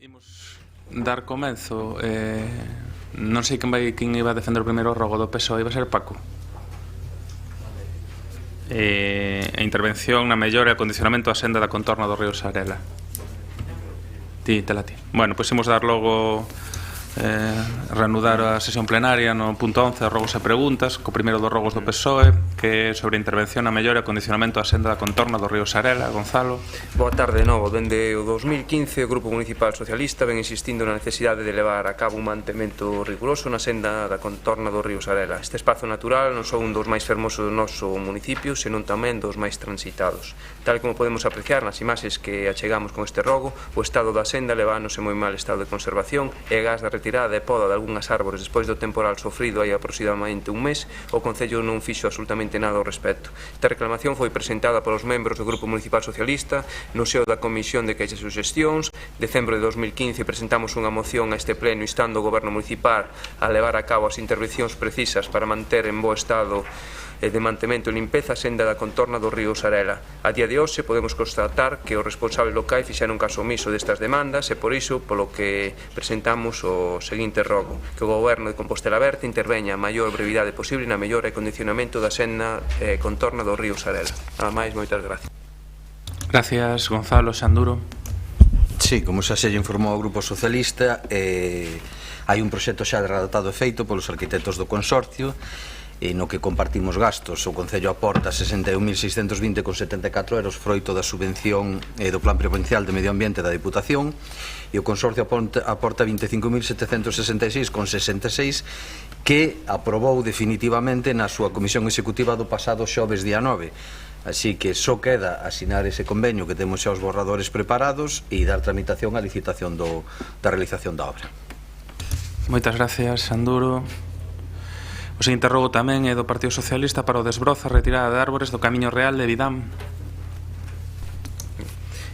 Imos dar comenzo. Non sei quen iba a defender o primeiro rogo do PSOE, iba a ser Paco. A intervención na mellora e acondicionamento da senda da contorna do río Sarela. Tela ti. Bueno, pois imos dar logo reanudar a sesión plenaria no punto 11, rogos e preguntas, co primeiro dos rogos do PSOE, que é sobre a intervención na mellora e acondicionamento da senda da contorna do río Sarela. Gonzalo. Boa tarde de novo. Dende o 2015 o Grupo Municipal Socialista ven insistindo na necesidade de levar a cabo un mantemento riguroso na senda da contorna do río Sarela. Este espazo natural non só un dos máis fermosos do noso municipio, senón tamén dos máis transitados. Tal como podemos apreciar nas imaxes que achegamos con este rogo, o estado da senda levándose moi mal estado de conservación e gas da retirada e poda de algunhas árbores despois do temporal sofrido hai aproximadamente un mes, o Concello non fixo absolutamente nada ao respecto. Esta reclamación foi presentada polos membros do Grupo Municipal Socialista no seo da Comisión de Queixas e Suxestións. Decembro de 2015 presentamos unha moción a este pleno instando o Goberno Municipal a levar a cabo as intervencións precisas para manter en bo estado de mantemento e limpeza a senda da contorna do río Sarela. A día de hoxe podemos constatar que os responsables locais fixeron caso omiso destas demandas e por iso polo que presentamos o seguinte rogo, que o Goberno de Compostela Aberta interveña a maior brevidade posible na mellora e condicionamento da senda contorna do río Sarela. Nada máis, moitas gracias. Gracias, Gonzalo. Xanduro. Sí, como xa se lle informou ao Grupo Socialista, hai un proxecto xa redactado e feito polos arquitectos do consorcio, no que compartimos gastos. O Concello aporta 61.620,74 euros froito da subvención do Plan Provincial de Medio Ambiente da Diputación, e o Consorcio aporta 25.766,66 que aprobou definitivamente na súa comisión executiva do pasado xoves día 9. Así que só queda asinar ese convenio que temos xa os borradores preparados e dar tramitación á licitación da realización da obra. Moitas gracias, Xanduro. O seguinte rogo tamén é do Partido Socialista para o desbrozo e retirada de árbores do Camiño Real de Vidán.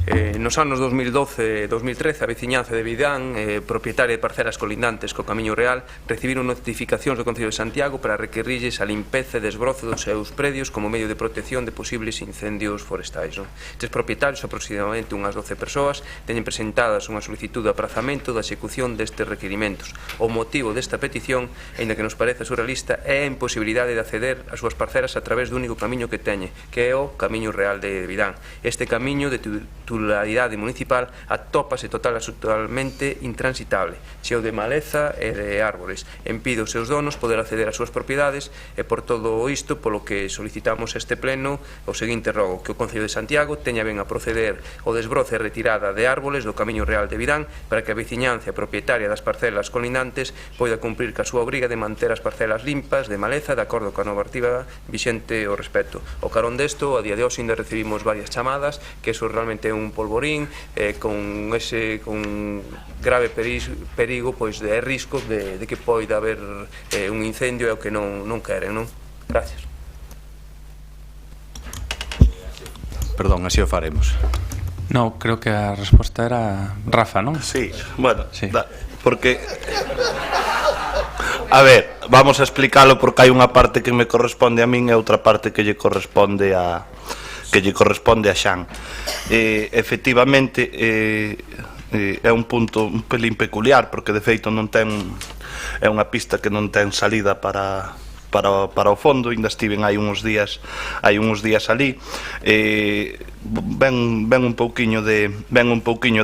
Nos anos 2012 e 2013 a veciñanza de Vidán, propietaria de parcelas colindantes co Camiño Real, recibiron notificacións do Concello de Santiago para requerirlles a limpeza e desbrozo dos seus predios como medio de protección de posibles incendios forestais. Estes propietarios, aproximadamente unhas 12 persoas, teñen presentadas unha solicitud de aprazamento da execución destes requerimentos. O motivo desta petición, aínda que nos parece surrealista, é a imposibilidade de acceder ás súas parcelas a través do único camiño que teñe, que é o Camiño Real de Vidán. Este camiño de titularidade municipal atópase totalmente intransitable, cheo de maleza e de árbores. Impide os seus donos poder acceder ás súas propiedades e por todo isto polo que solicitamos este pleno o seguinte rogo, que o Concello de Santiago teña ben a proceder ao desbroce e retirada de árboles do Camiño Real de Vidán para que a veciñanza propietaria das parcelas colindantes poida cumprir ca súa obriga de manter as parcelas limpas de maleza de acordo coa normativa vixente ao respecto. O carón desto, a día de hoxe ainda recibimos varias chamadas que eso realmente é un polvorín con grave perigo pois de risco de que poida haber un incendio e o que non queren, non? Gracias. Perdón, así o faremos. No, creo que a resposta era Rafa, non? Sí, bueno, sí. Porque a ver, vamos a explicalo porque hai unha parte que me corresponde a min e outra parte que lle corresponde a Xan. Efectivamente é un punto un pelín peculiar porque de feito non ten, é unha pista que non ten salida para o fondo. Ainda estiven hai uns días ali, ven un pouquiño de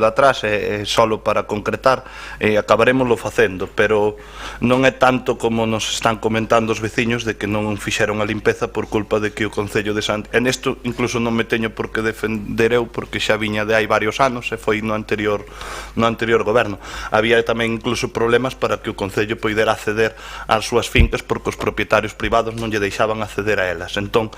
atrás, solo para concretar, acabarémoslo facendo, pero non é tanto como nos están comentando os veciños de que non fixeron a limpeza por culpa de que o Concello de Santiago, en isto incluso non me teño por que defender eu porque xa viña de hai varios anos e foi no anterior goberno. Había tamén incluso problemas para que o Concello poidera acceder ás súas fincas porque os propietarios privados non lle deixaban acceder a elas. Entón,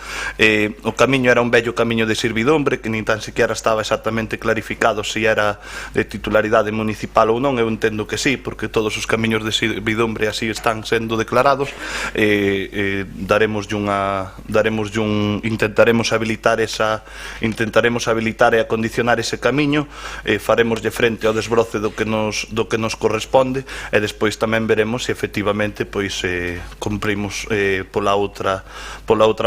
o camiño era un vello camiño de servidumbre que nin tan sequera estaba exactamente clarificado se era de titularidade municipal ou non. Eu entendo que sí, porque todos os camiños de servidumbre así están sendo declarados. Intentaremos habilitar e acondicionar ese camiño, faremoslle frente ao desbroce do que nos corresponde e despois tamén veremos se efectivamente pois cumprimos pola outra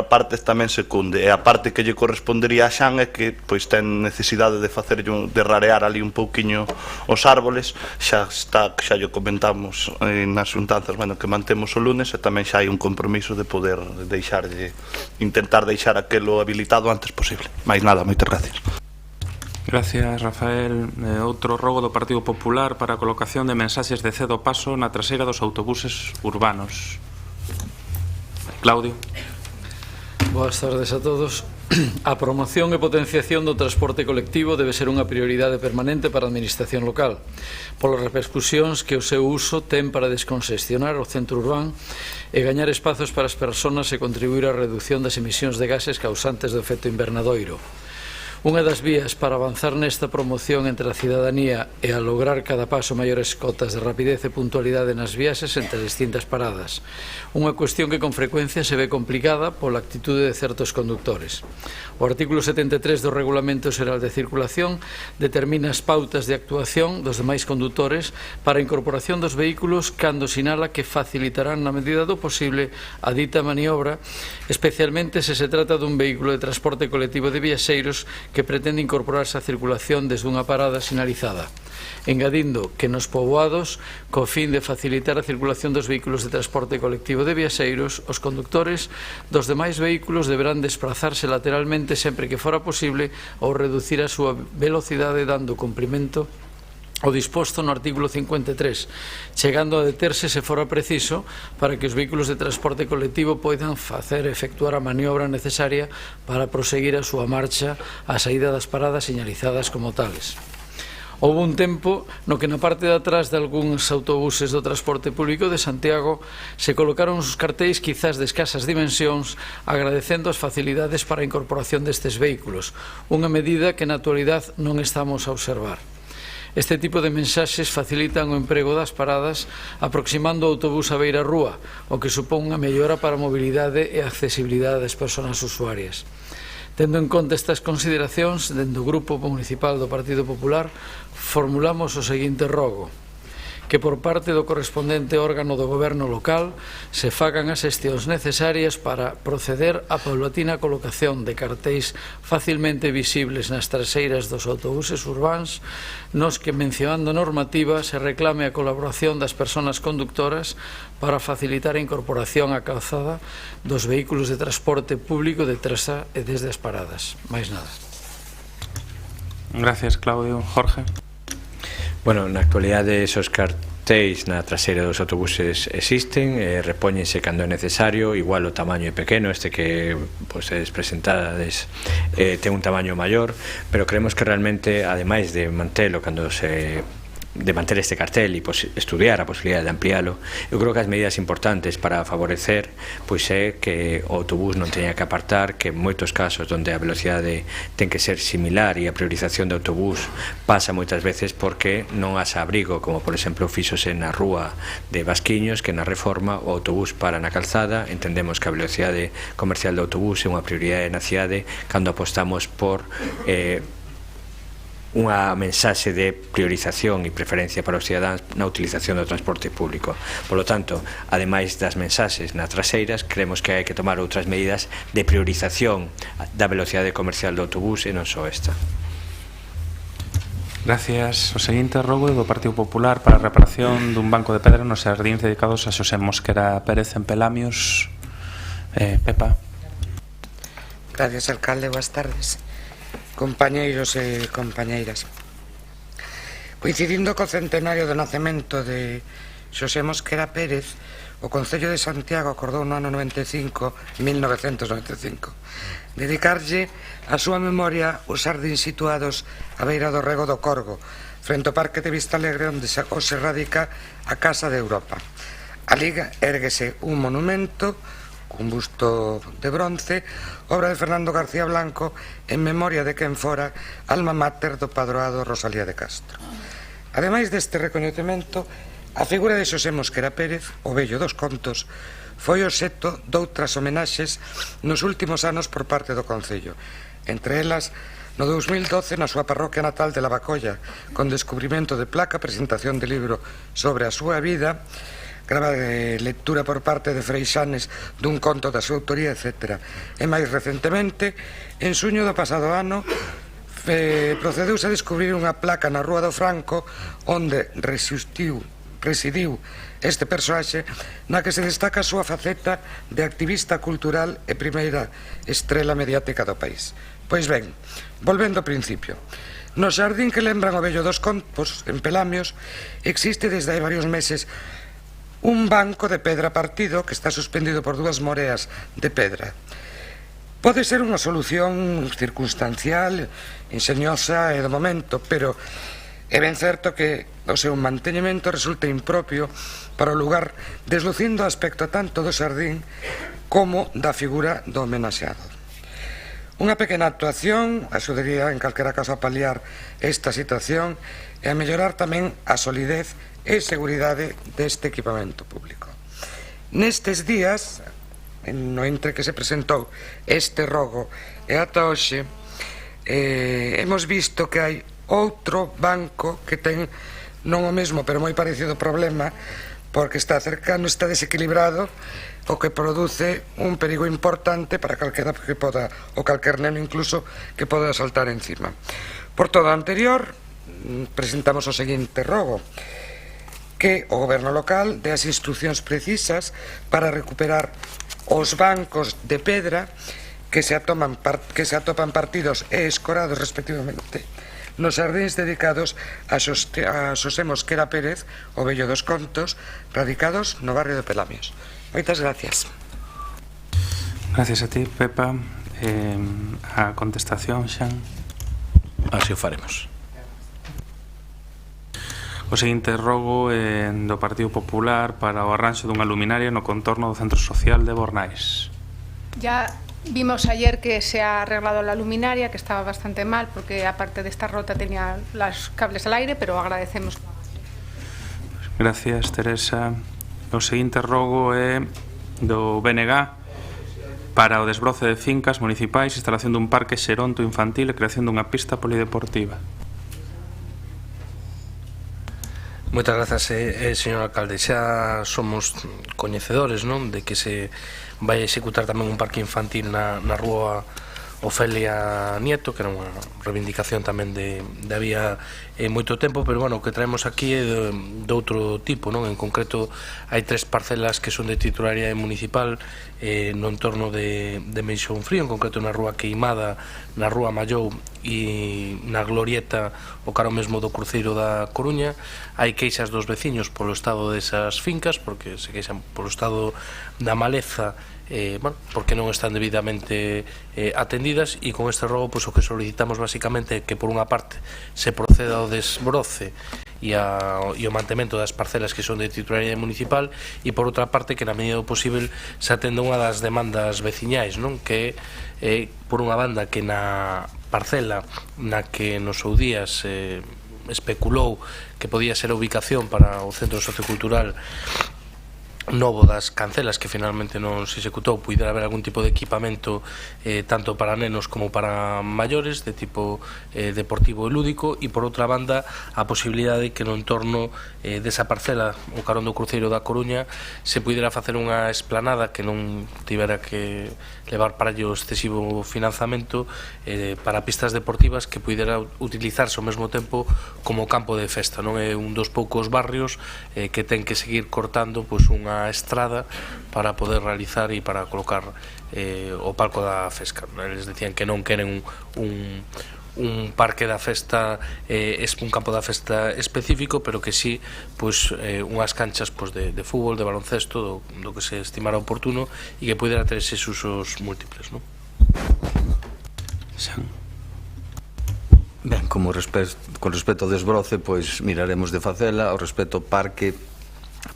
parte tamén secunde. E a parte que lle correspondería a Xan é é que pois ten necesidade de facer de rarear ali un pouquiño os árboles. Xa lle comentamos nas xuntanzas, que mantemos o lunes, e tamén xa hai un compromiso de poder intentar deixar aquelo habilitado o antes posible. Mais nada, moitas gracias. Gracias, Rafael. Outro rogo do Partido Popular para a colocación de mensaxes de cedo paso na traseira dos autobuses urbanos. Claudio. Boas tardes a todos. A promoción e potenciación do transporte colectivo debe ser unha prioridade permanente para a administración local, polas repercusións que o seu uso ten para descongestionar o centro urbano e gañar espazos para as persoas e contribuir á reducción das emisións de gases causantes do efecto invernadoiro. Unha das vías para avanzar nesta promoción entre a cidadanía e a lograr cada paso maiores cotas de rapidez e puntualidade nas viaxes entre distintas paradas. Unha cuestión que con frecuencia se ve complicada pola actitude de certos conductores. O artículo 73 do Regulamento Xeral de Circulación determina as pautas de actuación dos demais condutores para a incorporación dos vehículos cando sinala que facilitarán na medida do posible a dita maniobra, especialmente se se trata dun vehículo de transporte colectivo de viaxeiros que pretende incorporarse á circulación desde unha parada sinalizada, engadindo que nos poboados, co fin de facilitar a circulación dos vehículos de transporte colectivo de viaxeiros, os conductores dos demais vehículos deberán desplazarse lateralmente sempre que fora posible ou reducir a súa velocidade dando cumprimento o disposto no artículo 53, chegando a deterse se fora preciso para que os vehículos de transporte colectivo poidan efectuar a maniobra necesaria para proseguir a súa marcha á saída das paradas señalizadas como tales. Houve un tempo no que na parte de atrás de algúns autobuses do transporte público de Santiago se colocaron os cartéis quizás de escasas dimensións agradecendo as facilidades para a incorporación destes vehículos, unha medida que na actualidade non estamos a observar. Este tipo de mensaxes facilitan o emprego das paradas aproximando o autobús á beira rúa, o que supón unha mellora para a mobilidade e a accesibilidade das persoas usuarias. Tendo en conta estas consideracións, dende o Grupo Municipal do Partido Popular formulamos o seguinte rogo: que por parte do correspondente órgano do goberno local se fagan as xestións necesarias para proceder á paulatina colocación de cartéis facilmente visibles nas traseiras dos autobuses urbáns, nos que, mencionando normativa, se reclame a colaboración das persoas conductoras para facilitar a incorporación á calzada dos vehículos de transporte público detrás e desde as paradas. Mais nada. Gracias, Claudio. Jorge. Bueno, na actualidade esos cartéis na traseira dos autobuses existen, repóñense cando é necesario, igual o tamaño é pequeno, este que vostedes presentades ten un tamaño maior, pero creemos que realmente, ademais de mantelo cando se de manter este cartel e estudiar a posibilidade de ampliálo, eu creo que as medidas importantes para favorecer pois é que o autobús non teña que apartar, que en moitos casos onde a velocidade ten que ser similar e a priorización do autobús pasa moitas veces porque non has abrigo, como por exemplo fíxose na rúa de Vasquiños, que na Reforma o autobús para na calzada. Entendemos que a velocidade comercial do autobús é unha prioridade na cidade cando apostamos por unha mensaxe de priorización e preferencia para os cidadáns na utilización do transporte público. Por lo tanto, ademais das mensaxes nas traseiras, creemos que hai que tomar outras medidas de priorización da velocidade comercial do autobús e non só esta. Gracias. O seguinte rogo do Partido Popular para a reparación dun banco de pedra nos xardíns dedicados a Xosé Mosquera Pérez en Pelamios. Pepa. Gracias, alcalde. Boas tardes, compañeiros e compañeiras. Coincidindo co centenario do nacemento de Xosé Mosquera Pérez, o Concello de Santiago acordou no ano 1995 dedicarlle a súa memoria os xardíns situados á beira do rego do Corgo, frente ao Parque de Vista Alegre, onde se radica a Casa de Europa. Alí érguese un monumento cun busto de bronce, obra de Fernando García Blanco, en memoria de quen fora alma mater do padroado Rosalía de Castro. Ademais deste recoñecemento, a figura de Xosé Mosquera Pérez, o vello dos contos, foi obxecto doutras homenaxes nos últimos anos por parte do Concello, entre elas no 2012 na súa parroquia natal de Lavacolla, con descubrimento de placa, presentación de libro sobre a súa vida, lectura por parte de Freixanes dun conto da súa autoría, etc. E máis recentemente, en xuño do pasado ano, procedeuse a descubrir unha placa na Rúa do Franco onde residiu este persoaxe, na que se destaca a súa faceta de activista cultural e primeira estrela mediática do país. Pois ben, volvendo ao principio, no xardín que lembran o Vello dos Contos, en Pelamios, existe desde hai varios meses un banco de pedra partido que está suspendido por dúas moreas de pedra. Pode ser unha solución circunstancial, enxeñosa e do momento, pero é ben certo que o seu manteñemento resulta impropio para o lugar, deslucindo o aspecto tanto do xardín como da figura do homenaxeado. Unha pequena actuación axudaría en calquera caso a paliar esta situación e a mellorar tamén a solidez e seguridade deste equipamento público. Nestes días, no entre que se presentou este rogo e ata hoxe, hemos visto que hai outro banco que ten non o mesmo pero moi parecido problema, porque está cercano, está desequilibrado, o que produce un perigo importante para calquera que poda, ou calquer neno incluso, que poda saltar encima. Por todo o anterior, presentamos o seguinte rogo: que o goberno local dé as instruccións precisas para recuperar os bancos de pedra que se atopan partidos e escorados respectivamente nos xardíns dedicados a Xosé Mosquera Pérez, o Vello dos Contos, radicados no barrio de Pelamios. Moitas gracias. Gracias a ti, Pepa. A contestación, Xan. Así o faremos. O seguinte rogo é do Partido Popular para o arranxo dunha luminaria no contorno do Centro Social de Bornais. Ya vimos ayer que se ha arreglado la luminaria, que estaba bastante mal porque aparte de estar rota tenía los cables al aire, pero agradecemos. Gracias, Teresa. O seguinte rogo é do BNG para o desbroce de fincas municipais, instalación dun parque xeronto infantil e creación dunha pista polideportiva. Moitas grazas, señor alcalde. Xa somos coñecedores, non, de que se vai executar tamén un parque infantil na rúa Ofelia Nieto, que era unha reivindicación tamén de había moito tempo, pero bueno, o que traemos aquí é de outro tipo, non? En concreto, hai 3 parcelas que son de titularidade municipal no entorno de Meixón Frío, en concreto na rúa Queimada, na rúa Mallou e na Glorieta, o caro mesmo do Cruceiro da Coruña. Hai queixas dos veciños polo estado desas fincas, porque se queixan polo estado da maleza, porque non están debidamente atendidas, e con este rogo o que solicitamos basicamente é que por unha parte se proceda ao desbroce e o mantemento das parcelas que son de titularidade municipal, e por outra parte que na medida do posible se atenda unha das demandas veciñais, non? Que é por unha banda que na parcela na que nos seu día se especulou que podía ser a ubicación para o Centro Sociocultural novo das Cancelas, que finalmente non se executou, puidera haber algún tipo de equipamento tanto para nenos como para maiores, de tipo deportivo e lúdico, e por outra banda a posibilidade que no entorno desa parcela, o carón do Cruceiro da Coruña, se puidera facer unha esplanada que non tivera que levar para ello excesivo financiamento para pistas deportivas, que puidera utilizarse ao mesmo tempo como campo de festa, non? É un dos poucos barrios que ten que seguir cortando unha estrada para poder realizar e para colocar o palco da festa. Eles decían que non queren un parque da festa, un campo da festa específico, pero que sí unhas canchas de fútbol, de baloncesto, do que se estimara oportuno, e que pudera ter eses usos múltiples, non? Ben, con respecto ao desbroce, pois miraremos de facela. Ao respecto ao parque,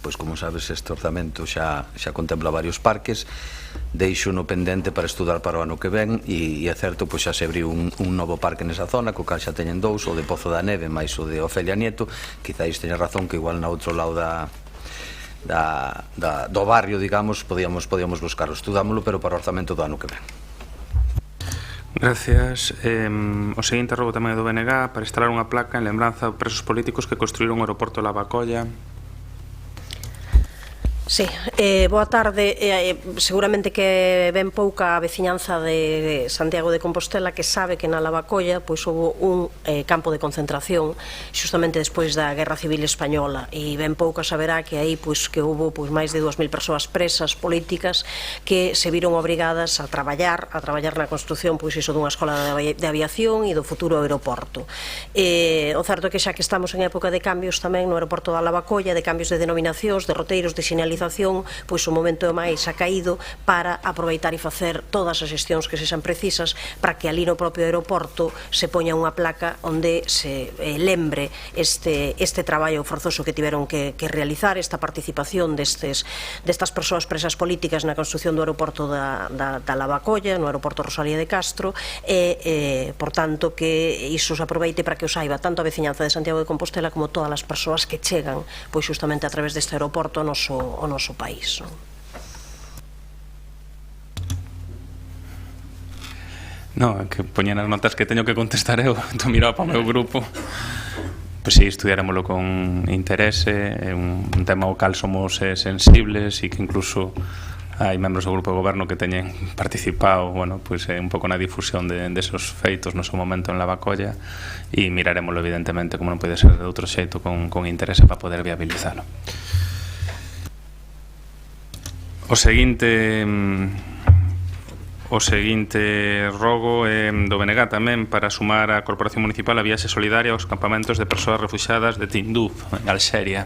pois como sabes, este orzamento xa contempla varios parques. Deixo no pendente para estudar para o ano que ven, e é certo, pois xa se abriu un novo parque nesa zona, co cal xa teñen 2, o de Pozo da Neve máis o de Ofelia Nieto. Quizáis teña razón que igual na outro lado do barrio, digamos, podíamos buscarlo, estudámoslo, pero para o orzamento do ano que ven. Gracias. O seguinte rogo tamén é do BNG para instalar unha placa en lembranza de presos políticos que construíron o aeroporto de Lavacolla. Sí, boa tarde. Seguramente que ven pouca a veciñanza de Santiago de Compostela que sabe que na Lavacolla pois houve un campo de concentración xustamente despois da Guerra Civil Española, e ben pouca saberá que aí pois que houve pois máis de 2000 persoas presas políticas que se viron obrigadas a traballar na construción pois iso dunha escola de aviación e do futuro aeroporto. O certo é que xa que estamos en época de cambios tamén no aeroporto da Lavacolla, de cambios de denominacións, de roteiros, de sinalización, pois o momento máis ha caído para aproveitar e facer todas as xestións que sexan precisas para que ali no propio aeroporto se poña unha placa onde se lembre este traballo forzoso que tiveron que realizar, esta participación destas persoas presas políticas na construción do aeroporto da Lavacolla, no aeroporto Rosalía de Castro, e por tanto que iso se aproveite para que o saiba tanto a veciñanza de Santiago de Compostela como todas as persoas que chegan pois justamente a través deste aeroporto ao noso país. Non, que poñen as notas que teño que contestar eu, entón miraba para o meu grupo. Pois si, estudiáramoslo con interese, é un tema ao cal somos sensibles e que incluso hai membros do grupo de goberno que teñen participado, bueno, pois un pouco na difusión desos feitos no seu momento en Lavacolla, e miraremoslo evidentemente como non pode ser de outro xeito con interese para poder viabilizalo. O seguinte rogo é do BNG tamén para sumar a Corporación Municipal a viaxe solidaria aos campamentos de persoas refuxiadas de Tinduf, en Alxeria.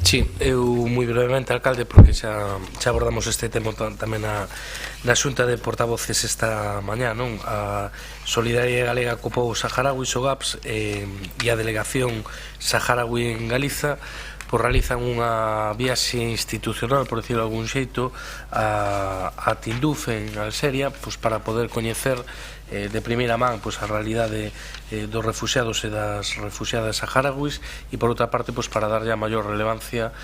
Sí, eu moi brevemente, alcalde, porque xa abordamos este tema tamén na Xunta de Portavoces esta mañá, non? A Solidaria Galega co Pobo Saharaui, SOGAPS, e a Delegación Saharaui en Galiza realizan unha viaxe institucional, por decirlo de algún xeito, a Tinduf, en Alxeria, para poder coñecer de primeira man a realidade dos refuxiados e das refuxiadas saharauis, e por outra parte para darlle a maior relevancia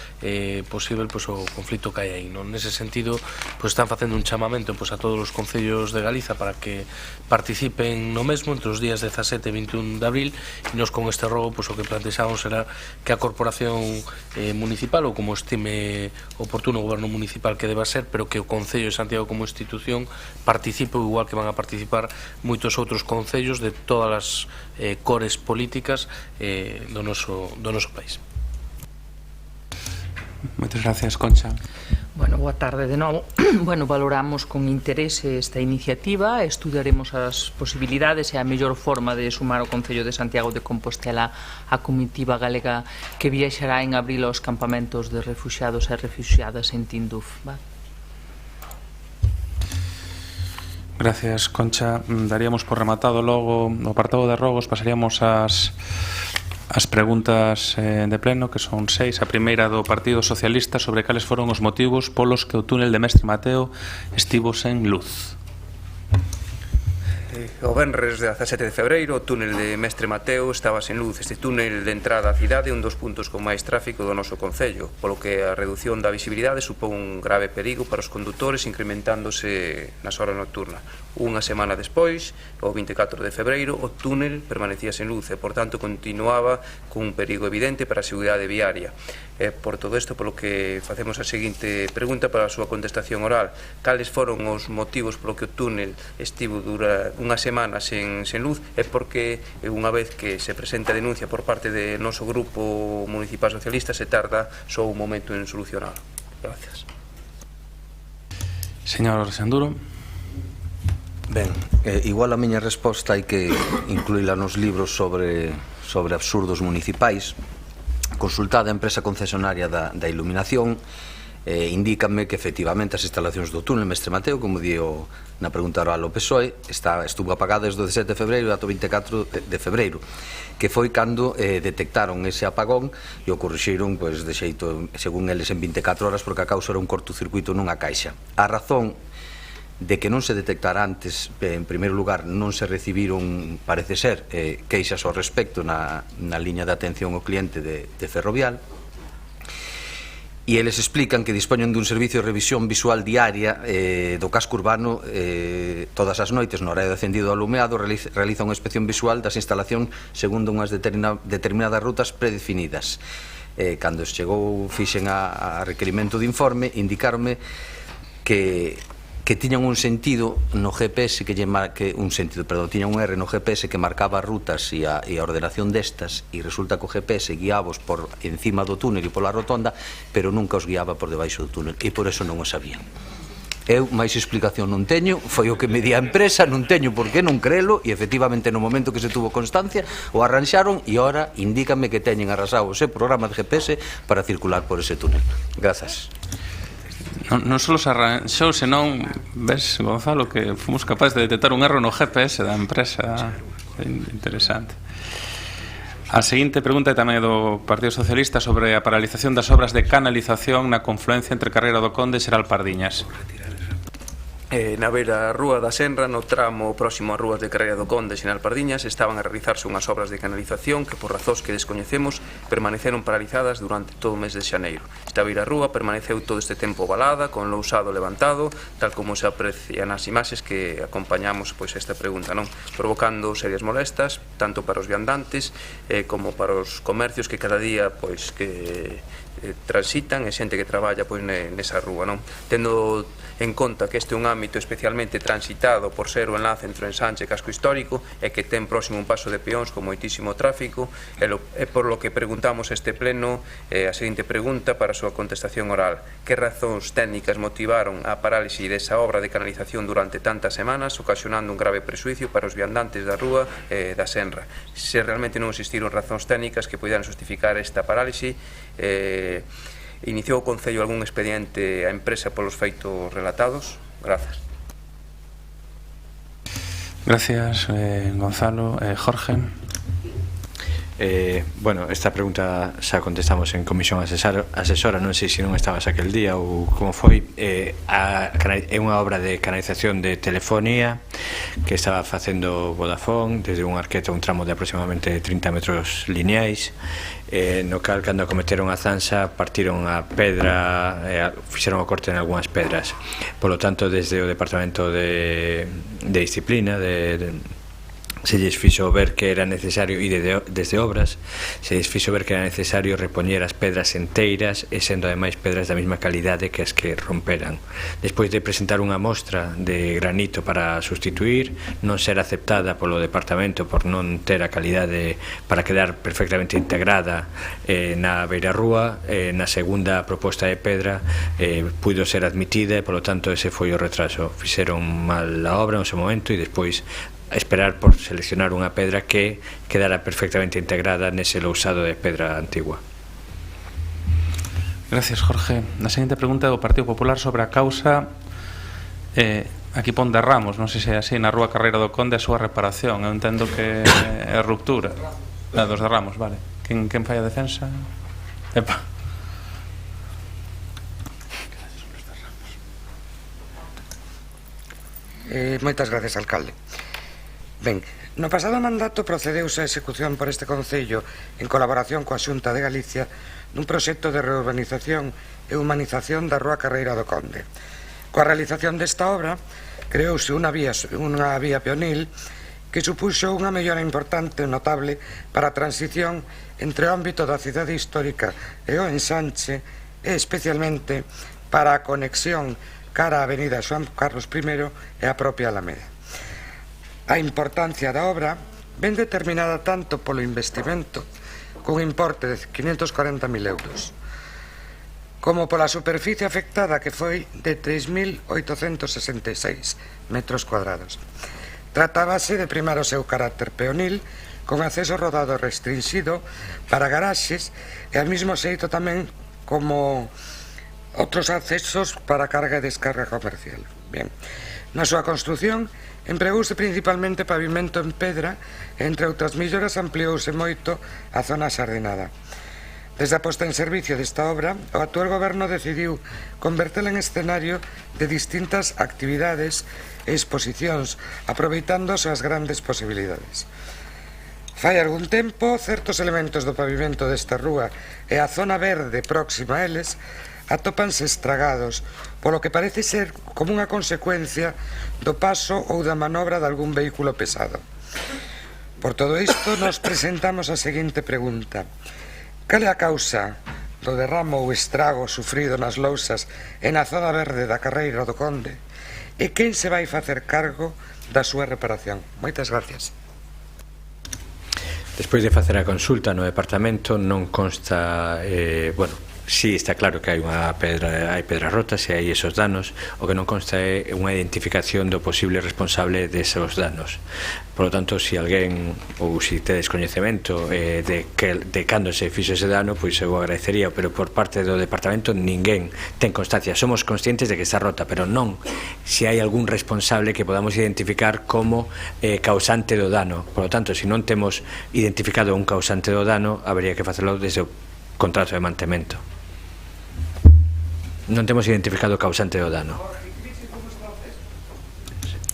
posible ao conflito que hai aí. Nese sentido están facendo un chamamento a todos os concellos de Galiza para que participen no mesmo entre os días 17 e 21 de abril, e nos con este rogo o que plantexamos será que a Corporación Municipal, ou como estime oportuno o Goberno Municipal que deba ser, pero que o Concello de Santiago como institución participe, igual que van a participar moitos outros concellos de todas as cores políticas do noso país. Moitas gracias, Concha. Bueno, boa tarde de novo. Bueno, valoramos con interese esta iniciativa, estudiaremos as posibilidades e a mellor forma de sumar o Concello de Santiago de Compostela á comitiva galega que viaxará en abril aos campamentos de refuxiados e refuxiadas en Tinduf. Gracias, Concha. Daríamos por rematado logo o apartado de rogos, pasaríamos ás preguntas de pleno, que son 6. A primeira do Partido Socialista sobre cales foron os motivos polos que o túnel de Mestre Mateo estivo sen luz. O venres de 17 de febreiro, o túnel de Mestre Mateo estaba sen luz. Este túnel de entrada á cidade é un dos puntos con máis tráfico do noso concello, polo que a reducción da visibilidade supón un grave perigo para os condutores, incrementándose nas horas nocturnas. Unha semana despois, o 24 de febreiro, o túnel permanecía sen luz e, por tanto, continuaba con un perigo evidente para a seguridade viaria. Por todo isto, polo que facemos a seguinte pregunta para a súa contestación oral: cales foron os motivos polo que o túnel estivo dura unha semana sen luz, e porque unha vez que se presenta a denuncia por parte do noso grupo municipal socialista se tarda só un momento en solucionar? Gracias. Señor Sanduro. Ben, igual a miña resposta hai que incluíla nos libros sobre absurdos municipais. Consultada a empresa concesionaria da iluminación, indícame que efectivamente as instalacións do túnel Mestre Mateo, como dio na pregunta oral ao PSOE, estuvo apagada desde o 17 de febreiro ata o 24 de febreiro, que foi cando detectaron ese apagón e o corrixiron de xeito, según eles, en 24 horas, porque a causa era un cortocircuito nunha caixa. A razón de que non se detectara antes, en primeiro lugar, non se recibiron, parece ser, queixas ao respecto na liña de atención ao cliente de Ferrovial, e eles explican que dispoñen dun servicio de revisión visual diaria do casco urbano todas as noites, no horario de acendido alumeado, realiza unha inspección visual das instalacións segundo unhas determinadas rutas predefinidas. Cando chegou, fixen a requerimento de informe, indicaronme que tiñan un sentido no GPS tiñan un R no GPS que marcaba rutas e a ordenación destas, e resulta que o GPS guiábos por encima do túnel e pola rotonda, pero nunca os guiaba por debaixo do túnel, e por eso non o sabían. Eu máis explicación non teño, foi o que me di a empresa, non teño por que non crelo, e efectivamente no momento que se tuvo constancia o arranxaron, e ora indícame que teñen arrasado ese programa de GPS para circular por ese túnel. Grazas. Non só se arranxou, senón, ves, Gonzalo, que fomos capaces de detectar un erro no GPS da empresa. Interesante. A seguinte pregunta é tamén do Partido Socialista sobre a paralización das obras de canalización na confluencia entre Carreira do Conde e Xeral Pardiñas. Na beira rúa da Senra, no tramo próximo a rúas de Carreira do Conde e Xeral Pardiñas, estaban a realizarse unhas obras de canalización que, por razóns que descoñecemos, permaneceron paralizadas durante todo o mes de xaneiro. Esta beira rúa permaneceu todo este tempo valada, con lousado levantado, tal como se aprecia nas imaxes que acompañamos esta pregunta, provocando serias molestas, tanto para os viandantes como para os comercios que cada día que transitan e xente que traballa nesa rúa. Tendo en conta que este é un ámbito especialmente transitado por ser o enlace entre o Ensanche e Casco Histórico e que ten próximo un paso de peóns con moitísimo tráfico, é por lo que preguntamos este pleno a seguinte pregunta para a súa contestación oral: que razóns técnicas motivaron a parálise desa obra de canalización durante tantas semanas, ocasionando un grave presuicio para os viandantes da rúa da Senra? Se realmente non existiron razóns técnicas que poidan justificar esta parálise, iniciou o Concello algún expediente á empresa polos feitos relatados? Grazas. Gracias, Gonzalo. Jorge. Bueno, esta pregunta xa contestamos en comisión asesora, non sei se non estabas aquel día ou como foi. É unha obra de canalización de telefonía que estaba facendo Vodafone desde un arqueto a un tramo de aproximadamente 30 metros lineais, no cal, cando acometeron a zanxa, partiron a pedra, fixeron o corte en algunhas pedras. Por lo tanto, desde o Departamento de Disciplina se lles fixo ver que era necesario, e desde obras se lles fixo ver que era necesario repoñer as pedras enteiras e sendo ademais pedras da mesma calidade que as que romperan. Despois de presentar unha mostra de granito para sustituir, non ser aceptada polo departamento por non ter a calidade para quedar perfectamente integrada na beirarrúa, na segunda proposta de pedra puido ser admitida e polo tanto ese foi o retraso. Fixeron mal a obra no seu momento e despois esperar por seleccionar unha pedra que quedara perfectamente integrada nese lousado de pedra antigua. Gracias, Jorge. A seguinte pregunta é do Partido Popular sobre a causa aquí pon de Ramos, non sei se é así, na rúa Carreira do Conde, a súa reparación. Eu entendo que é ruptura. Dos de Ramos, vale. Quen fai a defensa? Epa. Moitas gracias, alcalde. Ben, no pasado mandato procedeuse a execución por este Concello en colaboración coa Xunta de Galicia dun proxecto de reurbanización e humanización da rúa Carreira do Conde. Coa realización desta obra creouse unha vía peonil que supuxo unha mellora importante e notable para a transición entre o ámbito da cidade histórica e o Ensanche, e especialmente para a conexión cara á avenida Xoán Carlos I e a propia Alameda. A importancia da obra ven determinada tanto polo investimento, cun importe de 540.000 euros, como pola superficie afectada, que foi de 3.866 metros cuadrados. Tratábase de primar o seu carácter peonil, con acceso rodado restringido para garaxes e ao mesmo xeito tamén como outros accesos para carga e descarga comercial. Bien, na súa construción empregouse principalmente pavimento en pedra e, entre outras melloras, ampliouse moito a zona xardinada. Desde a posta en servicio desta obra, o actual goberno decidiu convertela en escenario de distintas actividades e exposicións, aproveitando as súas grandes posibilidades. Fai algún tempo, certos elementos do pavimento desta rúa e a zona verde próxima a eles atópanse estragados, polo que parece ser como unha consecuencia do paso ou da manobra de algún vehículo pesado. Por todo isto, nos presentamos a seguinte pregunta: Cal é a causa do derramo ou estrago sufrido nas lousas e na zona verde da carreira do Conde? E quen se vai facer cargo da súa reparación? Moitas gracias. Despois de facer a consulta no departamento non consta, sí, está claro que hai pedras rotas e hai esos danos. O que non consta é unha identificación do posible responsable desos danos. Por lo tanto, se alguén ou se tedes coñecemento de cando se fixo ese dano, pois eu agradecería, pero por parte do departamento ninguén ten constancia. Somos conscientes de que está rota, pero non se hai algún responsable que podamos identificar como causante do dano. Por lo tanto, se non temos identificado un causante do dano, habería que facelo desde o contrato de mantemento. Non temos identificado o causante do dano.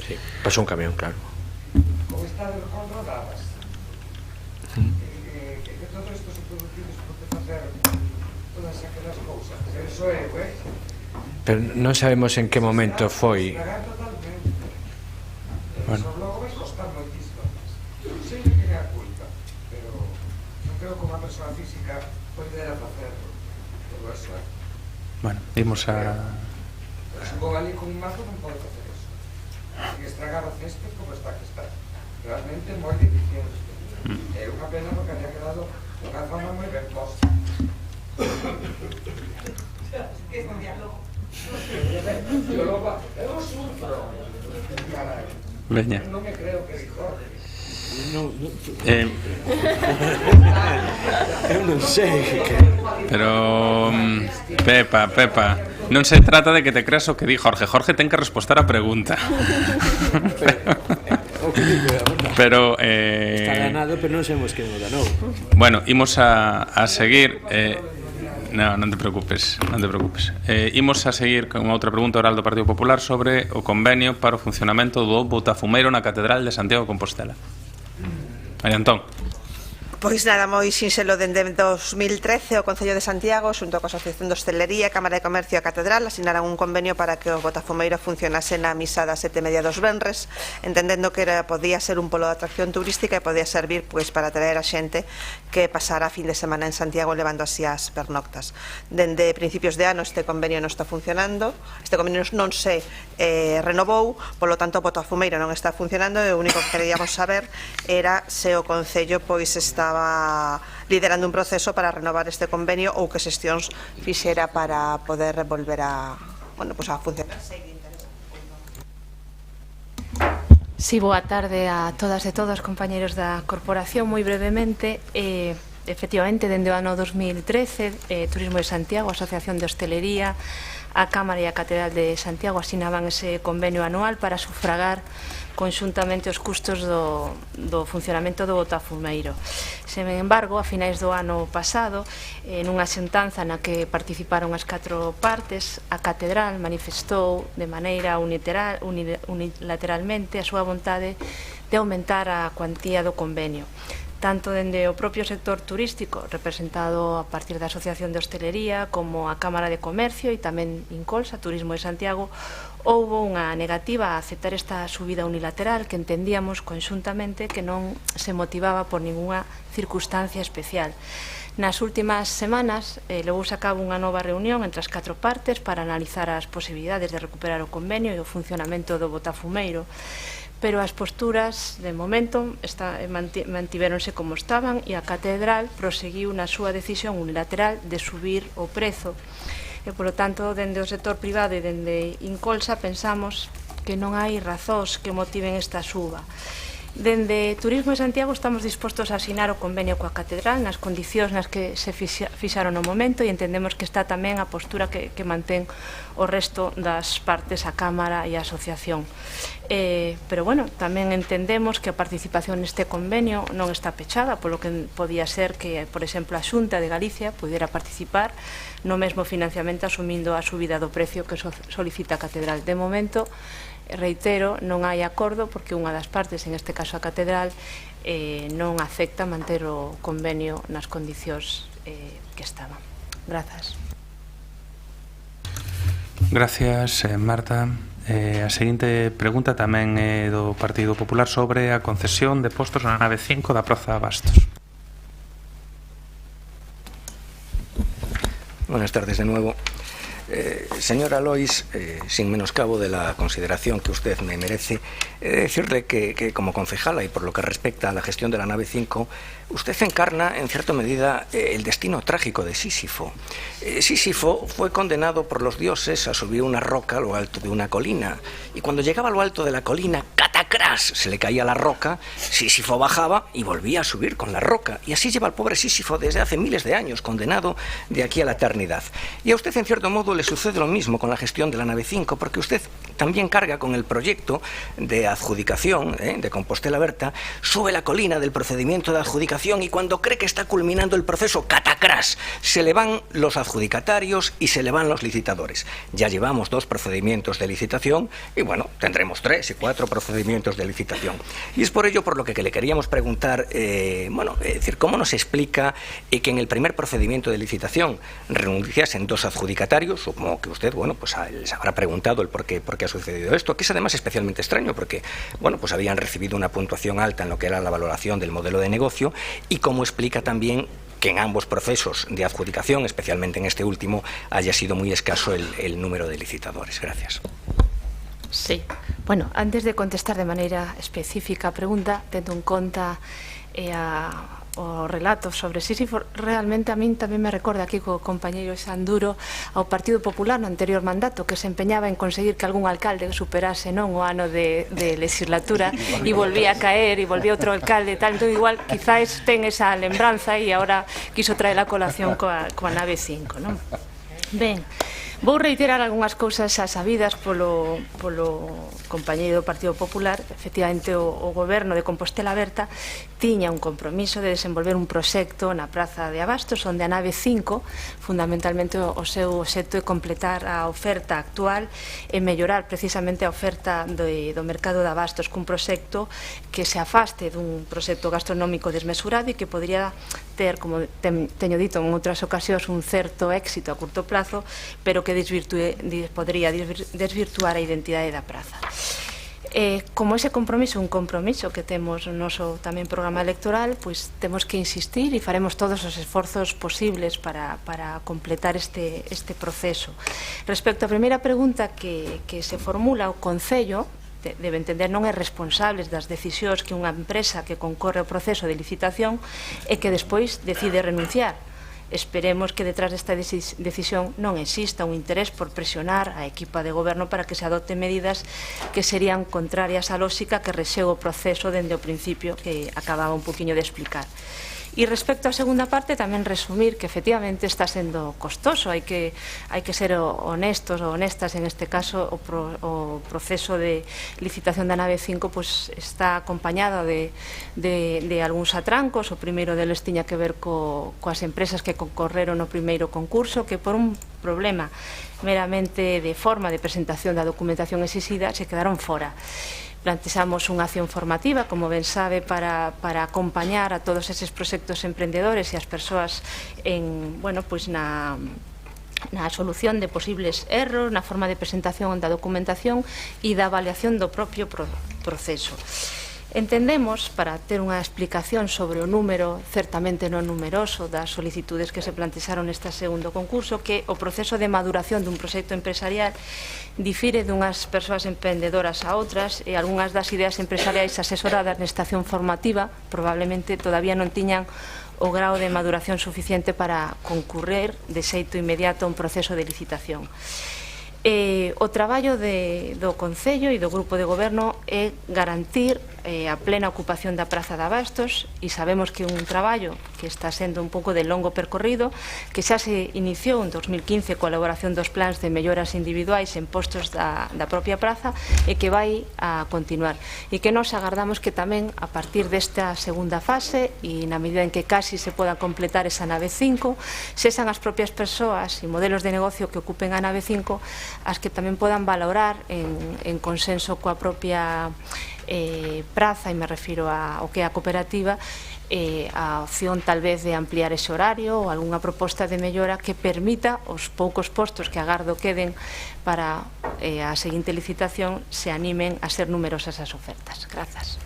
Sí, pasou un camión, claro. O estado controladas. Que todo isto se producido por facer todas aquelas cousas. Eso é, Pero non sabemos en que momento foi. Bueno. Logo vai costar moitísimo. Sei que é a culpa, pero non creo que unha persoa física poidera facer todo eso. Bueno, imos a... Se vou ali con un mazo non pode facer eso. E estragar o césped como está que está. Realmente moi difícil. É unha pena porque había quedado unha zona moi ben posta. É un diálogo. Eu sufro. Veña. Non me creo que dijo. Eu non sei Pero Pepa, non se trata de que te creas o que di Jorge. Jorge ten que responder a pregunta. Pero está ganado, pero non sabemos que non ganou. Bueno, imos a seguir. Non te preocupes. Imos a seguir con outra pregunta oral do Partido Popular sobre o convenio para o funcionamento do botafumeiro na Catedral de Santiago de Compostela. María Antón. Pois nada, moi sinxelo, dende 2013 o Concello de Santiago, xunto coa Asociación de Hostelería, Cámara de Comercio e a Catedral, asinaran un convenio para que o botafumeiro funcionase na misa das 7:30 dos venres, entendendo que podía ser un polo de atracción turística e podía servir pois para atraer a xente que pasara a fin de semana en Santiago levando así as pernoctas. Dende principios de ano este convenio non está funcionando, este convenio non se renovou, polo tanto o botafumeiro non está funcionando e o único que queríamos saber era se o Concello pois estaba liderando un proceso para renovar este convenio ou que xestións fixera para poder volver a, bueno, pues a funcionar. Sí, boa tarde a todas e todos, compañeros da corporación. Moi brevemente, efectivamente, dende o ano 2013, Turismo de Santiago, Asociación de Hostelería, a Cámara e a Catedral de Santiago asinaban ese convenio anual para sufragar conxuntamente os custos do funcionamento do botafumeiro. Sen embargo, a finais do ano pasado, nunha xuntanza na que participaron as 4 partes, a Catedral manifestou de maneira unilateralmente a súa vontade de aumentar a cuantía do convenio. Tanto dende o propio sector turístico, representado a partir da Asociación de Hostelería, como a Cámara de Comercio e tamén Incolsa, Turismo de Santiago, houbo unha negativa a aceptar esta subida unilateral que entendíamos conxuntamente que non se motivaba por ninguna circunstancia especial. Nas últimas semanas levouse a cabo unha nova reunión entre as 4 partes para analizar as posibilidades de recuperar o convenio e o funcionamento do botafumeiro, pero as posturas, de momento, mantiveronse como estaban e a Catedral proseguiu na súa decisión unilateral de subir o prezo. E, polo tanto, dende o sector privado e dende Incolsa pensamos que non hai razóns que motiven esta suba. Dende Turismo de Santiago estamos dispostos a asinar o convenio coa Catedral nas condicións nas que se fixaron no momento e entendemos que está tamén a postura que mantén o resto das partes, a Cámara e a Asociación. Pero, bueno, tamén entendemos que a participación neste convenio non está pechada, polo que podía ser que, por exemplo, a Xunta de Galicia pudera participar no mesmo financiamento asumindo a subida do precio que solicita a Catedral. De momento, reitero, non hai acordo porque unha das partes, en este caso a Catedral, non acepta manter o convenio nas condicións que estaban. Grazas. Gracias, Marta. A seguinte pregunta tamén é do Partido Popular sobre a concesión de postos na nave 5 da Praza Bastos. Buenas tardes de nuevo. Señora Lois, sin menoscabo de la consideración que usted me merece, decirle que como concejala y por lo que respecta a la gestión de la nave 5, usted encarna en cierta medida el destino trágico de Sísifo. Sísifo fue condenado por los dioses a subir una roca a lo alto de una colina, y cuando llegaba a lo alto de la colina, ¡catacrás!, se le caía la roca, Sísifo bajaba y volvía a subir con la roca, y así lleva al pobre Sísifo desde hace miles de años, condenado de aquí a la eternidad. Y a usted, en cierto modo, le sucede lo mismo con la gestión de la nave 5, porque usted también carga con el proyecto de adjudicación de Compostela Berta, sube la colina del procedimiento de adjudicación y cuando cree que está culminando el proceso, ¡catacrás!, se le van los adjudicatarios y se le van los licitadores. Ya llevamos 2 procedimientos de licitación y bueno, tendremos 3 y 4 procedimientos de licitación. Y es por ello por lo que le queríamos preguntar, decir, ¿cómo nos explica que en el primer procedimiento de licitación renunciasen 2 adjudicatarios? Supongo que usted, pues les habrá preguntado el por qué ha sucedido esto, que es además especialmente extraño porque, pues habían recibido una puntuación alta en lo que era la valoración del modelo de negocio, y cómo explica también que en ambos procesos de adjudicación, especialmente en este último, haya sido muy escaso el número de licitadores. Gracias. Sí. Bueno, antes de contestar de maneira específica a pregunta, tendo en conta o relato sobre Sísifo, realmente a min tamén me recorda aquí co compañeiro Sanduro ao Partido Popular no anterior mandato, que se empeñaba en conseguir que algún alcalde superase o ano de legislatura e volvía a caer e volvía outro alcalde e tal. Entón igual quizás ten esa lembranza e agora quiso traer a colación coa nave 5, non? Ben, vou reiterar algunhas cousas xa sabidas polo compañeiro do Partido Popular. Efectivamente, o goberno de Compostela Berta tiña un compromiso de desenvolver un proxecto na Praza de Abastos, onde a nave 5, fundamentalmente o seu obxecto é completar a oferta actual e mellorar precisamente a oferta do mercado de Abastos cun proxecto que se afaste dun proxecto gastronómico desmesurado e que podría ter, como teño dito en outras ocasións, un certo éxito a curto plazo, pero que podría desvirtuar a identidade da praza. Como ese compromiso é un compromiso que temos no noso tamén programa electoral, pois temos que insistir e faremos todos os esforzos posibles para completar este proceso. Respecto á primeira pregunta que se formula, o Concello debe entender non é responsables das decisións que unha empresa que concorre ao proceso de licitación e que despois decide renunciar. Esperemos que detrás desta decisión non exista un interés por presionar a equipa de goberno para que se adopten medidas que serían contrarias á lógica que rexeu o proceso dende o principio, que acababa un poquinho de explicar. E respecto á segunda parte, tamén resumir que efectivamente está sendo costoso, hai que ser honestos ou honestas. En este caso, o proceso de licitación da nave 5 está acompañado de algúns atrancos. O primeiro deles tiña que ver coas empresas que concorreron no primeiro concurso, que por un problema meramente de forma de presentación da documentación exixida se quedaron fora. Plantexamos unha acción formativa, como ben sabe, para acompañar a todos eses proxectos emprendedores e as persoas na solución de posibles erros, na forma de presentación da documentación e da avaliación do propio proceso. Entendemos, para ter unha explicación sobre o número certamente non numeroso das solicitudes que se plantexaron neste segundo concurso, que o proceso de maduración dun proxecto empresarial difire dunhas persoas emprendedoras a outras, e algunhas das ideas empresariais asesoradas nesta acción formativa probablemente todavía non tiñan o grao de maduración suficiente para concurrir de xeito inmediato a un proceso de licitación. O traballo do Concello e do Grupo de Goberno é garantir a plena ocupación da Praza de Abastos, e sabemos que é un traballo que está sendo un pouco de longo percorrido, que xa se iniciou en 2015 coa elaboración dos plans de melloras individuais en postos da propia praza, e que vai a continuar, e que nos agardamos que tamén a partir desta segunda fase e na medida en que casi se poda completar esa nave 5, sexan as propias persoas e modelos de negocio que ocupen a nave 5 as que tamén podan valorar en consenso coa propia praza, e me refiro ao que é a cooperativa, a opción tal vez de ampliar ese horario ou algunha proposta de mellora que permita os poucos postos que agardo queden para a seguinte licitación se animen a ser numerosas as ofertas. Grazas.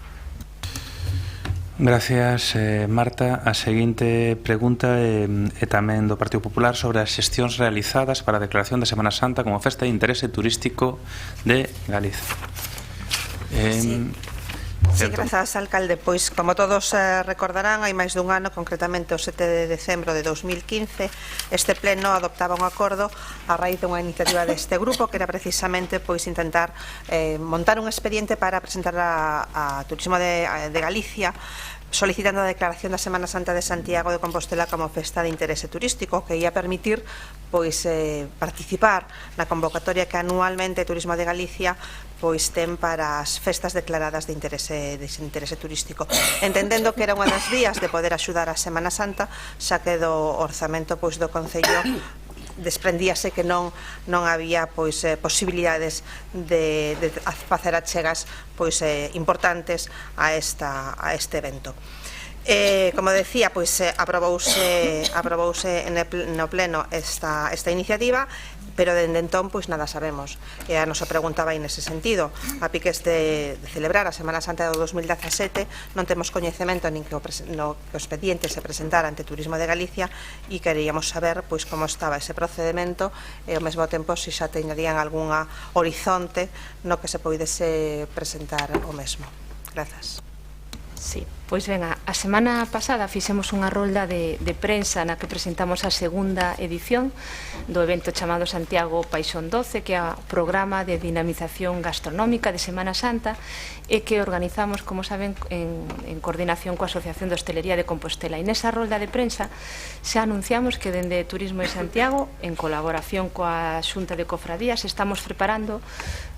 Gracias, Marta. A seguinte pregunta é tamén do Partido Popular sobre as xestións realizadas para a declaración de Semana Santa como festa de interese turístico de Galicia. Sí, grazas, alcalde. Pois, como todos recordarán, hai máis dun ano, concretamente o 7 de decembro de 2015, este pleno adoptaba un acordo a raíz dunha iniciativa deste grupo que era precisamente pois intentar montar un expediente para presentar a Turismo de Galicia solicitando a declaración da Semana Santa de Santiago de Compostela como festa de interese turístico, que ia permitir pois participar na convocatoria que anualmente Turismo de Galicia pois ten para as festas declaradas de interese turístico, entendendo que era unha das vías de poder axudar a Semana Santa, xa que do orzamento pois do Concello desprendíase que non había pois posibilidades de facer achegas pois importantes a este evento. Como decía, pois aprobouse no pleno esta iniciativa, pero dende entón pois nada sabemos. E a nosa pregunta vai nese sentido. A piques de celebrar a Semana Santa do 2017 non temos coñecemento nin que o expediente se presentara ante Turismo de Galicia e queríamos saber pois como estaba ese procedimento e ao mesmo tempo se xa teñarían algunha horizonte no que se poidese presentar o mesmo. Grazas. Sí, pois ben, a semana pasada fixemos unha rolda de prensa na que presentamos a segunda edición do evento chamado Santiago Paixón 12, que é o programa de dinamización gastronómica de Semana Santa e que organizamos, como saben, en coordinación coa Asociación de Hostelería de Compostela. E nesa rolda de prensa xa anunciamos que dende Turismo de Santiago, en colaboración coa Xunta de Cofradías, estamos preparando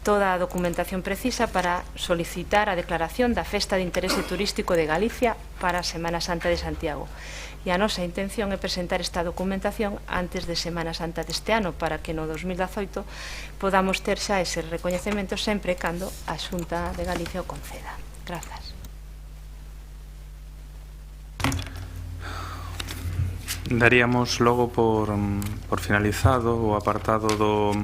toda a documentación precisa para solicitar a declaración da Festa de Interese Turístico de Galicia para a Semana Santa de Santiago. E a nosa intención é presentar esta documentación antes de Semana Santa deste ano para que no 2018 podamos ter xa ese recoñecemento sempre cando a Xunta de Galicia o conceda. Grazas. Daríamos logo por finalizado o apartado dos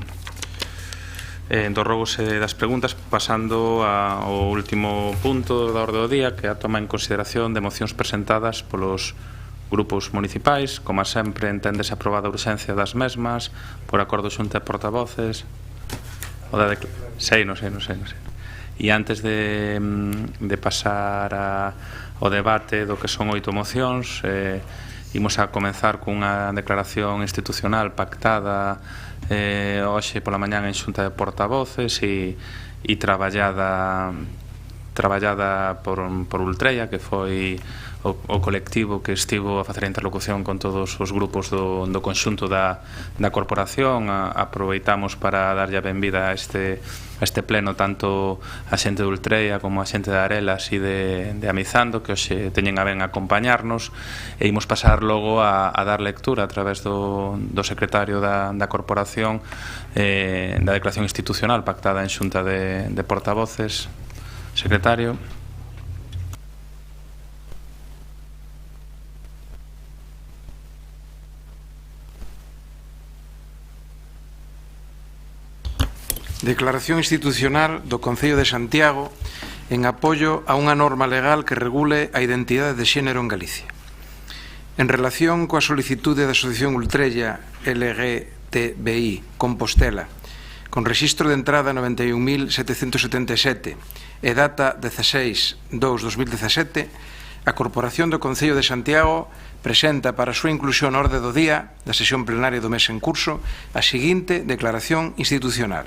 rogos e das preguntas, pasando ao último punto da orde do día, que é a toma en consideración de mocións presentadas polos grupos municipais. Como sempre, enténdese aprobada a urxencia das mesmas por acordo xunta de portavoces. Sei. E antes de pasar ao debate do que son 8 mocións, imos a comenzar cunha declaración institucional pactada hoxe pola mañán en xunta de portavoces e traballada por Ultreia, que foi o colectivo que estivo a facer a interlocución con todos os grupos do conxunto da corporación. Aproveitamos para darlle a benvida a este pleno tanto a xente de Ultreia como a xente de Arelas e de Amizando, que hoxe teñen a ben acompañarnos, e imos pasar logo a dar lectura a través do secretario da corporación da declaración institucional pactada en xunta de portavoces. Secretario. Declaración institucional do Concello de Santiago en apoio a unha norma legal que regule a identidade de xénero en Galicia. En relación coa solicitude da Asociación Ultreia LGTBI Compostela, con rexistro de entrada 91.777 e data 16/2/2017, a Corporación do Concello de Santiago presenta para a súa inclusión na orde do día da sesión plenaria do mes en curso a seguinte declaración institucional.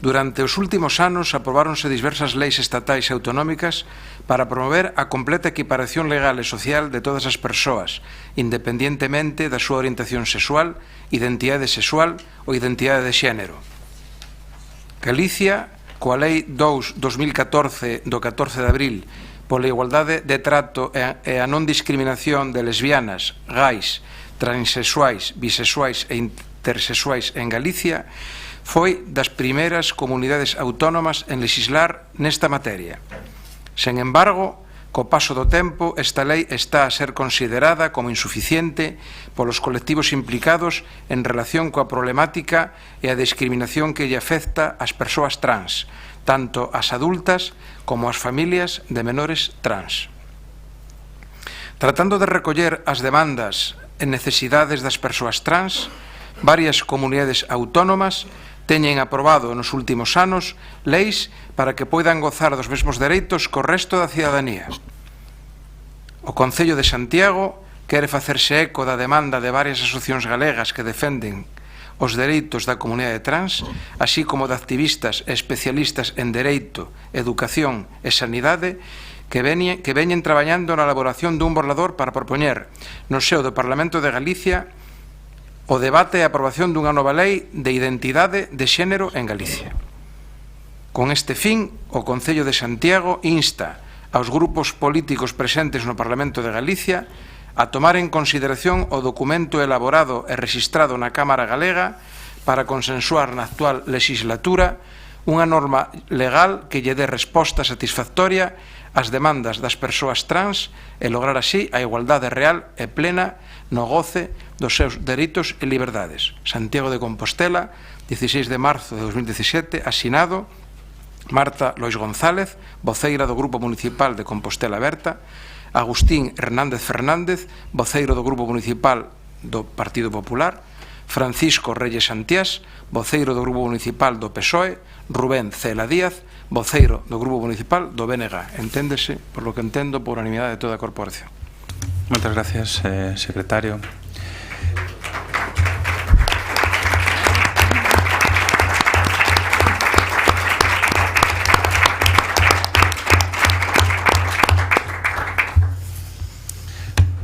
Durante os últimos anos aprobáronse diversas leis estatais e autonómicas para promover a completa equiparación legal e social de todas as persoas, independientemente da súa orientación sexual, identidade sexual ou identidade de xénero. Galicia, coa Lei 2/2014 do 14 de abril pola igualdade de trato e a non discriminación de lesbianas, gais, transexuais, bisexuais e intersexuais en Galicia, foi das primeiras comunidades autónomas en legislar nesta materia. Sen embargo, co paso do tempo, esta lei está a ser considerada como insuficiente polos colectivos implicados en relación coa problemática e a discriminación que lle afecta ás persoas trans, tanto as adultas como as familias de menores trans. Tratando de recoller as demandas e necesidades das persoas trans, varias comunidades autónomas teñen aprobado nos últimos anos leis para que poidan gozar dos mesmos dereitos co resto da cidadanía. O Concello de Santiago quere facerse eco da demanda de varias asociacións galegas que defenden os dereitos da comunidade trans, así como de activistas e especialistas en dereito, educación e sanidade que veñen traballando na elaboración dun borrador para propoñer no seo do Parlamento de Galicia o debate e a aprobación dunha nova lei de identidade de xénero en Galicia. Con este fin, o Concello de Santiago insta aos grupos políticos presentes no Parlamento de Galicia a tomar en consideración o documento elaborado e rexistrado na Cámara Galega para consensuar na actual legislatura unha norma legal que lle dé resposta satisfactoria ás demandas das persoas trans e lograr así a igualdade real e plena no goce dos seus dereitos e liberdades. Santiago de Compostela, 16 de marzo de 2017, asinado Marta Lois González, voceira do Grupo Municipal de Compostela Aberta, Agustín Hernández Fernández, voceiro do Grupo Municipal do Partido Popular, Francisco Reyes Santiás, voceiro do Grupo Municipal do PSOE, Rubén Cela Díaz, voceiro do Grupo Municipal do BNG. Enténdese, por lo que entendo, por unanimidade de toda a corporación. Moitas gracias, secretario.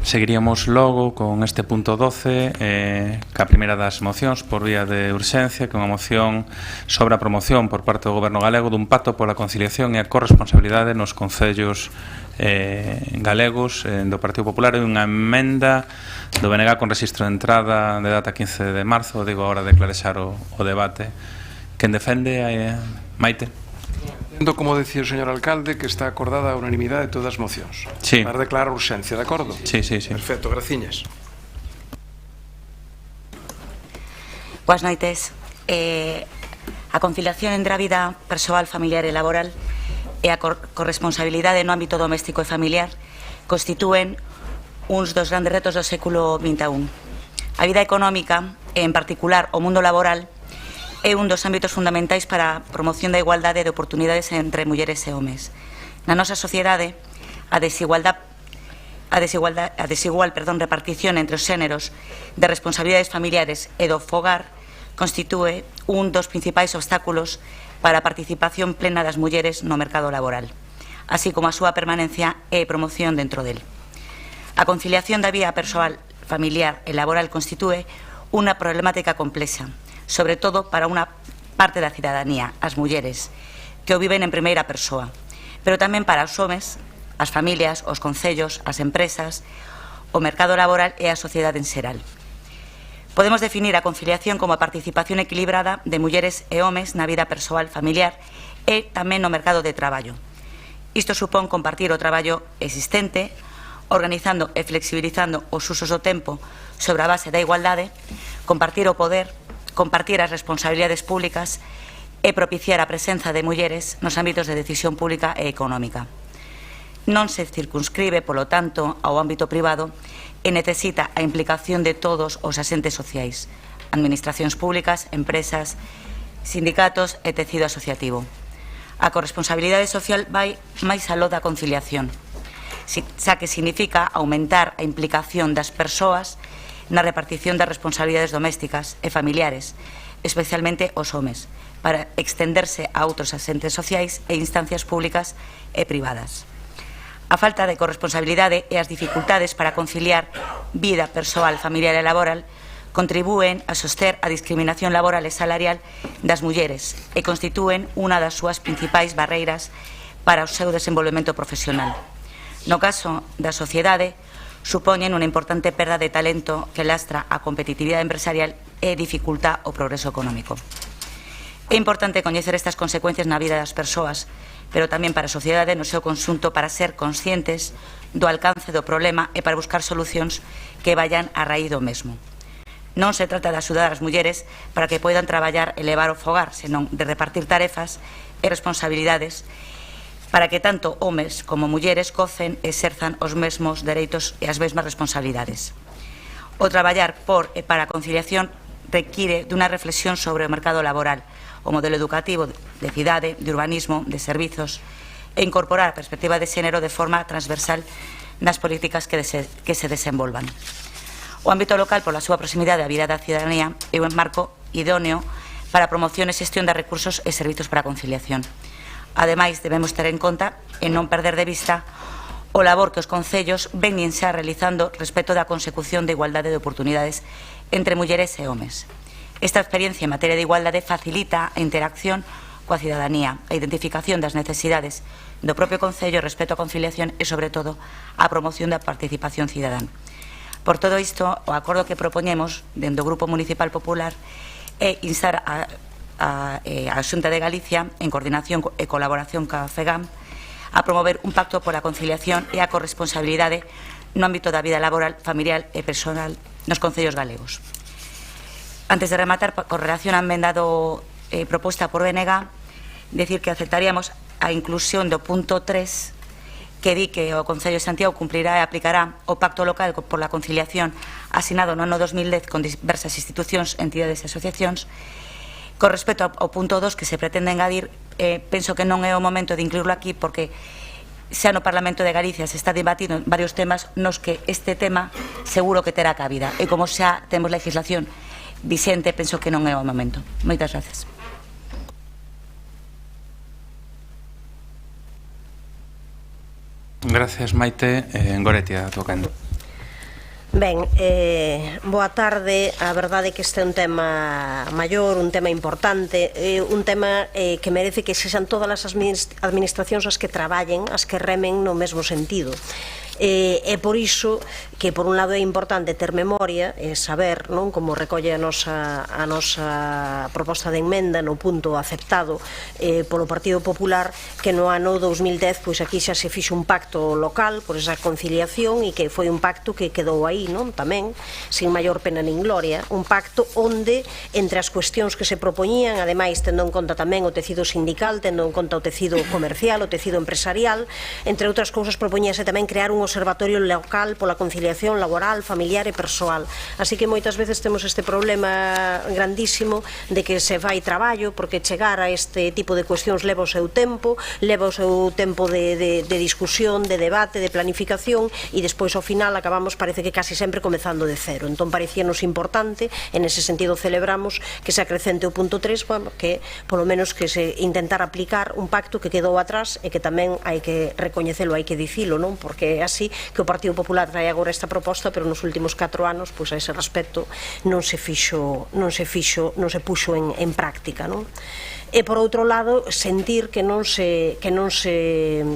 Seguiríamos logo con este punto 12 ca primeira das mocións por vía de urxencia, que é unha moción sobre a promoción por parte do Goberno galego dun pacto pola conciliación e a corresponsabilidade nos concellos galegos do Partido Popular e unha emenda do BNG con registro de entrada de data 15 de marzo, digo agora de clarear o debate. Quen defende? Maite? Entendo, como decía o señor alcalde, que está acordada a unanimidade de todas as mocións. Sí. Para declarar urxencia, de acordo? Sí, sí, sí. Perfecto, graciñas. Boas noites. A conciliación entre a vida persoal, familiar e laboral e a corresponsabilidade no ámbito doméstico e familiar constitúen uns dos grandes retos do século XXI. A vida económica, e en particular o mundo laboral, é un dos ámbitos fundamentais para a promoción da igualdade de oportunidades entre mulleres e homes. Na nosa sociedade, a desigual repartición entre os xéneros de responsabilidades familiares e do fogar constitúe un dos principais obstáculos para a participación plena das mulleres no mercado laboral, así como a súa permanencia e promoción dentro del. A conciliación da vida persoal, familiar e laboral constitúe unha problemática complexa, sobre todo para unha parte da cidadanía, as mulleres, que o viven en primeira persoa, pero tamén para os homes, as familias, os concellos, as empresas, o mercado laboral e a sociedade en xeral. Podemos definir a conciliación como a participación equilibrada de mulleres e homes na vida persoal familiar e tamén no mercado de traballo. Isto supón compartir o traballo existente, organizando e flexibilizando os usos do tempo sobre a base da igualdade, compartir o poder, compartir as responsabilidades públicas e propiciar a presenza de mulleres nos ámbitos de decisión pública e económica. Non se circunscribe, polo tanto, ao ámbito privado e necesita a implicación de todos os asentes sociais, administracións públicas, empresas, sindicatos e tecido asociativo. A corresponsabilidade social vai máis aló da conciliación, xa que significa aumentar a implicación das persoas na repartición das responsabilidades domésticas e familiares, especialmente os homes, para extenderse a outros asentes sociais e instancias públicas e privadas. A falta de corresponsabilidade e as dificultades para conciliar vida persoal, familiar e laboral contribúen a soster a discriminación laboral e salarial das mulleres e constitúen unha das súas principais barreiras para o seu desenvolvemento profesional. No caso da sociedade, supoñen unha importante perda de talento que lastra a competitividade empresarial e dificulta o progreso económico. É importante coñecer estas consecuencias na vida das persoas, pero tamén para a sociedade no seu conxunto para ser conscientes do alcance do problema e para buscar solucións que vayan a raíz do mesmo. Non se trata de axudar as mulleres para que poidan traballar e levar o fogar, senón de repartir tarefas e responsabilidades para que tanto homes como mulleres gocen e exerzan os mesmos dereitos e as mesmas responsabilidades. O traballar por e para a conciliación require dunha reflexión sobre o mercado laboral, o modelo educativo de cidade, de urbanismo, de servizos, e incorporar a perspectiva de xénero de forma transversal nas políticas que se desenvolvan. O ámbito local, pola súa proximidade á vida da cidadanía, é un marco idóneo para a promoción e xestión de recursos e servizos para a conciliación. Ademais, debemos ter en conta e non perder de vista o labor que os concellos veñen xa realizando respecto da consecución de igualdade de oportunidades entre mulleres e homes. Esta experiencia en materia de igualdade facilita a interacción coa cidadanía, a identificación das necesidades do propio concello respecto á conciliación e, sobre todo, a promoción da participación cidadán. Por todo isto, o acordo que propoñemos dentro do Grupo Municipal Popular é instar a Xunta de Galicia, en coordinación e colaboración ca FEGAM, a promover un pacto pola conciliación e a corresponsabilidade no ámbito da vida laboral, familiar e personal nos concellos galegos. Antes de rematar, con relación á emenda proposta por BNG, decir que aceptaríamos a inclusión do punto 3 que di que o Concello de Santiago cumplirá e aplicará o Pacto Local por la Conciliación asinado no ano 2010 con diversas institucións, entidades e asociacións. Con respecto ao punto 2 que se pretende engadir, penso que non é o momento de incluirlo aquí porque xa no Parlamento de Galicia se está debatindo varios temas nos que este tema seguro que terá cabida e como xa temos legislación vixente, penso que non é o momento. Moitas gracias. Gracias, Maite. Goretia, tocando. Ben, boa tarde. A verdade é que este é un tema maior, un tema importante, un tema que merece que sexan todas as administracións as que traballen, as que remen no mesmo sentido. É por iso que por un lado é importante ter memoria e saber, non, como recolle a nosa proposta de enmenda no punto aceptado polo Partido Popular, que no ano 2010 pois aquí xa se fixo un pacto local por esa conciliación e que foi un pacto que quedou aí, non, tamén sin maior pena nin gloria, un pacto onde entre as cuestións que se propoñían, ademais tendo en conta tamén o tecido sindical, tendo en conta o tecido comercial, o tecido empresarial, entre outras cousas propoñíase tamén crear un observatorio local pola conciliación laboral, familiar e persoal. Así que moitas veces temos este problema grandísimo de que se fai traballo porque chegar a este tipo de cuestións leva o seu tempo de discusión, de debate, de planificación e despois ao final acabamos parece que casi sempre comezando de cero. Entón parecíanos importante, en ese sentido celebramos que se acrecente o punto 3, que polo menos que se intentar aplicar un pacto que quedou atrás e que tamén hai que recoñecelo, hai que dicilo, non? Porque así que o Partido Popular trae agora esta proposta, pero nos últimos 4 anos, pois a ese respecto non se puxo en práctica, non? E por outro lado sentir que non se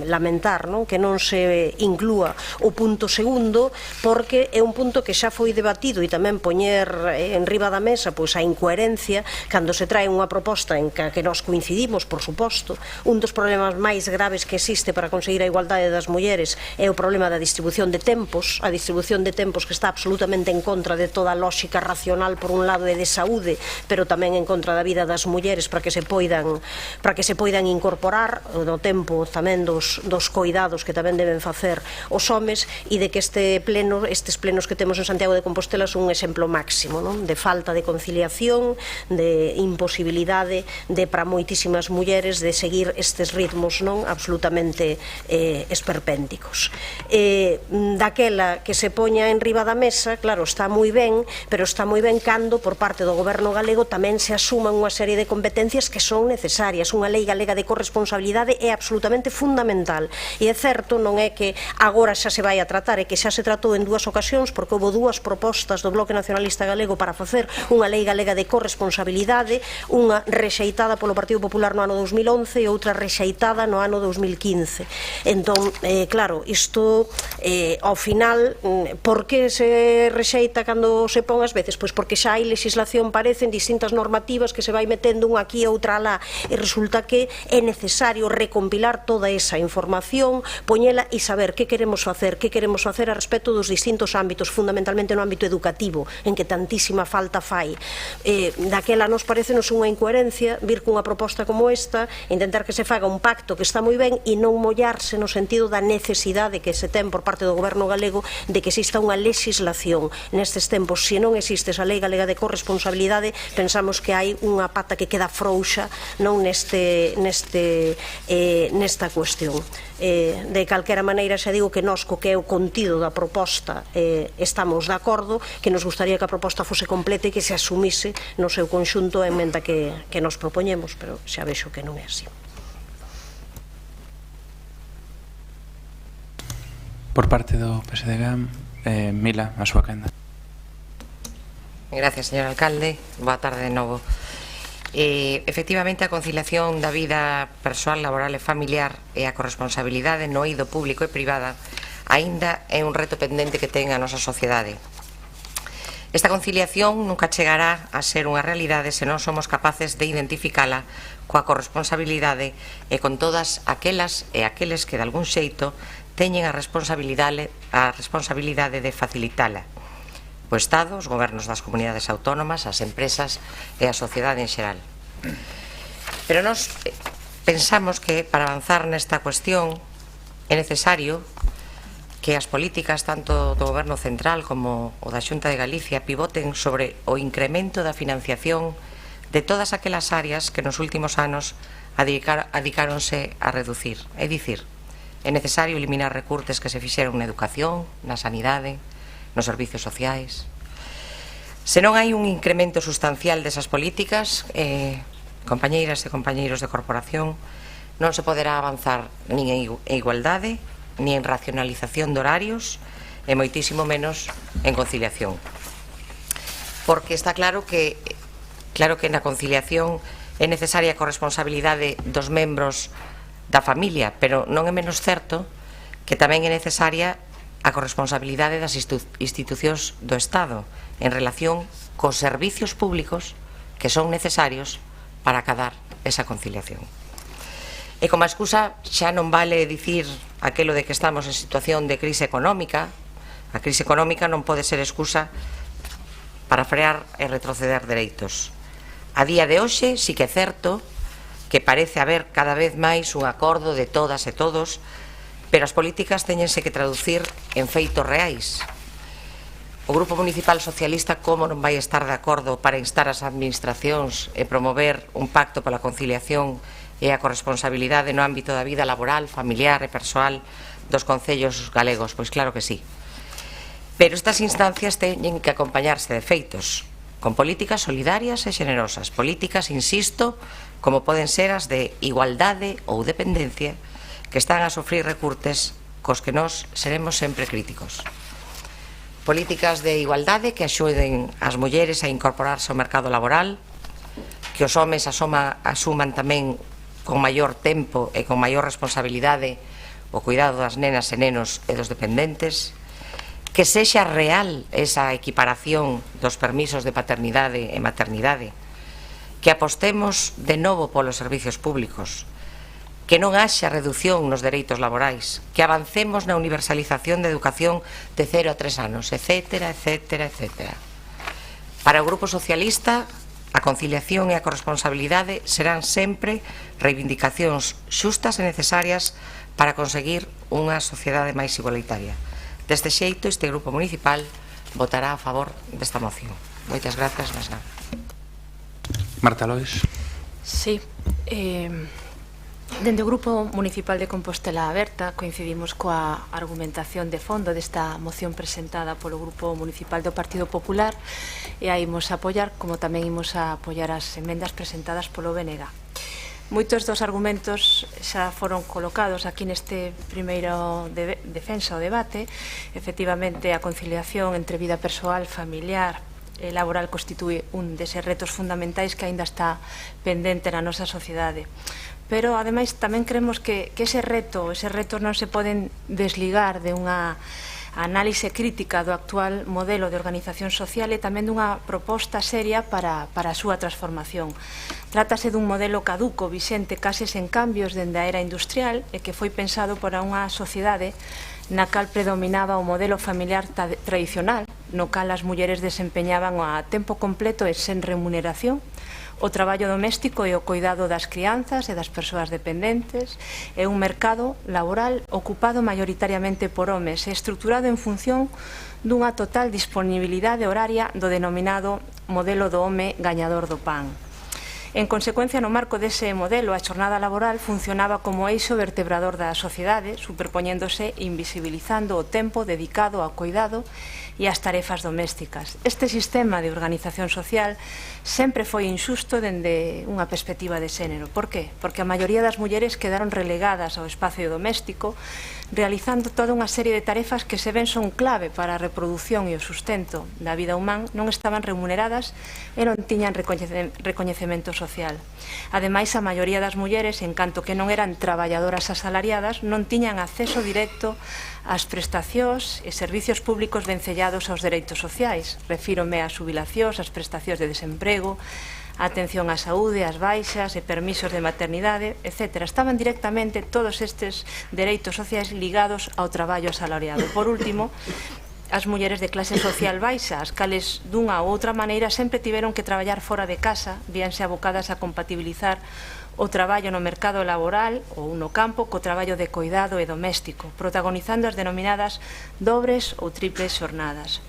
lamentar, non? Que non se inclúa o punto segundo porque é un punto que xa foi debatido e tamén poñer en riba da mesa pois a incoherencia cando se trae unha proposta en que nós coincidimos, por suposto. Un dos problemas máis graves que existe para conseguir a igualdade das mulleres é o problema da distribución de tempos, a distribución de tempos que está absolutamente en contra de toda a lógica racional por un lado e de saúde, pero tamén en contra da vida das mulleres para que se poidan incorporar no tempo tamén dos coidados que tamén deben facer os homes e de que estes plenos que temos en Santiago de Compostela son un exemplo máximo, non? De falta de conciliación, de imposibilidade para moitísimas mulleres de seguir estes ritmos non absolutamente esperpénticos. Daquela que se poña en riba da mesa, claro, está moi ben, pero está moi ben cando por parte do goberno galego tamén se asuman unha serie de competencias que son necesarias. Unha lei galega de corresponsabilidade é absolutamente fundamental e é certo, non é que agora xa se vai a tratar, é que xa se tratou en 2 ocasións porque houve 2 propostas do Bloque Nacionalista Galego para facer unha lei galega de corresponsabilidade, unha rexeitada polo Partido Popular no ano 2011 e outra rexeitada no ano 2015. Entón, claro, isto ao final, por que se rexeita cando se pon as veces? Pois porque xa hai legislación, parecen distintas normativas que se vai metendo unha aquí e outra alá, e resulta que é necesario recompilar toda esa información, poñela e saber que queremos facer a respecto dos distintos ámbitos, fundamentalmente no ámbito educativo, en que tantísima falta fai. Daquela nos parecenos unha incoherencia vir cunha proposta como esta, intentar que se faga un pacto que está moi ben e non mollarse no sentido da necesidade que se ten por parte do goberno galego de que exista unha legislación nestes tempos. Se non existe esa lei galega de corresponsabilidade, pensamos que hai unha pata que queda frouxa non nesta cuestión. De calquera maneira, xa digo que nós, co que é o contido da proposta, estamos de acordo, que nos gustaría que a proposta fose completa e que se asumise no seu conxunto a emenda que nos propoñemos, pero xa vexo que non é así. Por parte do PSDG, Mila, a súa quenda. Gracias, señor alcalde. Boa tarde de novo. Efectivamente, a conciliación da vida persoal, laboral e familiar e a corresponsabilidade no eido público e privada aínda é un reto pendente que ten a nosa sociedade. Esta conciliación nunca chegará a ser unha realidade se non somos capaces de identificala coa corresponsabilidade e con todas aquelas e aqueles que de algún xeito teñen a responsabilidade de facilitala. O Estado, os gobernos das comunidades autónomas, as empresas e a sociedade en xeral. Pero nós pensamos que para avanzar nesta cuestión é necesario que as políticas tanto do Goberno Central como o da Xunta de Galicia pivoten sobre o incremento da financiación de todas aquelas áreas que nos últimos anos adicáronse a reducir. É dicir, é necesario eliminar recurtes que se fixeron na educación, na sanidade, nos servicios sociais. Se non hai un incremento sustancial desas políticas, compañeiras e compañeiros de corporación, non se poderá avanzar nin en igualdade, nin en racionalización de horarios, e moitísimo menos en conciliación. Porque está claro que na conciliación é necesaria a corresponsabilidade dos membros da familia, pero non é menos certo que tamén é necesaria a corresponsabilidade das institucións do Estado en relación cos servicios públicos que son necesarios para acadar esa conciliación. E como a excusa xa non vale dicir aquelo de que estamos en situación de crise económica. A crise económica non pode ser excusa para frear e retroceder dereitos. A día de hoxe sí que é certo que parece haber cada vez máis un acordo de todas e todos, pero as políticas teñense que traducir en feitos reais. O Grupo Municipal Socialista como non vai estar de acordo para instar as administracións e promover un pacto pola conciliación e a corresponsabilidade no ámbito da vida laboral, familiar e persoal dos concellos galegos? Pois claro que sí. Pero estas instancias teñen que acompañarse de feitos, con políticas solidarias e generosas, políticas, insisto, como poden ser as de igualdade ou dependencia, que están a sofrir recortes cos que nós seremos sempre críticos. Políticas de igualdade que axuden as mulleres a incorporarse ao mercado laboral, que os homes asuman tamén con maior tempo e con maior responsabilidade o cuidado das nenas e nenos e dos dependentes, que sexa real esa equiparación dos permisos de paternidade e maternidade, que apostemos de novo polos servicios públicos, que non haxa reducción nos dereitos laborais, que avancemos na universalización da educación de 0 a 3 anos, etcétera, etcétera, etcétera. Para o Grupo Socialista, a conciliación e a corresponsabilidade serán sempre reivindicacións xustas e necesarias para conseguir unha sociedade máis igualitaria. Deste xeito, este Grupo Municipal votará a favor desta moción. Moitas grazas, máis nada. Marta Lois. Sí, dende o Grupo Municipal de Compostela Aberta coincidimos coa argumentación de fondo desta moción presentada polo Grupo Municipal do Partido Popular e a imos apoiar, como tamén imos a apoiar as emendas presentadas polo BNG. Moitos dos argumentos xa foron colocados aquí neste primeiro defensa o debate. Efectivamente, a conciliación entre vida persoal, familiar e laboral constitúe un deses retos fundamentais que aínda está pendente na nosa sociedade. Pero, ademais, tamén creemos que ese retos non se poden desligar de unha a análise crítica do actual modelo de organización social e tamén dunha proposta seria para a súa transformación. Trátase dun modelo caduco, vixente case sen cambios dende a era industrial e que foi pensado para unha sociedade na cal predominaba o modelo familiar tradicional, no cal as mulleres desempeñaban a tempo completo e sen remuneración o traballo doméstico e o cuidado das crianzas e das persoas dependentes, e un mercado laboral ocupado maioritariamente por homes e estruturado en función dunha total disponibilidade horaria do denominado modelo do home gañador do pan. En consecuencia, no marco dese modelo, a xornada laboral funcionaba como eixo vertebrador da sociedade, superpoñéndose e invisibilizando o tempo dedicado ao cuidado e ás tarefas domésticas. Este sistema de organización social sempre foi injusto dende unha perspectiva de xénero. Por qué? Porque a maioría das mulleres quedaron relegadas ao espacio doméstico, realizando toda unha serie de tarefas que se ven son clave para a reproducción e o sustento da vida humana, non estaban remuneradas e non tiñan recoñecemento social. Ademais, a maioría das mulleres, en canto que non eran traballadoras asalariadas, non tiñan acceso directo ás prestacións e servicios públicos vencellados aos dereitos sociais. Refírome ás xubilacións, ás prestacións de desemprego, a atención á saúde, ás baixas e permisos de maternidade, etc. Estaban directamente todos estes dereitos sociais ligados ao traballo asalariado. Por último, as mulleres de clase social baixa, as cales dunha ou outra maneira sempre tiveron que traballar fora de casa, víanse abocadas a compatibilizar o traballo no mercado laboral ou no campo co traballo de cuidado e doméstico, protagonizando as denominadas dobres ou triples xornadas.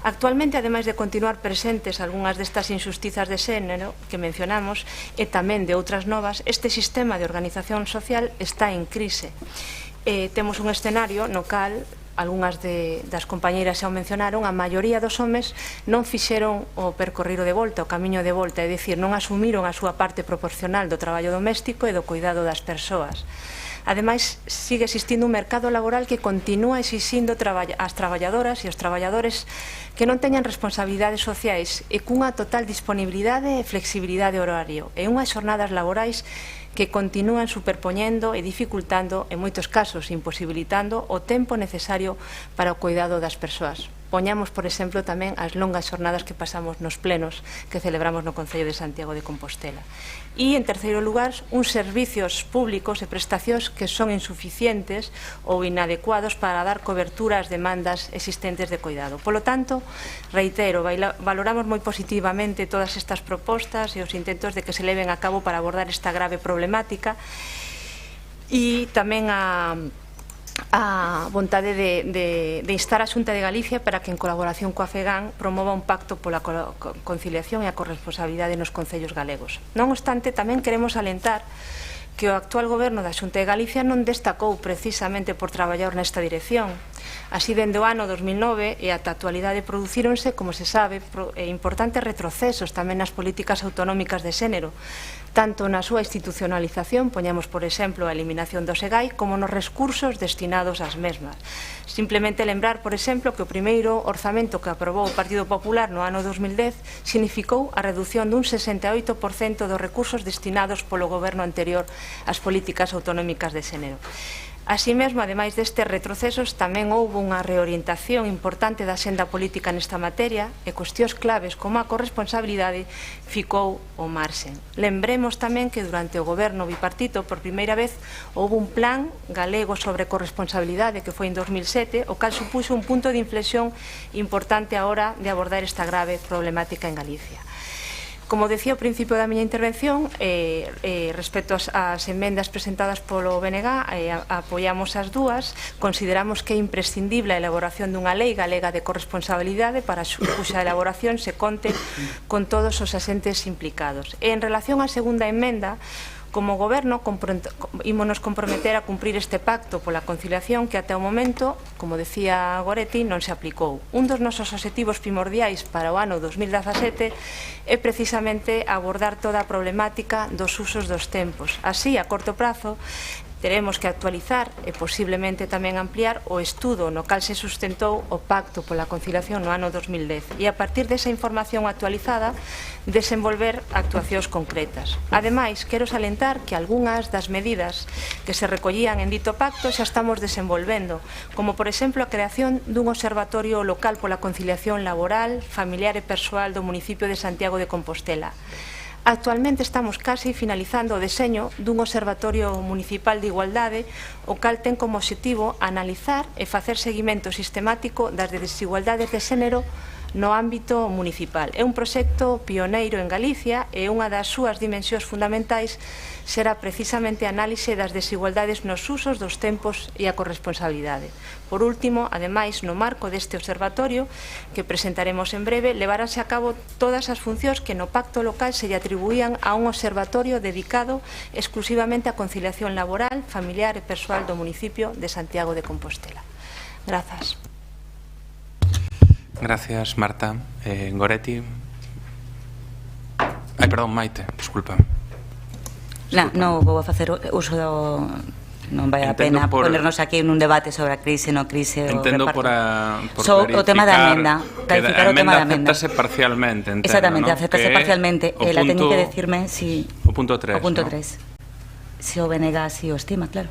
Actualmente, ademais de continuar presentes algunhas destas injustizas de xénero que mencionamos e tamén de outras novas, este sistema de organización social está en crise. Temos un escenario no cal algunhas das compañeiras xa o mencionaron, a maioría dos homes non fixeron o percorrido de volta, o camiño de volta, é dicir, non asumiron a súa parte proporcional do traballo doméstico e do cuidado das persoas. Ademais, sigue existindo un mercado laboral que continúa exixindo as traballadoras e os traballadores que non teñan responsabilidades sociais e cunha total disponibilidade e flexibilidade horario e unhas xornadas laborais que continúan superpoñendo e dificultando, en moitos casos imposibilitando, o tempo necesario para o cuidado das persoas. Poñamos, por exemplo, tamén as longas xornadas que pasamos nos plenos que celebramos no Concello de Santiago de Compostela. E, en terceiro lugar, uns servicios públicos e prestacións que son insuficientes ou inadecuados para dar cobertura ás demandas existentes de cuidado. Polo tanto, reitero, valoramos moi positivamente todas estas propostas e os intentos de que se leven a cabo para abordar esta grave problemática e tamén a vontade de instar a Xunta de Galicia para que, en colaboración coa FEGAN, promova un pacto pola conciliación e a corresponsabilidade nos concellos galegos. Non obstante, tamén queremos alentar que o actual goberno da Xunta de Galicia non destacou precisamente por traballar nesta dirección. Así, dende o ano 2009 e ata a actualidade producíronse, como se sabe, importantes retrocesos tamén nas políticas autonómicas de xénero, tanto na súa institucionalización, poñamos por exemplo a eliminación do SEGAI, como nos recursos destinados ás mesmas. Simplemente lembrar, por exemplo, que o primeiro orzamento que aprobou o Partido Popular no ano 2010 significou a reducción dun 68% dos recursos destinados polo goberno anterior ás políticas autonómicas de xénero. Así mesmo, ademais destes retrocesos, tamén houve unha reorientación importante da xenda política nesta materia e cuestións claves como a corresponsabilidade ficou ao marxen. Lembremos tamén que durante o goberno bipartito, por primeira vez, houve un plan galego sobre corresponsabilidade que foi en 2007, o cal supuxo un punto de inflexión importante a hora de abordar esta grave problemática en Galicia. Como decía ao principio da miña intervención, respecto ás enmendas presentadas polo BNG, apoiamos as dúas, consideramos que é imprescindible a elaboración dunha lei galega de corresponsabilidade para cuxa elaboración se conte con todos os asentes implicados. E en relación á segunda enmenda, como goberno ímonos comprometer a cumprir este pacto pola conciliación que até o momento, como decía Goretti, non se aplicou. Un dos nosos obxectivos primordiais para o ano 2017 é precisamente abordar toda a problemática dos usos dos tempos. Así, a corto prazo, teremos que actualizar e posiblemente tamén ampliar o estudo no cal se sustentou o Pacto pola Conciliación no ano 2010 e a partir desa información actualizada desenvolver actuacións concretas. Ademais, quero salientar que algunhas das medidas que se recollían en dito pacto xa estamos desenvolvendo, como por exemplo a creación dun observatorio local pola conciliación laboral, familiar e persoal do municipio de Santiago de Compostela. Actualmente estamos casi finalizando o deseño dun observatorio municipal de igualdade, o cal ten como objetivo analizar e facer seguimento sistemático das desigualdades de xénero no ámbito municipal. É un proxecto pioneiro en Galicia e unha das súas dimensións fundamentais será precisamente a análise das desigualdades nos usos dos tempos e a corresponsabilidade. Por último, ademais, no marco deste observatorio que presentaremos en breve, levaránse a cabo todas as funcións que no pacto local se lle atribuían a un observatorio dedicado exclusivamente á conciliación laboral, familiar e persoal do municipio de Santiago de Compostela. Grazas. Gracias, Marta. Goretti. Ai, perdón, Maite, disculpa. Non vou a facer uso do... Non vai a pena ponernos aquí en un debate sobre a crise, non crise ou reparto. Entendo por o tema da emenda. Clarificar o tema da emenda. Acéptase parcialmente, entendo, exactamente, ¿no? acéptase parcialmente. Ela teñe que decirme si... O punto 3, O punto 3. ¿no? Si o BNG si o estima, claro.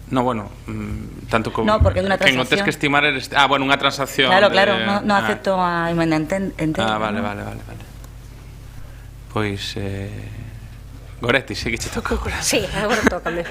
No, bueno, tanto como... No, porque é unha transacción. Quen o tes que estimar eres... bueno, unha transacción. Claro, non acepto a emenda, entendo. Vale. Pois... Goretti, sí que che toca agora. Sí, agora tócame.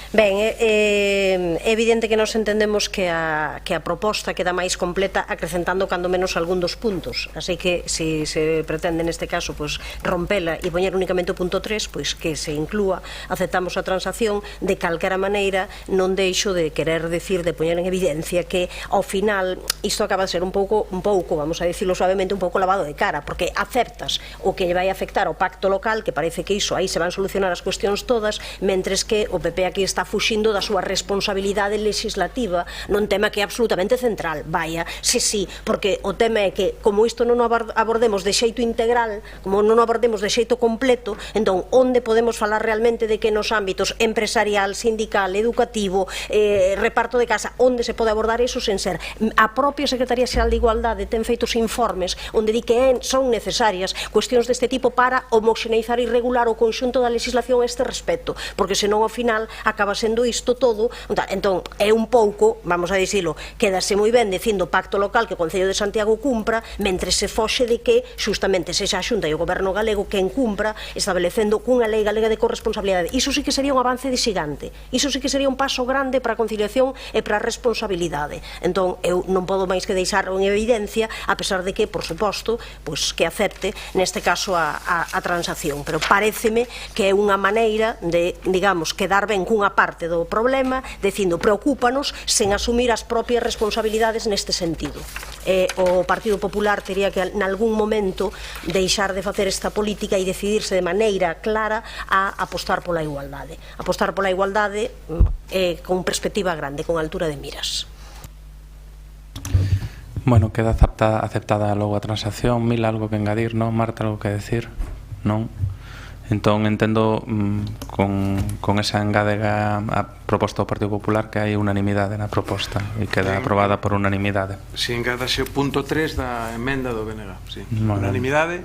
Ben, é evidente que nos entendemos que a proposta queda máis completa acrecentando cando menos algún dos puntos, así que se pretende neste caso rompela e poñer únicamente o punto 3, pois que se inclúa, aceptamos a transacción, de calquera maneira non deixo de querer decir, de poñer en evidencia que ao final isto acaba de ser un pouco, vamos a dicirlo suavemente, un pouco lavado de cara, porque aceptas o que vai afectar ao pacto local, que parece que iso aí se van solucionar as cuestións todas, mentres que o PP aquí está fuxindo da súa responsabilidade legislativa nun tema que é absolutamente central. Vaya, sí, porque o tema é que como isto non o abordemos de xeito integral, como non o abordemos de xeito completo, entón onde podemos falar realmente de que nos ámbitos empresarial, sindical, educativo, reparto de casa, onde se pode abordar iso sen ser. A propia Secretaría Xeral de Igualdade ten feitos informes onde di que son necesarias cuestións deste tipo para homoxeneizar e regular o conxunto da legislación a este respecto, porque senón ao final acaba sendo isto todo, entón é un pouco, vamos a dicilo, quedase moi ben dicindo pacto local que o Concello de Santiago cumpra, mentre se foxe de que xustamente sexa a Xunta e o Goberno galego quen cumpra, establecendo cunha lei galega de corresponsabilidade. Iso sí que sería un avance de xigante, iso sí que sería un paso grande para a conciliación e para a responsabilidade. Entón eu non podo máis que deixar en evidencia, a pesar de que, por suposto, que acepte neste caso a transacción, pero paréceme que é unha maneira de, digamos, quedar ben cunha parte do problema, dicindo preocúpanos sen asumir as propias responsabilidades neste sentido. O Partido Popular teria que en algún momento deixar de facer esta política e decidirse de maneira clara a apostar pola igualdade. Apostar pola igualdade con perspectiva grande, con altura de miras. Bueno, queda aceptada logo a transacción. Mil, algo que engadir, non? Marta, algo que decir? Non? Entón, entendo con esa engadega a proposta do Partido Popular que hai unanimidade na proposta e queda aprobada por unanimidade. Si engadase o punto 3 da emenda do BNG, sí. Unanimidade,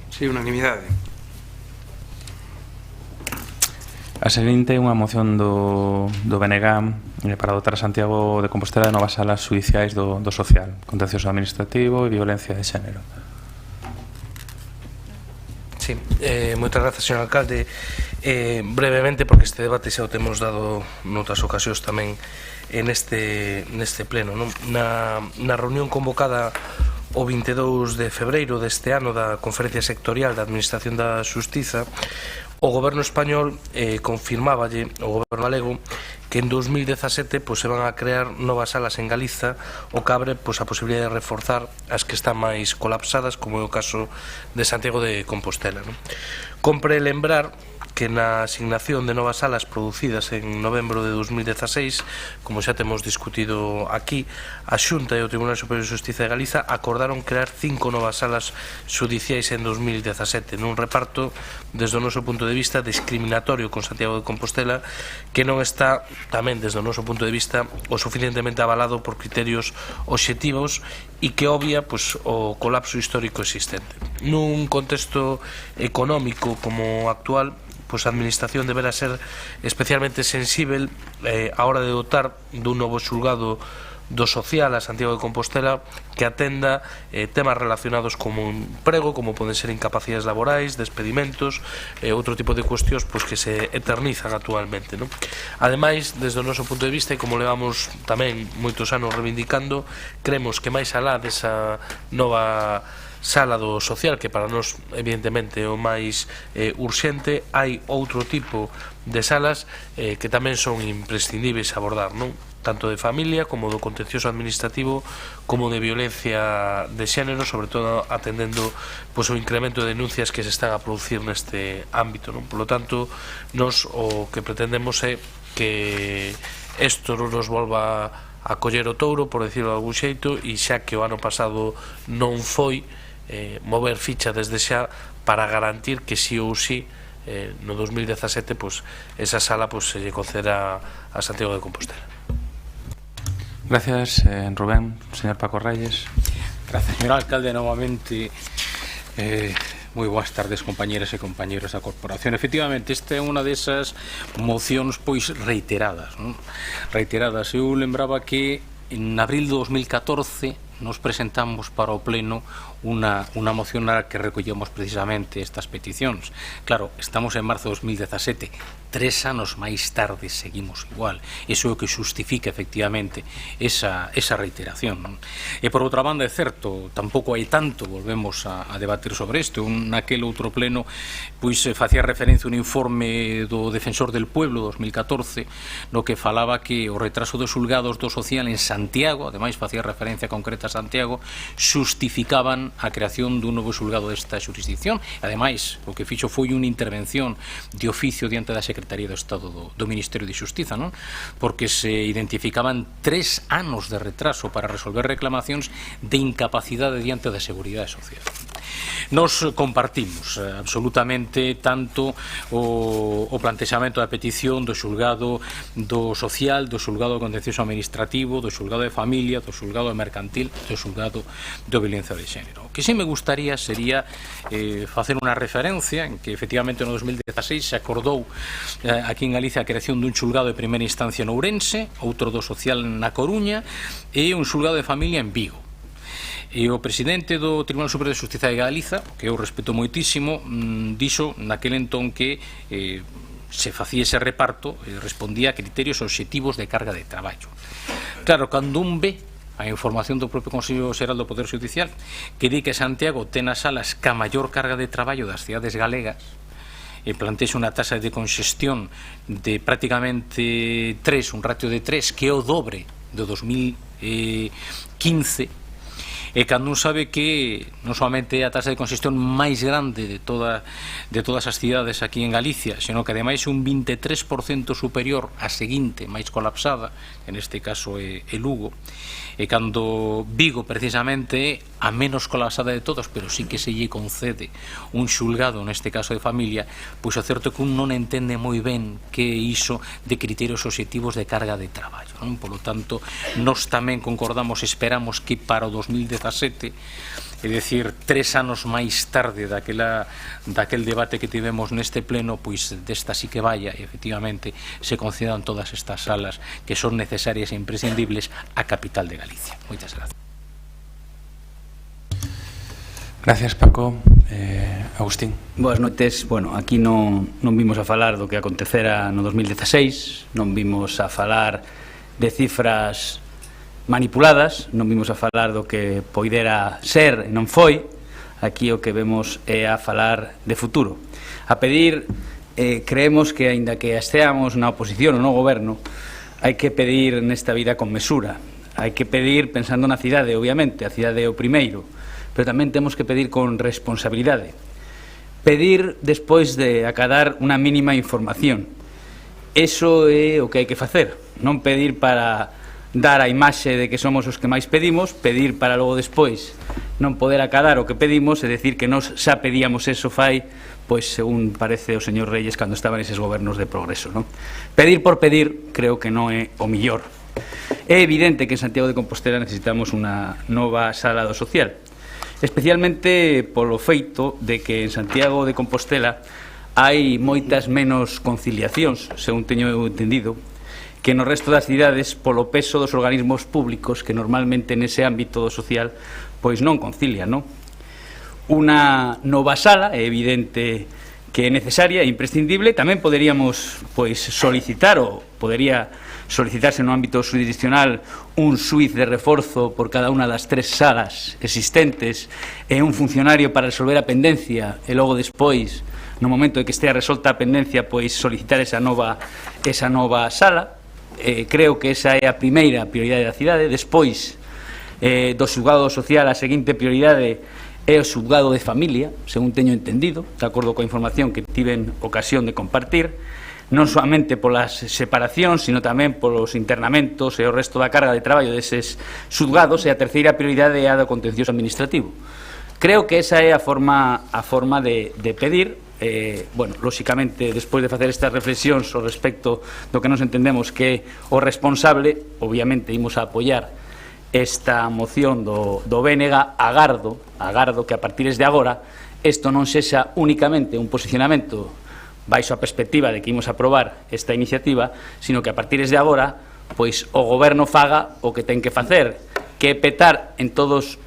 sí, unanimidade. A seguinte é unha moción do BNG para dotar a Santiago de Compostela de novas salas judiciais do social, contencioso administrativo e violencia de xénero. Sí, moitas grazas, señor alcalde. Brevemente, porque este debate xa o temos dado noutras ocasións tamén neste pleno, non? Na reunión convocada o 22 de febreiro deste ano da Conferencia Sectorial da Administración da Xustiza, o Goberno español confirmáballe ao Goberno galego que en 2017 se van a crear novas salas en Galiza, o que abre a posibilidade de reforzar as que están máis colapsadas, como é o caso de Santiago de Compostela, non? Compre lembrar que na asignación de novas salas producidas en novembro de 2016, como xa temos discutido aquí, a Xunta e o Tribunal Superior de Xustiza de Galiza acordaron crear 5 novas salas xudiciais en 2017, nun reparto, desde o noso punto de vista, discriminatorio con Santiago de Compostela, que non está, tamén desde o noso punto de vista, o suficientemente avalado por criterios obxectivos e que obvia o colapso histórico existente. Nun contexto económico como actual, a Administración deberá ser especialmente sensível a hora de dotar dun novo xulgado do social a Santiago de Compostela que atenda temas relacionados como emprego, como poden ser incapacidades laborais, despedimentos, outro tipo de cuestións que se eternizan actualmente. Ademais, desde o noso punto de vista, e como levamos tamén moitos anos reivindicando, creemos que máis alá desa nova sala do social, que para nós evidentemente é o máis urxente, hai outro tipo de salas que tamén son imprescindibles a abordar, non? Tanto de familia como do contencioso administrativo como de violencia de xénero, sobre todo atendendo o incremento de denuncias que se están a producir neste ámbito, non? Por lo tanto, nós o que pretendemos é que isto non nos volva a coller o touro, por decirlo de algún xeito, e xa que o ano pasado non foi, mover ficha desde xa para garantir que sí ou sí no 2017 esa sala se lle conceda a Santiago de Compostela. Gracias, Rubén. Señor Paco Reyes. Gracias, señor alcalde, novamente. Moi boas tardes, compañeras e compañeros da corporación. Efectivamente, esta é unha desas mocións reiteradas, non? Reiteradas. Eu lembraba que en abril de 2014 nos presentamos para o pleno unha moción na que recollemos precisamente estas peticións. Claro, estamos en marzo de 2017, 3 anos máis tarde seguimos igual. Iso é o que xustifica efectivamente esa reiteración, non? E por outra banda é certo, tampouco hai tanto, volvemos a debatir sobre isto. Naquele outro pleno facía referencia a un informe do Defensor del Pueblo 2014 no que falaba que o retraso dos xulgados do social en Santiago, ademais facía referencia concreta a Santiago, xustificaban a creación dun novo xulgado desta xurisdicción. Ademais, o que fixo foi unha intervención de oficio diante da Secretaría do Estado do Ministerio de Xustiza, non? Porque se identificaban 3 anos de retraso para resolver reclamacións de incapacidade diante da Seguridade Social. Nos compartimos absolutamente tanto o plantexamento da petición do xulgado do social, do xulgado contencioso administrativo, do xulgado de familia, do xulgado mercantil, do xulgado de violencia de xénero. O que sí me gustaría sería facer unha referencia en que efectivamente no 2016 se acordou aquí en Galicia a creación dun xulgado de primeira instancia en Ourense, outro do social na Coruña e un xulgado de familia en Vigo. E o presidente do Tribunal Superior de Xustiza de Galiza, que eu respeto moitísimo, dixo naquele entón que se facía ese reparto e respondía a criterios obxectivos de carga de traballo. Claro, cando un ve a información do propio Consello Xeral do Poder Judicial que di que Santiago ten as salas ca maior carga de traballo das cidades galegas e plantexa unha tasa de congestión de prácticamente 3, un ratio de 3, que é o dobre do 2015, e cando un sabe que non somente é a tasa de congestión máis grande de todas as cidades aquí en Galicia, senón que ademais é un 23% superior á seguinte, máis colapsada, en este caso é Lugo, e cando Vigo precisamente é a menos colapsada de todos, pero sí que se lle concede un xulgado, neste caso de familia, pois é certo que un non entende moi ben que é iso de criterios obxectivos de carga de traballo, non? Por lo tanto, nós tamén concordamos, esperamos que para o 2017, é dicir, 3 anos máis tarde daquel debate que tivemos neste pleno, pois desta sí que vaya e efectivamente se concedan todas estas salas que son necesarias e imprescindibles á capital de Galicia. Moitas gracias. Gracias, Paco. Agustín. Boas noites. Bueno, aquí non vimos a falar do que acontecera no 2016, non vimos a falar de cifras manipuladas, non vimos a falar do que poidera ser e non foi. Aquí o que vemos é a falar de futuro. A pedir, creemos que, aínda que esteamos na oposición ou no goberno, hai que pedir nesta vida con mesura. Hai que pedir pensando na cidade, obviamente, a cidade é o primeiro, pero tamén temos que pedir con responsabilidade. pedir despois de acadar unha mínima información. Eso é o que hai que facer, non pedir para dar a imaxe de que somos os que máis pedimos, pedir para logo despois non poder acadar o que pedimos e decir que nos xa pedíamos eso fai, pois según parece o señor Reyes cando estaban eses gobernos de progreso, non? Pedir por pedir creo que non é o millor. É evidente que en Santiago de Compostela necesitamos unha nova sala do social, especialmente polo feito de que en Santiago de Compostela hai moitas menos conciliacións, según teño entendido, que no resto das cidades polo peso dos organismos públicos que normalmente nese ámbito do social pois non concilian, non? Unha nova sala é evidente que é necesaria e imprescindible. Tamén poderíamos pois solicitar, ou podería solicitarse no ámbito jurisdiccional, un xuiz de reforzo por cada unha das 3 salas existentes e un funcionario para resolver a pendencia e logo despois, no momento de que estea resolta a pendencia, pois solicitar esa nova sala. Creo que esa é a primeira prioridade da cidade. Despois do xulgado social, a seguinte prioridade é o xulgado de familia, según teño entendido, de acordo coa información que tiven ocasión de compartir, non solamente polas separacións, sino tamén polos internamentos e o resto da carga de traballo deses xulgados. E a terceira prioridade é a do contencioso administrativo. Creo que esa é a forma de pedir. Bueno, lóxicamente, despois de facer estas reflexións ao respecto do que nos entendemos que é o responsable, obviamente imos a apoiar esta moción do BNG. Agardo que a partir de agora isto non sexa únicamente un posicionamento baixo a perspectiva de que imos aprobar esta iniciativa, sino que a partir de agora pois o goberno faga o que ten que facer, que é petar en todas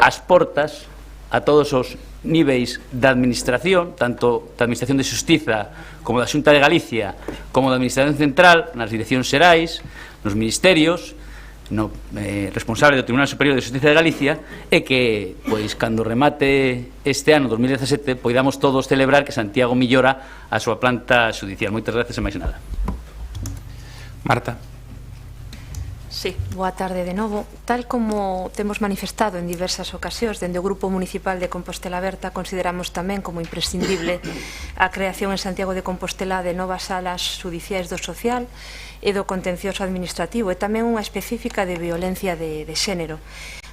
as portas a todos os niveis da administración, tanto da Administración de Xustiza como da Xunta de Galicia, como da Administración Central, nas direccións xerais, nos ministerios, no responsable do Tribunal Superior de Xustiza de Galicia, e que, pois, cando remate este ano 2017, poidamos todos celebrar que Santiago millora a súa planta xudicial. Moitas gracias e máis nada. Marta. Sí, boa tarde de novo. Tal como temos manifestado en diversas ocasións, dende o Grupo Municipal de Compostela Aberta, consideramos tamén como imprescindible a creación en Santiago de Compostela de novas salas xudiciais do social e do contencioso administrativo, e tamén unha específica de violencia de xénero.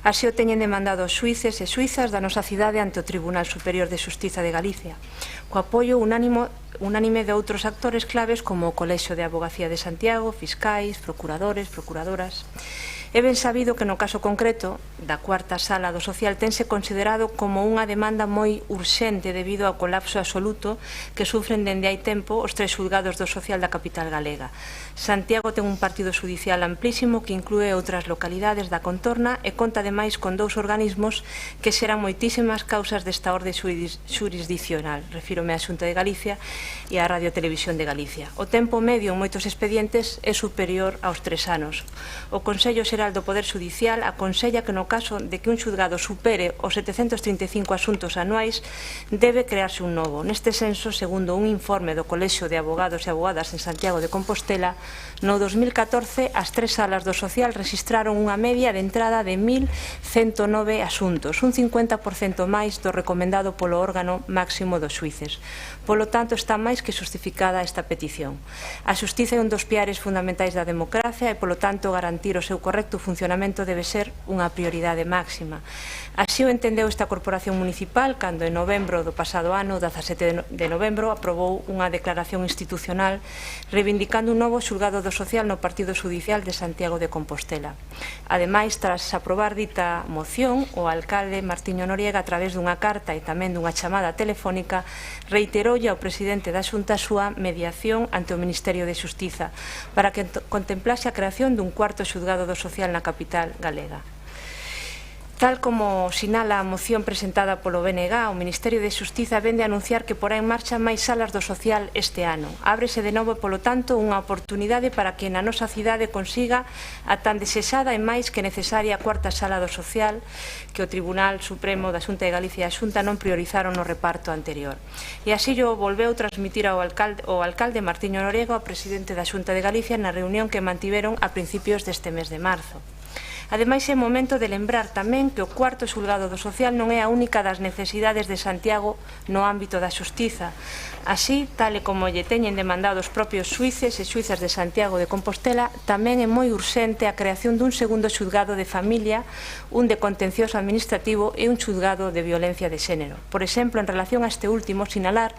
Así o teñen demandado os xuíces e xuízas da nosa cidade ante o Tribunal Superior de Xustiza de Galicia, co apoio unánime de outros actores claves como o Colexio de Abogacía de Santiago, fiscais, procuradores, procuradoras. É ben sabido que no caso concreto da cuarta sala do social tense considerado como unha demanda moi urxente debido ao colapso absoluto que sufren dende hai tempo os 3 xulgados do social da capital galega. Santiago ten un partido xudicial amplísimo que inclúe outras localidades da contorna e conta ademais con 2 organismos que xeran moitísimas causas desta orde xurisdiccional. Refírome á Xunta de Galicia e á Radio Televisión de Galicia. O tempo medio en moitos expedientes é superior aos 3 anos. O Consello Xeral do Poder Xudicial aconsella que no caso de que un xulgado supere os 735 asuntos anuais debe crearse un novo. Neste senso, segundo un informe do Colexio de Abogados e Abogadas en Santiago de Compostela, no 2014 as 3 salas do social registraron unha media de entrada de 1.109 asuntos, un 50% máis do recomendado polo órgano máximo dos xuíces. Polo tanto, está máis que xustificada esta petición. A xustiza é un dos piares fundamentais da democracia e, polo tanto, garantir o seu correcto funcionamento debe ser unha prioridade máxima. Así o entendeu esta Corporación Municipal cando en novembro do pasado ano, 17 de novembro, aprobou unha declaración institucional reivindicando un novo xulgado do social no Partido Xudicial de Santiago de Compostela. Ademais, tras aprobar dita moción, o alcalde Martiño Noriega, a través dunha carta e tamén dunha chamada telefónica, reiteroulle ao presidente da Xunta a súa mediación ante o Ministerio de Xustiza para que contemplase a creación dun cuarto xulgado do social na capital galega. Tal como sinala a moción presentada polo BNG, o Ministerio de Xustiza vende a anunciar que porá en marcha máis salas do social este ano. Ábrese de novo, polo tanto, unha oportunidade para que na nosa cidade consiga a tan desexada e máis que necesaria cuarta sala do social que o Tribunal Supremo da Xunta de Galicia e a Xunta non priorizaron no reparto anterior. E así o volveu transmitir ao alcalde Martiño Noriega, o presidente da Xunta de Galicia, na reunión que mantiveron a principios deste mes de marzo. Ademais, é momento de lembrar tamén que o cuarto xulgado do social non é a única das necesidades de Santiago no ámbito da xustiza. Así, tal e como lle teñen demandado os propios xuíces e xuízas de Santiago de Compostela, tamén é moi urxente a creación dun segundo xulgado de familia, un de contencioso administrativo e un xulgado de violencia de xénero. Por exemplo, en relación a este último, sinalar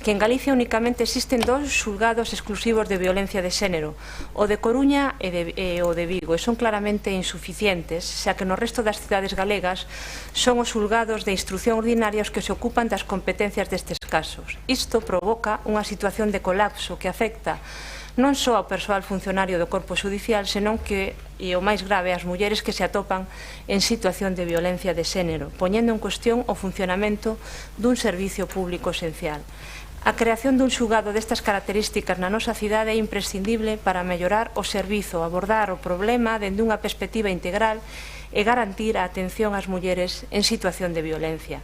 que en Galicia únicamente existen 2 xulgados exclusivos de violencia de xénero, o de Coruña e o de Vigo, e son claramente insuficientes, xa que no resto das cidades galegas son os xulgados de instrucción ordinarios que se ocupan das competencias destes casos. Isto provoca unha situación de colapso que afecta non só ao persoal funcionario do corpo xudicial, senón que, e o máis grave, as mulleres que se atopan en situación de violencia de xénero, poñendo en cuestión o funcionamento dun servicio público esencial. A creación dun xulgado destas características na nosa cidade é imprescindible para mellorar o servizo, abordar o problema dende unha perspectiva integral e garantir a atención ás mulleres en situación de violencia.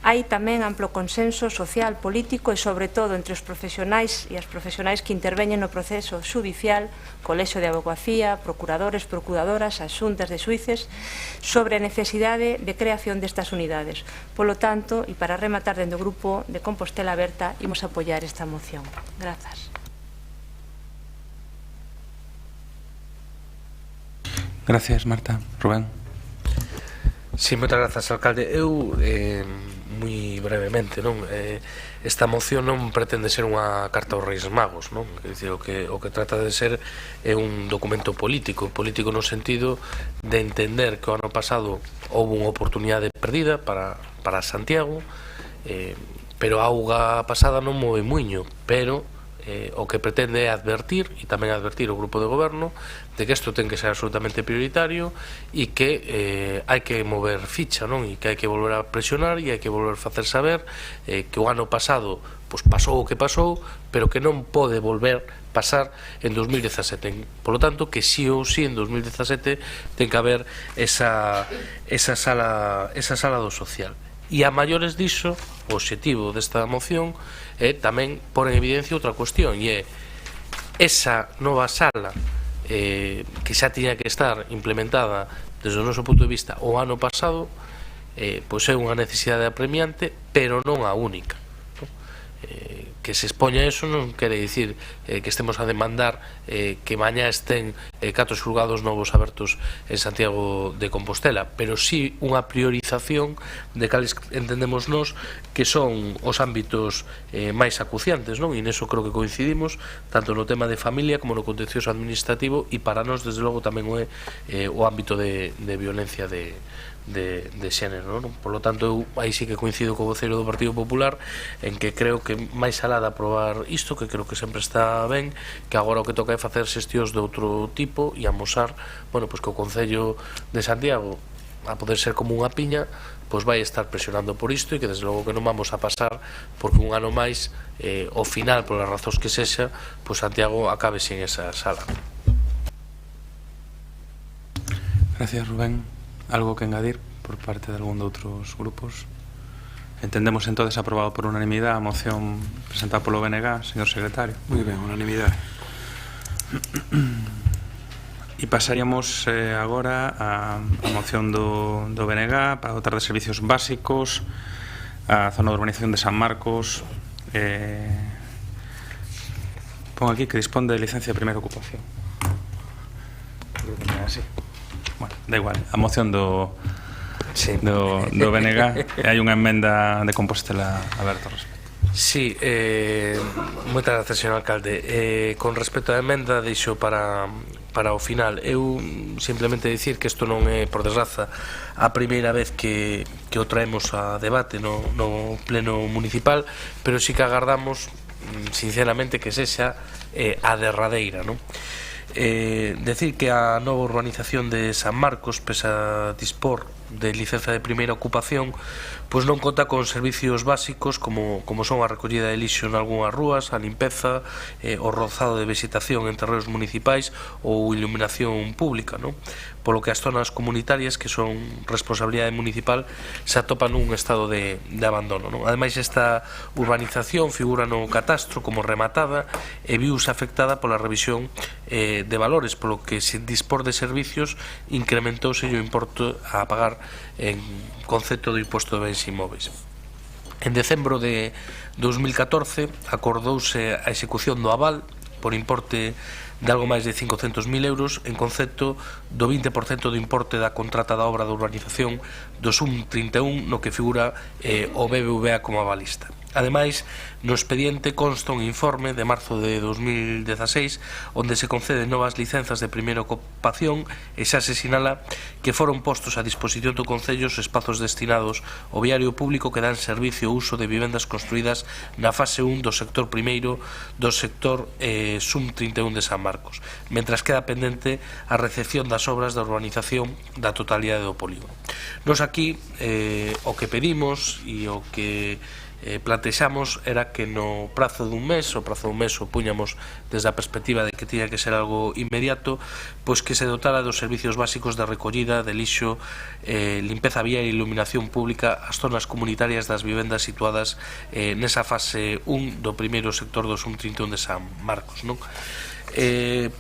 Hai tamén amplo consenso social, político e, sobre todo, entre os profesionais e as profesionais que interveñen no proceso xudicial, colexio de abogacía, procuradores, procuradoras, as xuntas de xuíces, sobre a necesidade de creación destas unidades. Polo tanto, e para rematar dentro do grupo de Compostela Aberta, imos apoiar esta moción. Grazas. Gracias, Marta. Rubén. Sí, moitas grazas, alcalde. Eu, moi brevemente, non? Esta moción non pretende ser unha carta aos Reis Magos, non? Quer dizer, o que trata de ser é un documento político no sentido de entender que o ano pasado houve unha oportunidade perdida para Santiago, pero a auga pasada non move muiño, pero o que pretende é advertir, e tamén advertir o grupo de goberno, de que isto ten que ser absolutamente prioritario e que hai que mover ficha, non? E que hai que volver a presionar e hai que volver a facer saber que o ano pasado pasou o que pasou, pero que non pode volver pasar en 2017. Por lo tanto, que sí ou sí en 2017 ten que haber esa sala do social. E a maiores diso, o obxectivo desta moción é tamén pôr en evidencia outra cuestión, e é esa nova sala que xa tiña que estar implementada desde o noso punto de vista o ano pasado, pois é unha necesidade apremiante, pero non a única. Que se expoña eso non quere dicir que estemos a demandar que mañá estén 4 xulgados novos abertos en Santiago de Compostela, pero sí unha priorización de cales entendemos nós que son os ámbitos máis acuciantes, non? E neso creo que coincidimos tanto no tema de familia como no contencioso administrativo, e para nós desde logo tamén é o ámbito de violencia de xénero, non? Por lo tanto, eu aí sí que coincido co voceiro do Partido Popular en que creo que máis alá de aprobar isto, que creo que sempre está ben, que agora o que toca é facer xestións de outro tipo e amosar, bueno, pois que o Concello de Santiago, a poder ser como unha piña, pois vai estar presionando por isto, e que desde logo que non vamos a pasar porque un ano máis, ao final, polas razóns que sexa, pois Santiago acabe sin esa sala. Gracias, Rubén. Algo que engadir por parte de algún de outros grupos? Entendemos entonces aprobado por unanimidade a moción presentada polo BNG, señor secretario. Moi ben, unanimidade. E pasaríamos agora a moción do BNG para dotar de servicios básicos a zona de urbanización de San Marcos. Pongo aquí que dispón de licencia de primeira ocupación. Creo que non é así. Bueno, da igual, a moción do BNG, hai unha emenda de Compostela aberta ao respecto. Sí, moitas gracias, señor alcalde. Con respecto á emenda, deixo para o final. Eu simplemente dicir que isto non é, por desgraza, a primeira vez que o traemos a debate no pleno municipal, pero sí que agardamos sinceramente que sexa a derradeira, non? Decir que a nova urbanización de San Marcos, pese a dispor de licenza de primeira ocupación, pois non conta con servicios básicos como son a recollida de lixo en algunhas rúas, a limpeza, o rozado de vegetación en terreos municipais ou iluminación pública, non? Polo que as zonas comunitarias, que son responsabilidade municipal, se atopan nun estado de abandono, non? Ademais, esta urbanización figura no catastro como rematada e viuse afectada pola revisión de valores, polo que, sen dispor de servicios, incrementouse o importe a pagar en concepto do imposto de bens inmóveis. En decembro de 2014 acordouse a execución do aval por importe de algo máis de 500.000 euros en concepto do 20% do importe da contrata da obra de urbanización do SUM 31, no que figura o BBVA como avalista. Ademais, no expediente consta un informe de marzo de 2016 onde se conceden novas licenzas de primeira ocupación e xa se sinala que foron postos a disposición do Concello os espazos destinados ao viario público que dan servicio ao uso de vivendas construídas na fase 1 do sector primeiro do sector SUM 31 de San Marcos, mentras queda pendente a recepción das obras de urbanización da totalidade do polígono. Nos aquí o que pedimos e o que plantexamos era que no prazo dun mes, o puñamos desde a perspectiva de que tiña que ser algo inmediato, pois que se dotara dos servicios básicos de recollida de lixo, limpeza viaria e iluminación pública as zonas comunitarias das vivendas situadas nesa fase 1 do primeiro sector do SUM 31 de San Marcos, non?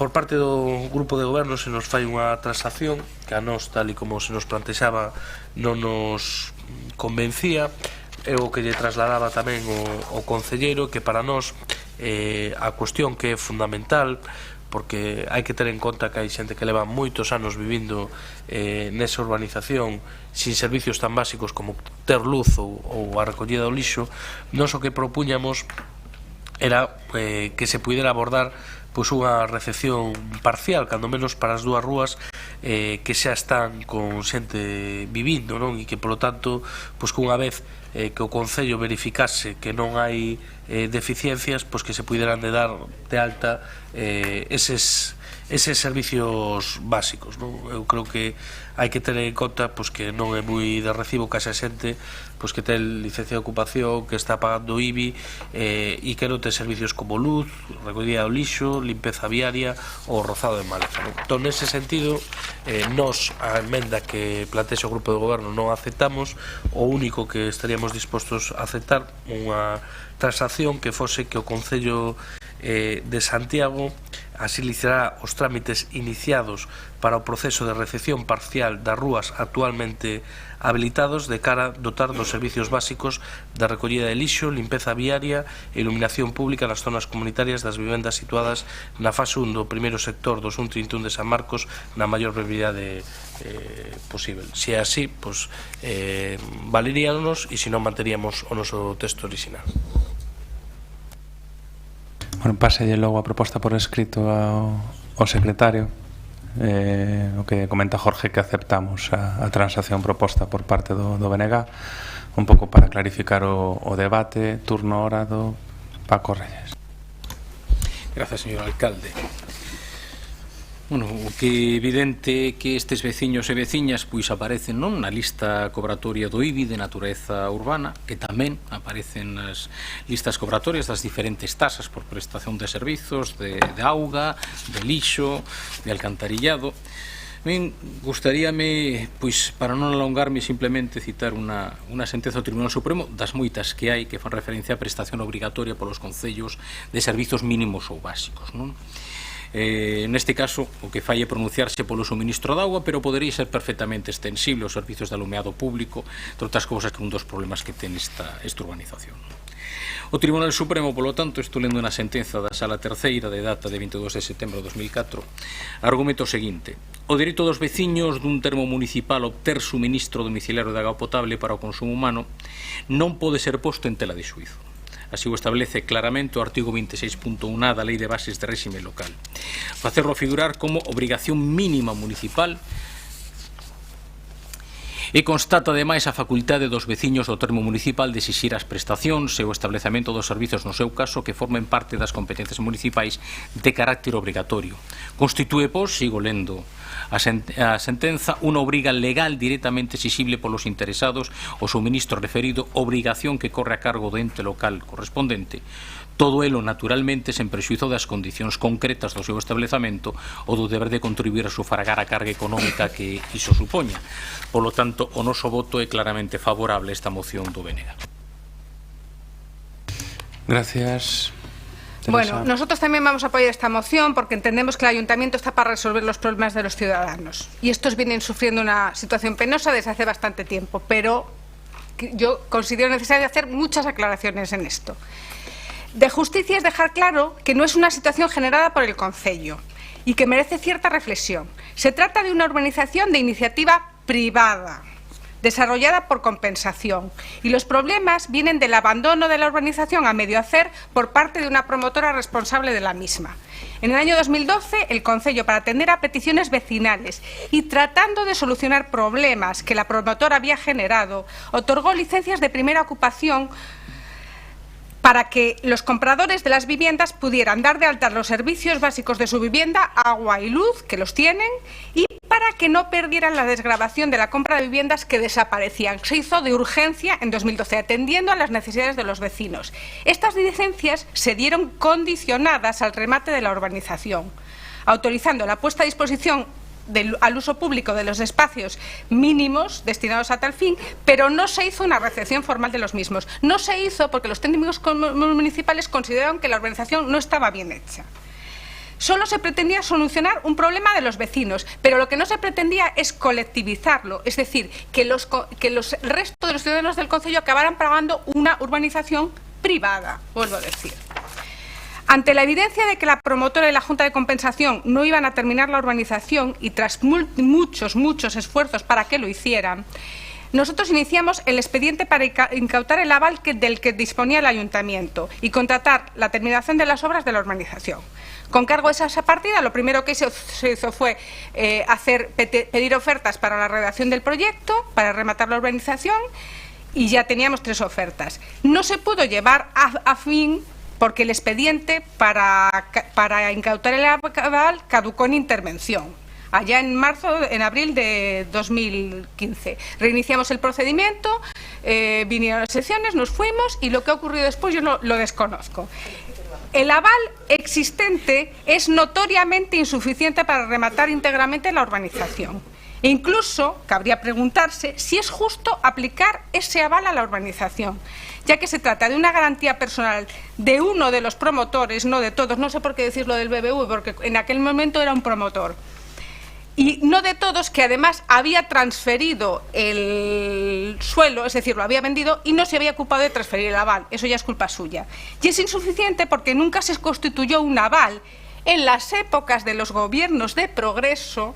Por parte do grupo de goberno se nos fai unha transacción que a nós, tal e como se nos plantexaba, non nos convencía. É o que lle trasladaba tamén o concelleiro, que para nós a cuestión que é fundamental, porque hai que ter en conta que hai xente que leva moitos anos vivindo nesa urbanización sin servicios tan básicos como ter luz ou a recollida do lixo, nós o que propuñamos era que se pudera abordar pois unha recepción parcial, cando menos para as dúas rúas que xa están con xente vivindo, non? E que, polo tanto, pois que unha vez que o Concello verificase que non hai deficiencias, pois que se puderan de dar de alta eses servicios básicos, non? Eu creo que hai que ter en conta pois que non é moi de recibo que haxa xente pois que ten licencia de ocupación, que está pagando IBI e que non ten servicios como luz, recollida do lixo, limpeza viaria ou rozado de maleza, non? Entón, nese sentido, nós a emenda que plantexa o grupo de goberno non aceptamos. O único que estaríamos dispostos a aceptar unha transacción que fose que o Concello de Santiago asiliciará os trámites iniciados para o proceso de recepción parcial das rúas actualmente habilitados de cara a dotar dos servicios básicos de recollida de lixo, limpeza viaria e iluminación pública nas zonas comunitarias das vivendas situadas na fase 1 do primeiro sector do SUM 31 de San Marcos na maior brevidade posible. Se é así, pois valeríanos, e se non manteríamos o noso texto original. Bueno, páselle logo a proposta por escrito ao secretario, o que comenta Jorge, que aceptamos a transacción proposta por parte do BNG, un pouco para clarificar o debate. Turno hora do Paco Reyes. Gracias, señor alcalde. Bueno, o que é evidente que estes veciños e veciñas pois aparecen non na lista cobratoria do IBI de natureza urbana, que tamén aparecen nas listas cobratorias das diferentes tasas por prestación de servizos, de auga, de lixo, de alcantarillado. Ben, gustaríame, pois, para non alongarme, simplemente citar unha sentenza do Tribunal Supremo, das moitas que hai, que fan referencia á prestación obrigatoria polos concellos de servizos mínimos ou básicos, non? Neste caso, o que fai é pronunciarse polo suministro de auga, pero podería ser perfectamente extensible aos servizos de alumeado público, entre outras cousas que un dos problemas que ten esta urbanización. O Tribunal Supremo, polo tanto, estou lendo unha sentenza da Sala Terceira de data de 22 de setembro de 2004, argumenta o seguinte: o dereito dos veciños dun termo municipal a obter suministro domiciliario de auga potable para o consumo humano non pode ser posto en tela de xuízo. Así o establece claramente o artigo 26.1a da Lei de Bases de Réxime Local. Facerlo figurar como obrigación mínima municipal E constata, ademais, a facultade dos veciños do termo municipal de exixir as prestacións e o establecemento dos servizos, no seu caso, que formen parte das competencias municipais de carácter obrigatorio. Constitúe, pois, sigo lendo a sentenza, unha obriga legal directamente exixible polos interesados o suministro referido, obrigación que corre a cargo do ente local correspondente, todo elo, naturalmente, sen prexuízo das condicións concretas do seu establecemento ou do deber de contribuir a sufragar a carga económica que iso supoña. Polo tanto, o noso voto é claramente favorable a esta moción do BNG. Gracias. Bueno, nosotros también vamos a apoyar esta moción porque entendemos que el ayuntamiento está para resolver los problemas de los ciudadanos y estos vienen sufriendo una situación penosa desde hace bastante tiempo, pero yo considero necesario hacer muchas aclaraciones en esto. De justicia es dejar claro que no es una situación generada por el concello y que merece cierta reflexión. Se trata de una urbanización de iniciativa privada, desarrollada por compensación, y los problemas vienen del abandono de la urbanización a medio hacer por parte de una promotora responsable de la misma. En el año 2012, el concello, para atender a peticiones vecinales y tratando de solucionar problemas que la promotora había generado, otorgó licencias de primera ocupación para que los compradores de las viviendas pudieran dar de alta los servicios básicos de su vivienda, agua y luz, que los tienen, y para que no perdieran la desgravación de la compra de viviendas que desaparecían. Se hizo de urgencia en 2012, atendiendo a las necesidades de los vecinos. Estas licencias se dieron condicionadas al remate de la urbanización, autorizando la puesta a disposición al uso público de los espacios mínimos destinados a tal fin, pero no se hizo una recepción formal de los mismos. No se hizo porque los técnicos municipales consideraron que la urbanización no estaba bien hecha. Solo se pretendía solucionar un problema de los vecinos, pero lo que no se pretendía es colectivizarlo, es decir, que el resto de los ciudadanos del concello acabaran pagando una urbanización privada, vuelvo a decir. Ante la evidencia de que la promotora y la Junta de Compensación no iban a terminar la urbanización y tras muchos esfuerzos para que lo hicieran, nosotros iniciamos el expediente para incautar el aval del que disponía el ayuntamiento y contratar la terminación de las obras de la urbanización. Con cargo a esa partida, lo primero que se hizo fue pedir ofertas para la redacción del proyecto, para rematar la urbanización, y ya teníamos 3 ofertas. No se pudo llevar a fin porque el expediente para incautar el aval caducó en intervención, allá en abril de 2015. Reiniciamos el procedimiento, vinieron las sesiones, nos fuimos y lo que ha ocurrido después yo lo desconozco. El aval existente es notoriamente insuficiente para rematar íntegramente la urbanización. E incluso cabría preguntarse si es justo aplicar ese aval a la urbanización, ya que se trata de una garantía personal de uno de los promotores, no de todos. No sé por qué decirlo del BBV, porque en aquel momento era un promotor. Y no de todos, que además había transferido el suelo, es decir, lo había vendido y no se había ocupado de transferir el aval. Eso ya es culpa suya. Y es insuficiente porque nunca se constituyó un aval en las épocas de los gobiernos de progreso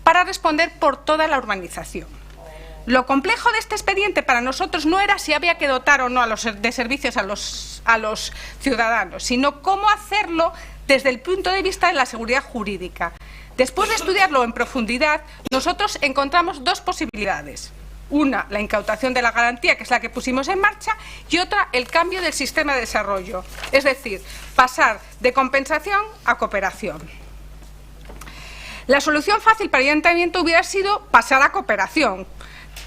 para responder por toda la urbanización. Lo complejo de este expediente para nosotros no era si había que dotar o no de servicios a los ciudadanos, sino cómo hacerlo desde el punto de vista de la seguridad jurídica. Después de estudiarlo en profundidad, nosotros encontramos 2 posibilidades. Una, la incautación de la garantía, que es la que pusimos en marcha, y otra, el cambio del sistema de desarrollo. Es decir, pasar de compensación a cooperación. La solución fácil para el ayuntamiento hubiera sido pasar a cooperación,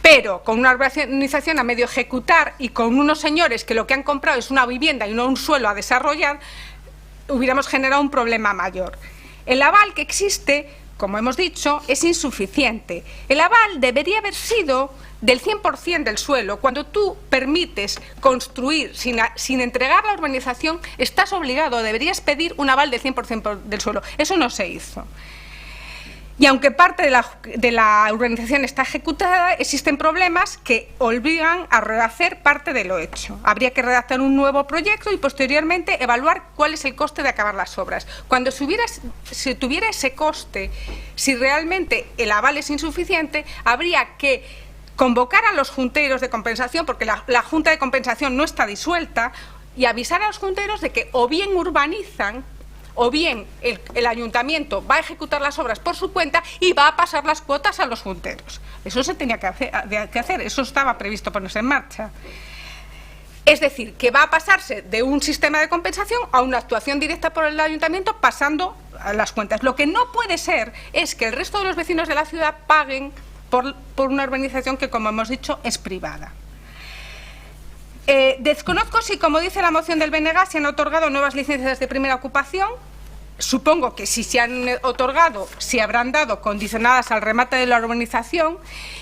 pero con una urbanización a medio ejecutar y con unos señores que lo que han comprado es una vivienda y no un suelo a desarrollar, hubiéramos generado un problema mayor. El aval que existe, como hemos dicho, es insuficiente. El aval debería haber sido del 100% del suelo. Cuando tú permites construir sin entregar la urbanización, estás obligado, deberías pedir un aval del 100% del suelo. Eso no se hizo. Y aunque parte de la urbanización está ejecutada, existen problemas que obligan a rehacer parte de lo hecho. Habría que redactar un nuevo proyecto y posteriormente evaluar cuál es el coste de acabar las obras. Cuando se tuviera ese coste, si realmente el aval es insuficiente, habría que convocar a los junteros de compensación, porque la Junta de Compensación no está disuelta, y avisar a los junteros de que o bien urbanizan o bien el ayuntamiento va a ejecutar las obras por su cuenta y va a pasar las cuotas a los junteros. Eso se tenía que hacer, eso estaba previsto ponerse en marcha. Es decir, que va a pasarse de un sistema de compensación a una actuación directa por el ayuntamiento pasando a las cuentas. Lo que no puede ser es que el resto de los vecinos de la ciudad paguen por una urbanización que, como hemos dicho, es privada. Desconozco si, como dice la moción del BNG, se han otorgado nuevas licencias de primera ocupación. Supongo que si se han otorgado, se habrán dado condicionadas al remate de la urbanización,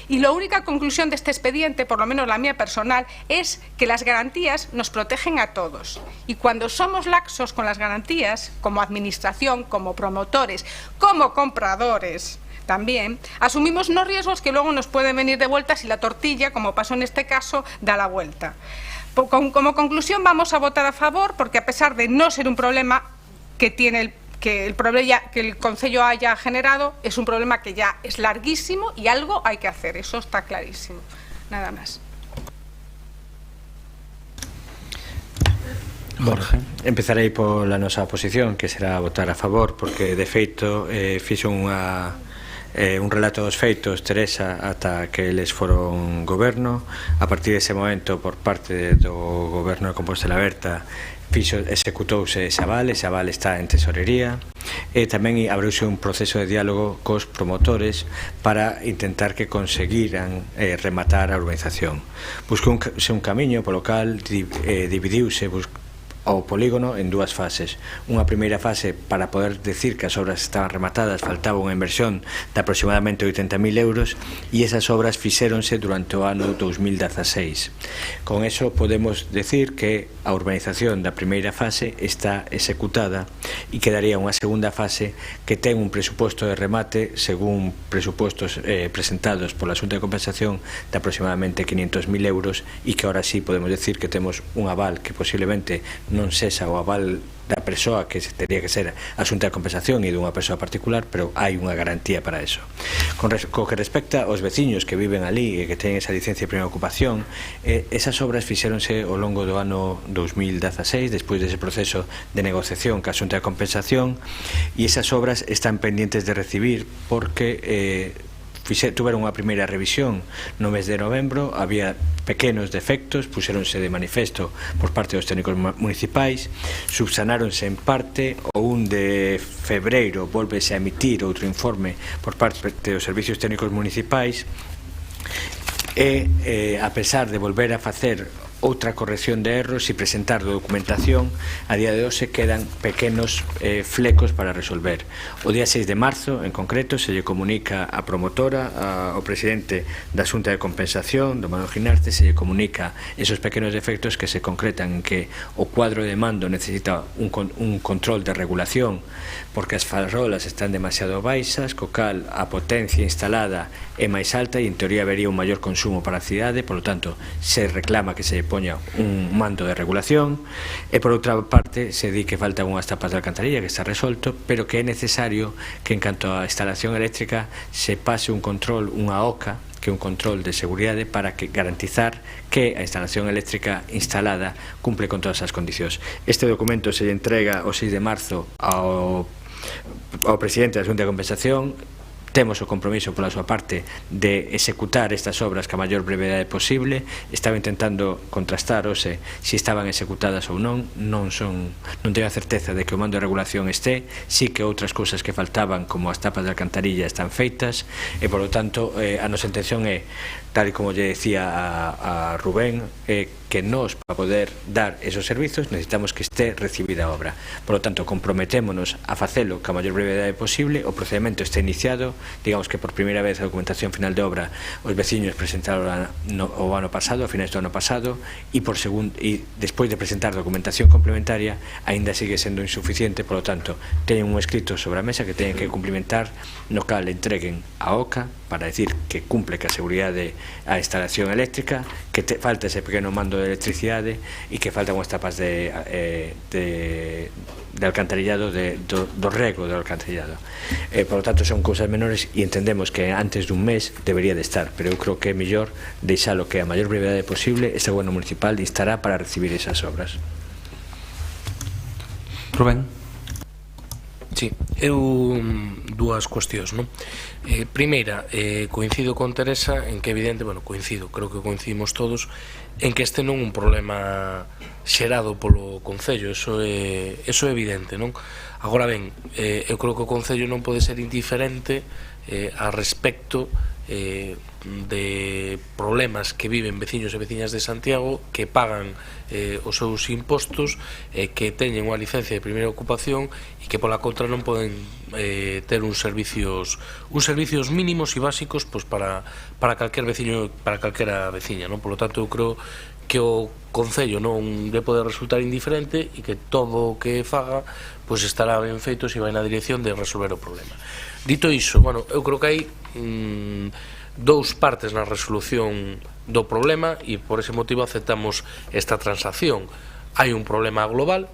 y la única conclusión de este expediente, por lo menos la mía personal, es que las garantías nos protegen a todos, y cuando somos laxos con las garantías, como administración, como promotores, como compradores también, asumimos unos riesgos que luego nos pueden venir de vuelta si la tortilla, como pasó en este caso, da la vuelta. Como conclusión, vamos a votar a favor, porque a pesar de no ser un problema que el Concello haya generado, es un problema que ya es larguísimo y algo hay que hacer, eso está clarísimo. Nada más. Jorge. Empezarei pola nosa posición, que será votar a favor, porque de feito fixo un relato dos feitos Teresa ata que eles foron goberno. A partir dese momento, por parte do goberno de Compostela Aberta, executouse ese aval está en tesorería, e tamén abriuse un proceso de diálogo cos promotores para intentar que conseguiran rematar a urbanización. Buscouse un camiño polo cal dividiuse o polígono en dúas fases. Unha primeira fase para poder decir que as obras estaban rematadas, faltaba unha inversión de aproximadamente 80.000 euros, e esas obras fixéronse durante o ano 2016. Con eso podemos decir que a urbanización da primeira fase está executada e quedaría unha segunda fase que ten un presuposto de remate según presupostos presentados pola Xunta de Compensación de aproximadamente 500.000 euros, e que ahora sí podemos decir que temos un aval que posiblemente non sexa o aval da persoa que teria que ser a Xunta de Compensación e dunha persoa particular, pero hai unha garantía para eso. Co que respecta aos veciños que viven ali e que teñen esa licencia de primeira ocupación, esas obras fixéronse ao longo do ano 2016, despois dese proceso de negociación ca Xunta de Compensación, e esas obras están pendientes de recibir porque tuveron unha primeira revisión no mes de novembro, había pequenos defectos, puxéronse de manifesto por parte dos técnicos municipais, subsanáronse en parte, o 1 de febreiro volvese a emitir outro informe por parte dos servicios técnicos municipais, e a pesar de volver a facer outra corrección de erros e presentar documentación, a día de hoxe quedan pequenos flecos para resolver. O día 6 de marzo, en concreto, se lle comunica a promotora, ao presidente da Xunta de Compensación, do Manuel Ginarte, se lle comunica esos pequenos defectos que se concretan en que o cuadro de mando necesita un control de regulación porque as farolas están demasiado baixas, co cal a potencia instalada é máis alta e en teoría habería un maior consumo para a cidade, polo tanto se reclama que se poña un mando de regulación, e por outra parte se di que faltan unhas tapas de alcantarilla, que está resolto, pero que é necesario que en canto á instalación eléctrica se pase un control, unha OCA, que é un control de seguridade para que garantizar que a instalación eléctrica instalada cumple con todas as condicións. Este documento se lle entrega o 6 de marzo ao presidente da Xunta de Compensación. Temos o compromiso pola súa parte de executar estas obras ca maior brevedade posible. Estaba intentando contrastar se estaban executadas ou non. Non teño a certeza de que o mando de regulación este, sí que outras cousas que faltaban, como as tapas de alcantarilla, están feitas, e polo tanto a nosa intención é, tal como lle decía a Rubén, que nós, para poder dar esos servizos, necesitamos que este recibida a obra. Por lo tanto, comprometémonos a facelo ca maior brevedade posible. O procedimento está iniciado, digamos que por primeira vez a documentación final de obra os veciños presentaron o ano pasado, a finais do ano pasado, e despois de presentar documentación complementaria aínda sigue sendo insuficiente. Por lo tanto, teñen un escrito sobre a mesa que teñen que cumplimentar, no cal entreguen a OCA para decir que cumple ca seguridade a instalación eléctrica, que falta ese pequeno mando de electricidade e que faltan unhas tapas de alcantarillado, do rego do alcantarillado. Por lo tanto, son cousas menores e entendemos que antes dun mes debería de estar, pero eu creo que é mellor deixalo que a maior brevedade posible este goberno municipal instará para recibir esas obras. Rubén. Sí, eu dúas cuestións, non? Primeira, coincido con Teresa en que evidente, bueno, creo que coincidimos todos en que este non é un problema xerado polo Concello, eso é evidente, non? Agora ben, eu creo que o Concello non pode ser indiferente a respecto de problemas que viven veciños e veciñas de Santiago que pagan os seus impostos, que teñen unha licencia de primeira ocupación e que pola contra non poden ter uns servicios mínimos e básicos para calquer veciño, para calquera veciña, non? Por lo tanto, eu creo que o Concello non debe poder resultar indiferente e que todo o que faga pois estará ben feito se vai na dirección de resolver o problema. Dito iso, bueno, eu creo que hai dous partes na resolución do problema e por ese motivo aceptamos esta transacción. Hai un problema global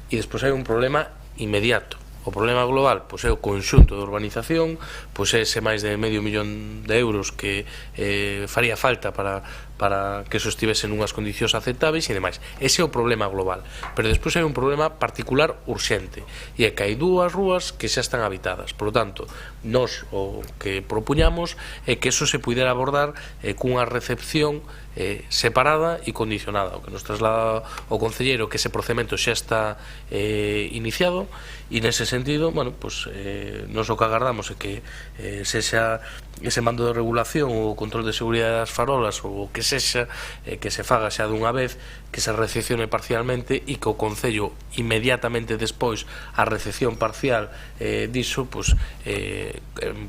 e despois hai un problema inmediato. O problema global pois é o conxunto de urbanización, pois é ese máis de medio millón de euros que faría falta para que eso estivese nunhas condicións aceptables e demais. Ese é o problema global. Pero despois hai un problema particular urxente e é que hai dúas rúas que xa están habitadas. Por lo tanto, nós o que propuñamos é que eso se pudera abordar cunha recepción separada e condicionada. O que nos traslada o concelleiro que ese procedimento xa está iniciado e nese sentido, bueno, pues nos o que agardamos é que sexa ese mando de regulación ou control de seguridade das farolas ou que sexa que se faga xa dunha vez, que se recepcione parcialmente e que o Concello inmediatamente despois a recepción parcial diso pues,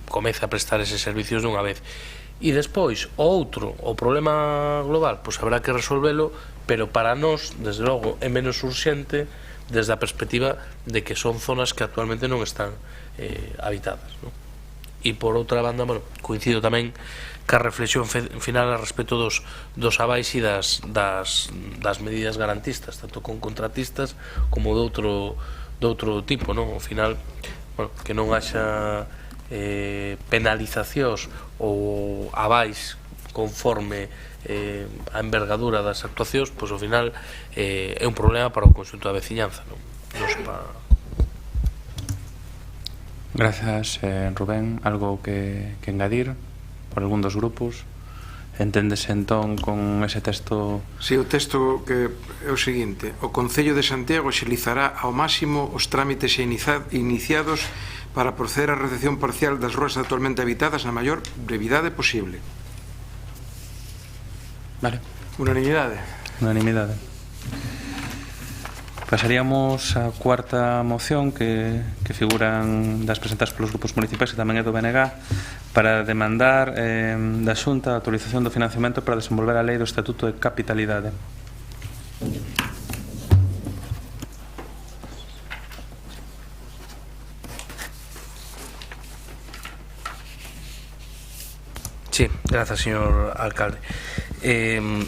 comece a prestar eses servicios dunha vez. E despois, o problema global, pois habrá que resolvelo, pero para nós, desde logo, é menos urxente desde a perspectiva de que son zonas que actualmente non están habitadas, non? E por outra banda, bueno, coincido tamén que a reflexión final a respecto dos abais e das medidas garantistas, tanto con contratistas como de outro tipo, non? Ao final, bueno, que non haxa penalizacións ou abais conforme a envergadura das actuacións, pois ao final é un problema para o conxunto da veciñanza, non? Gracias, Rubén. Algo que engadir por algún dos grupos? Enténdese entón con ese texto? Si, o texto que é o seguinte: o Concello de Santiago axilizará ao máximo os trámites iniciados para proceder á recepción parcial das ruas actualmente habitadas na maior brevidade posible. Vale. Unanimidade. Unanimidade. Pasaríamos á cuarta moción que figuran das presentadas polos grupos municipais e tamén é do BNG para demandar da Xunta a autorización do financiamento para desenvolver a lei do Estatuto de Capitalidade. Sí, grazas, señor alcalde.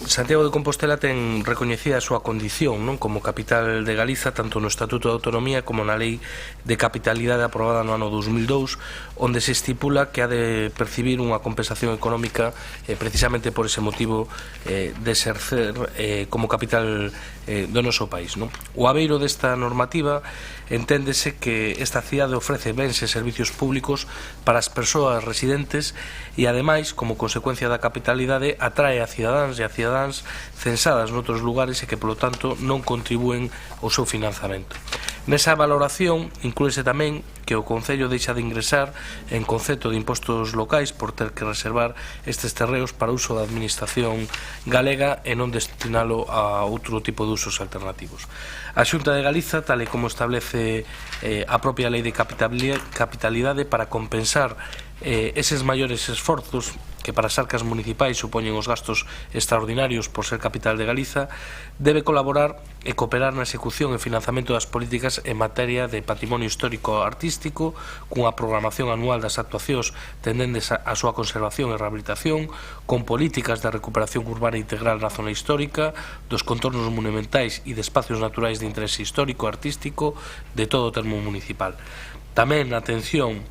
Santiago de Compostela ten recoñecida a súa condición, non, como capital de Galiza, tanto no Estatuto de Autonomía como na Lei de Capitalidade aprobada no ano 2002, onde se estipula que ha de percibir unha compensación económica precisamente por ese motivo de exercer como capital do noso país, non? O abeiro desta normativa enténdese que esta cidade ofrece bens e servicios públicos para as persoas residentes e, ademais, como consecuencia da capitalidade, atrae a cidadáns e a cidadáns censadas noutros lugares e que, polo tanto, non contribúen ao seu financiamento. Nesa valoración inclúese tamén que o Concello deixa de ingresar en concepto de impostos locais por ter que reservar estes terreos para uso da administración galega e non destinalo a outro tipo de usos alternativos. A Xunta de Galiza, tal e como establece a propia Lei de Capitalidade, para compensar eses maiores esforzos que para as arcas municipais supoñen os gastos extraordinarios por ser capital de Galiza, debe colaborar e cooperar na execución e financiamento das políticas en materia de patrimonio histórico artístico, cunha programación anual das actuacións tendentes á súa conservación e rehabilitación, con políticas de recuperación urbana integral na zona histórica, dos contornos monumentais e de espacios naturais de interese histórico e artístico de todo o termo municipal. Tamén a atención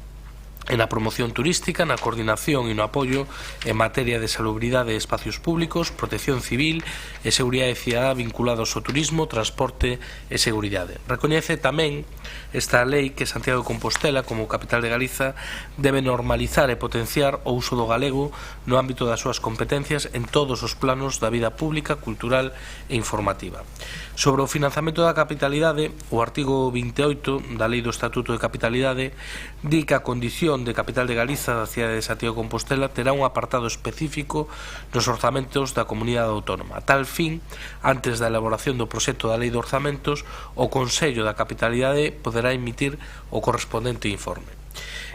na promoción turística, na coordinación e no apoio en materia de salubridade de espacios públicos, protección civil e seguridade cidadá vinculados ao turismo, transporte e seguridade. Recoñece tamén esta lei que Santiago de Compostela, como capital de Galiza, debe normalizar e potenciar o uso do galego no ámbito das súas competencias en todos os planos da vida pública, cultural e informativa. Sobre o financiamento da capitalidade, o artigo 28 da Lei do Estatuto de Capitalidade di que a condición de capital de Galiza da cidade de Santiago de Compostela terá un apartado específico nos orzamentos da comunidade autónoma. A tal fin, antes da elaboración do proxecto da Lei de Orzamentos, o Consello da Capitalidade poderá emitir o correspondente informe.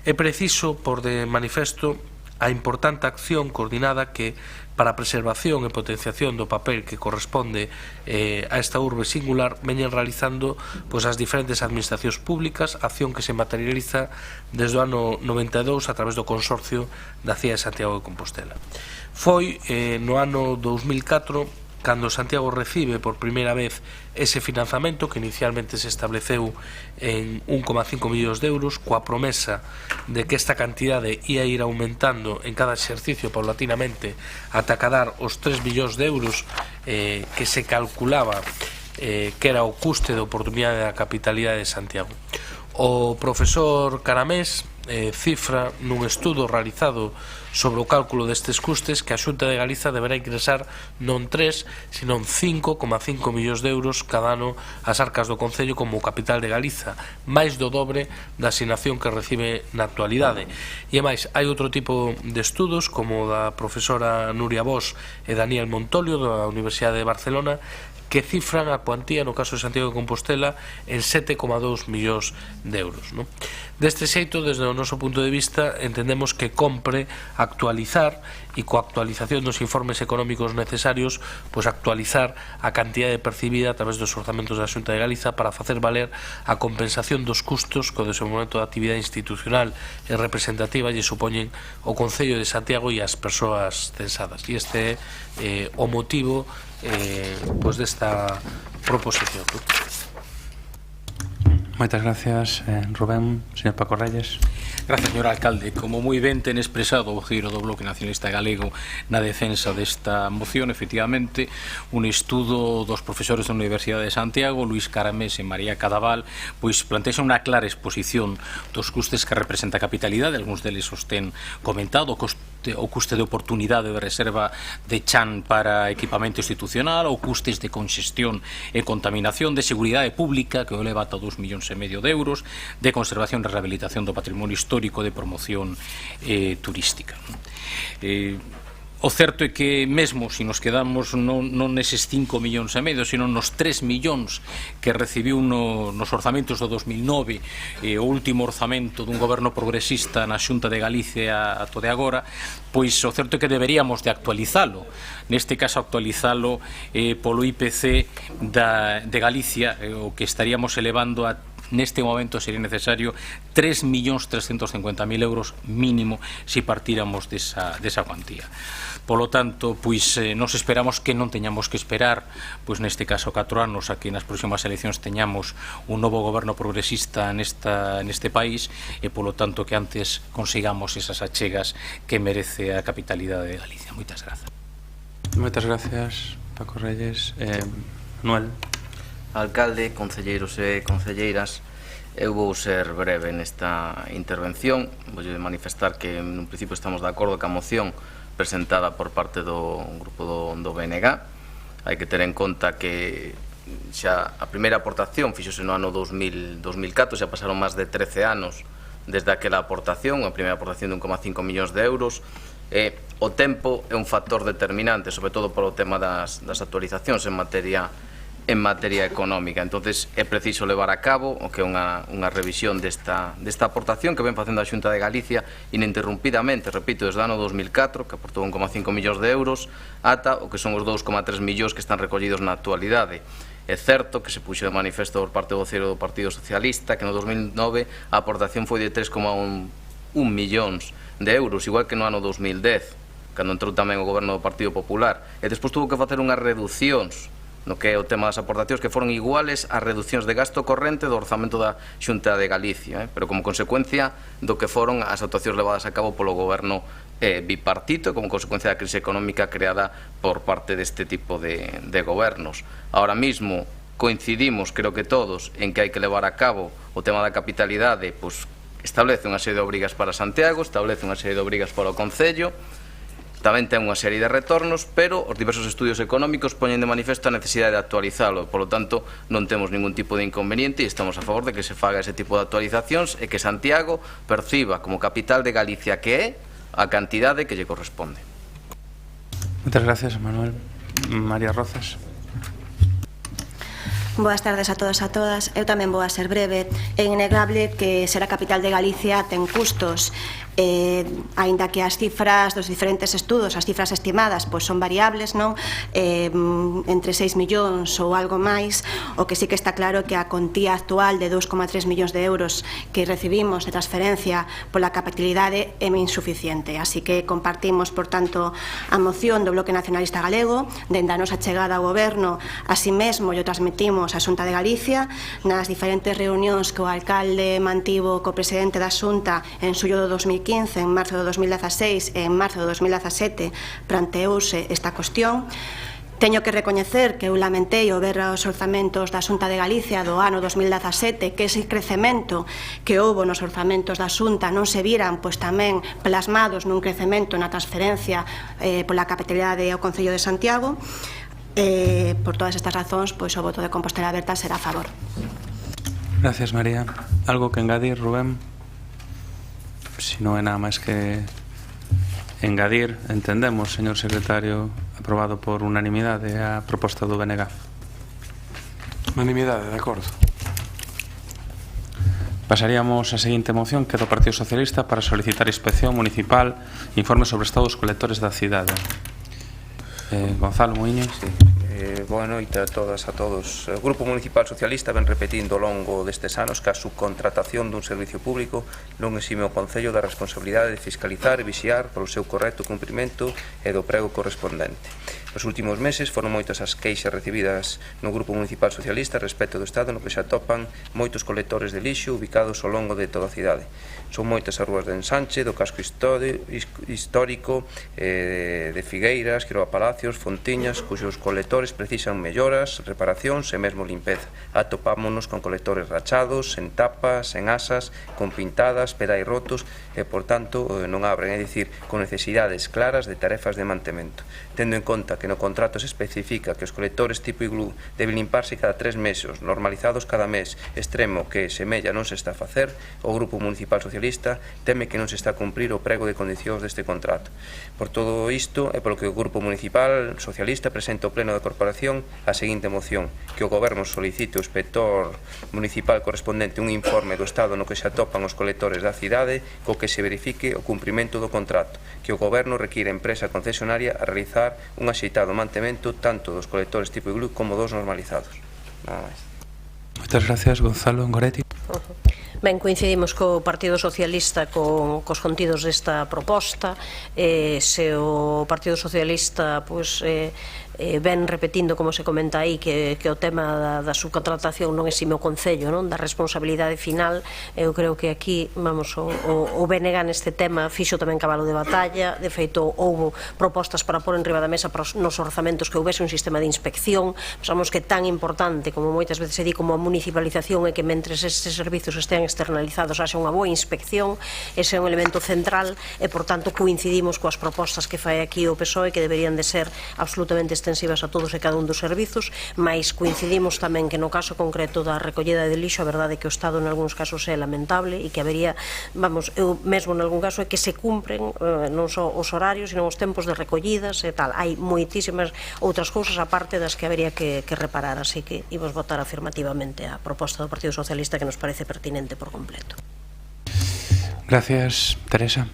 É preciso por de manifesto a importante acción coordinada que, para a preservación e potenciación do papel que corresponde a esta urbe singular, veñen realizando as diferentes administracións públicas, acción que se materializa desde o ano 92 a través do Consorcio da cidade de Santiago de Compostela. Foi no ano 2004 cando Santiago recibe por primeira vez ese financiamento que inicialmente se estableceu en 1,5 millóns de euros, coa promesa de que esta cantidade ia ir aumentando en cada exercicio paulatinamente ata cadar os 3 millóns de euros que se calculaba que era o custe de oportunidade da capitalidade de Santiago. O profesor Caramés cifra nun estudo realizado sobre o cálculo destes custes que a Xunta de Galiza deberá ingresar non 3, senón 5,5 millóns de euros cada ano ás arcas do Concello como capital de Galiza, máis do dobre da asignación que recibe na actualidade. E máis, hai outro tipo de estudos como o da profesora Nuria Bosch e Daniel Montolio da Universidade de Barcelona que cifran a cuantía no caso de Santiago de Compostela en 7,2 millóns de euros. Deste xeito, desde o noso punto de vista, entendemos que compre actualizar e coa actualización dos informes económicos necesarios, actualizar a cantidade percibida a través dos orzamentos da Xunta de Galiza para facer valer a compensación dos custos que o desenvolvemento da actividade institucional e representativa lle supoñen o Concello de Santiago e as persoas censadas. E este é o motivo desta proposición. Moitas gracias, Rubén. Señor Paco Reyes. Gracias, señor alcalde. Como moi ben ten expresado o voceiro do Bloque Nacionalista Galego na defensa desta moción, efectivamente, un estudo dos profesores da Universidade de Santiago, Luís Caramés e María Cadaval, plantexa unha clara exposición dos custes que representa a capitalidade, algúns deles os ten comentado, o custe de oportunidade de reserva de chan para equipamento institucional, ou custes de congestión e contaminación, de seguridade pública, que o eleva ata 2,5 millóns de euros, de conservación e rehabilitación do patrimonio histórico, de promoción turística. O certo é que mesmo se nos quedamos non neses 5,5 millóns, sino nos 3 millóns que recibiu nos orzamentos do 2009, o último orzamento dun goberno progresista na Xunta de Galicia ata de agora, o certo é que deberíamos de actualizalo, neste caso actualizalo polo IPC de Galicia, o que estaríamos elevando a neste momento sería necesario 3.350.000 euros mínimo se partíramos desa cuantía. Polo tanto, nos esperamos que non teñamos que esperar, neste caso 4 anos, a que nas próximas eleccións teñamos un novo goberno progresista neste país e polo tanto que antes consigamos esas achegas que merece a capitalidade de Galicia. Moitas grazas. Moitas gracias, Paco Reyes. Noel. Alcalde, concelleiros e concelleiras, eu vou ser breve nesta intervención. Vou manifestar que nun principio estamos de acordo ca moción presentada por parte do grupo do BNG. Hai que ter en conta que xa a primeira aportación fixose no ano 2004, xa pasaron máis de 13 anos desde aquela aportación, a primeira aportación de 1,5 millóns de euros. O tempo é un factor determinante, sobre todo polo tema das actualizacións en materia económica. Entonces é preciso levar a cabo o que é unha revisión desta aportación que ven facendo a Xunta de Galicia ininterrumpidamente, repito, desde o ano 2004, que aportou 1,5 millóns de euros, ata o que son os 2,3 millóns que están recollidos na actualidade. É certo que se puxo de manifesto por parte do voceiro do Partido Socialista que no 2009 a aportación foi de 3,1 millóns de euros, igual que no ano 2010, cando entrou tamén o goberno do Partido Popular, e despois tuvo que facer unhas reduccións no que é o tema das aportacións, que foron iguales ás reduccións de gasto corrente do orzamento da Xunta de Galicia, pero como consecuencia do que foron as actuacións levadas a cabo polo goberno bipartito, como consecuencia da crise económica creada por parte deste tipo de gobernos. Ahora mismo coincidimos, creo que todos, en que hai que levar a cabo o tema da capitalidade, pois establece unha serie de obrigas para Santiago, establece unha serie de obrigas para o Concello, tamén ten unha serie de retornos, pero os diversos estudios económicos poñen de manifesto a necesidade de actualizalo, por lo tanto non temos ningún tipo de inconveniente e estamos a favor de que se faga ese tipo de actualizacións e que Santiago perciba como capital de Galicia que é a cantidade que lle corresponde. Moitas gracias, Manuel. María Rozas. Boas tardes a todos e a todas. Eu tamén vou a ser breve. É innegable que ser a capital de Galicia ten custos. Aínda que as cifras dos diferentes estudos, as cifras estimadas, pois son variables, non? Entre 6 millóns ou algo máis, o que sí que está claro que a contía actual de 2,3 millóns de euros que recibimos de transferencia pola capitalidade é insuficiente. Así que compartimos, por tanto, a moción do Bloque Nacionalista Galego, dende a nosa chegada ao goberno, así mesmo lle transmitimos a Xunta de Galicia nas diferentes reunións que o alcalde mantivo co presidente da Xunta en xullo do 2015, en marzo de 2016 e en marzo de 2017 planteouse esta cuestión. Teño que recoñecer que eu lamentei o ver os orzamentos da Xunta de Galicia do ano 2017, que ese crecemento que houbo nos orzamentos da Xunta non se viran pois tamén plasmados nun crecemento na transferencia pola capitalidade ao Concello de Santiago. Por todas estas razóns, pois o voto de Compostela Aberta será a favor. Gracias, María. Algo que engadir, Rubén? Si non é nada máis que engadir, entendemos, señor secretario, aprobado por unanimidade a proposta do BNG. Unanimidade, de acordo. Pasaríamos á seguinte moción, que é do Partido Socialista, para solicitar inspección municipal informe sobre o estado dos colectores da cidade. Gonzalo Muiños. Boa noite a todas a todos. O Grupo Municipal Socialista ven repetindo ao longo destes anos que a subcontratación dun servicio público non exime o Concello da responsabilidade de fiscalizar e vixiar polo seu correcto cumprimento e do prego correspondente. Nos últimos meses foron moitas as queixas recibidas no Grupo Municipal Socialista respecto do estado no que se atopan moitos colectores de lixo ubicados ao longo de toda a cidade. Son moitas as rúas de ensanche do casco histórico de Figueiras, Quiroga Palacios, Fontiñas, cuxos colectores precisan melloras, reparacións e mesmo limpeza. Atopámonos con colectores rachados, sen tapas, sen asas, con pintadas, pedais rotos e, por tanto, non abren, é dicir, con necesidades claras de tarefas de mantemento. Tendo en conta que no contrato se especifica que os colectores tipo iglú deben limparse cada 3 meses, normalizados cada mes, extremo que semella non se está a facer, o Grupo Municipal Socialista teme que non se está a cumprir o prego de condicións deste contrato. Por todo isto, é polo que o Grupo Municipal Socialista presenta ao Pleno da Corporación a seguinte moción: que o Goberno solicite ao inspector municipal correspondente un informe do estado no que se atopan os colectores da cidade co que se verifique o cumprimento do contrato, que o Goberno require a empresa concesionaria a realizar un axeitado mantemento tanto dos colectores tipo iglú como dos normalizados. Nada máis. Moitas gracias, Gonzalo. Goretti. Ben, coincidimos co Partido Socialista cos contidos desta proposta. Se o Partido Socialista ven repetindo, como se comenta aí, que o tema da subcontratación non exime o Concello, non, da responsabilidade final. Eu creo que aquí, vamos, o BNG neste tema fixo tamén cabalo de batalla. De feito, houbo propostas para pôr en riba da mesa nos orzamentos que houvese un sistema de inspección. Pensamos que tan importante, como moitas veces se di, como a municipalización, é que mentres estes servizos estén externalizados haxa unha boa inspección. Ese é un elemento central e, por tanto, coincidimos coas propostas que fai aquí o PSOE, que deberían de ser absolutamente extensivas a todos e cada un dos servizos, mas coincidimos tamén que no caso concreto da recollida de lixo, a verdade é que o Estado en algúns casos é lamentable e que habería, vamos, eu mesmo en algún caso é que se cumpren non só os horarios, sino os tempos de recollidas e tal. Hai moitísimas outras cousas aparte das que habería que reparar, así que imos votar afirmativamente a proposta do Partido Socialista, que nos parece pertinente por completo. Gracias, Teresa.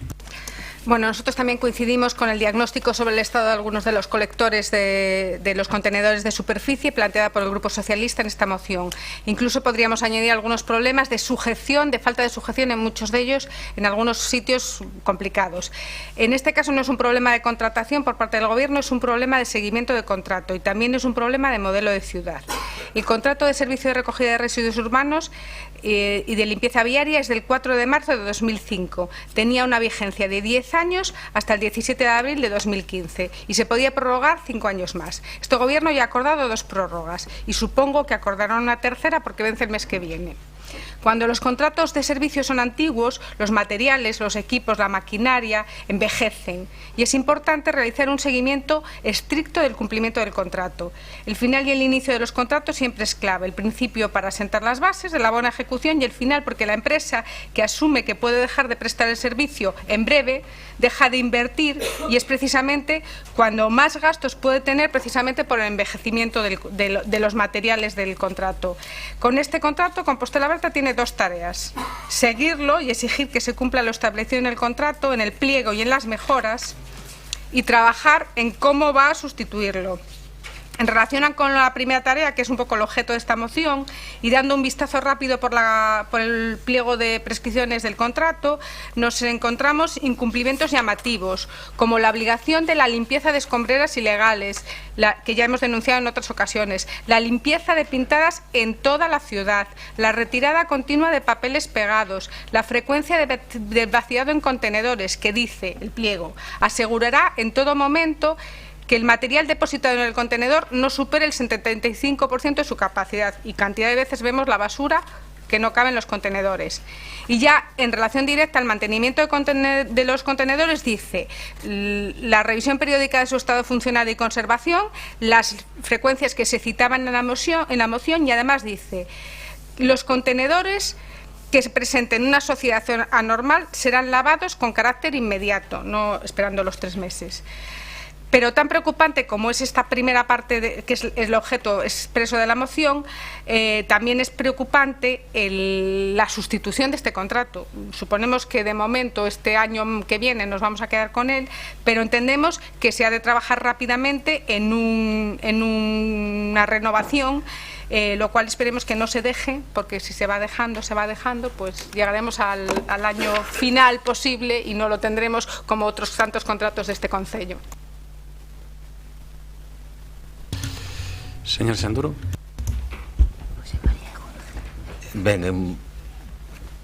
Bueno, nosotros también coincidimos con el diagnóstico sobre el estado de algunos de los colectores de los contenedores de superficie planteada por el Grupo Socialista en esta moción. Incluso podríamos añadir algunos problemas de sujeción, de falta de sujeción en muchos de ellos, en algunos sitios complicados. En este caso no es un problema de contratación por parte del Gobierno, es un problema de seguimiento de contrato y también es un problema de modelo de ciudad. El contrato de servicio de recogida de residuos urbanos y de limpieza viaria es del 4 de marzo de 2005. Tenía una vigencia de 10 años hasta el 17 de abril de 2015 y se podía prorrogar 5 años más. Este Gobierno ya ha acordado 2 prórrogas y supongo que acordarán una tercera porque vence el mes que viene. Cuando los contratos de servicios son antiguos, los materiales, los equipos, la maquinaria envejecen y es importante realizar un seguimiento estricto del cumplimiento del contrato. El final y el inicio de los contratos siempre es clave, el principio para sentar las bases de la buena ejecución y el final porque la empresa que asume que puede dejar de prestar el servicio en breve deja de invertir y es precisamente cuando más gastos puede tener precisamente por el envejecimiento de los materiales del contrato. Con este contrato, Compostela Berta tiene 2 tareas: seguirlo y exigir que se cumpla lo establecido en el contrato, en el pliego y en las mejoras, y trabajar en cómo va a sustituirlo. En relación con la primera tarea, que es un poco el objeto de esta moción, y dando un vistazo rápido por el pliego de prescripciones del contrato, nos encontramos incumplimientos llamativos, como la obligación de la limpieza de escombreras ilegales, que ya hemos denunciado en otras ocasiones, la limpieza de pintadas en toda la ciudad, la retirada continua de papeles pegados, la frecuencia de vaciado en contenedores, que dice el pliego, asegurará en todo momento que el material depositado en el contenedor no supere el 75% de su capacidad y cantidad de veces vemos la basura que no cabe en los contenedores. Y ya en relación directa al mantenimiento de los contenedores dice la revisión periódica de su estado funcional y conservación, las frecuencias que se citaban en la moción y además dice los contenedores que se presenten una sociedad anormal serán lavados con carácter inmediato, no esperando los 3 meses. Pero tan preocupante como es esta primera parte, que es el objeto expreso de la moción, también es preocupante la sustitución de este contrato. Suponemos que de momento, este año que viene, nos vamos a quedar con él, pero entendemos que se ha de trabajar rápidamente en una renovación, lo cual esperemos que no se deje, porque si se va dejando, pues llegaremos al año final posible y no lo tendremos como otros tantos contratos de este concello. Señor Sanduro. Ben, en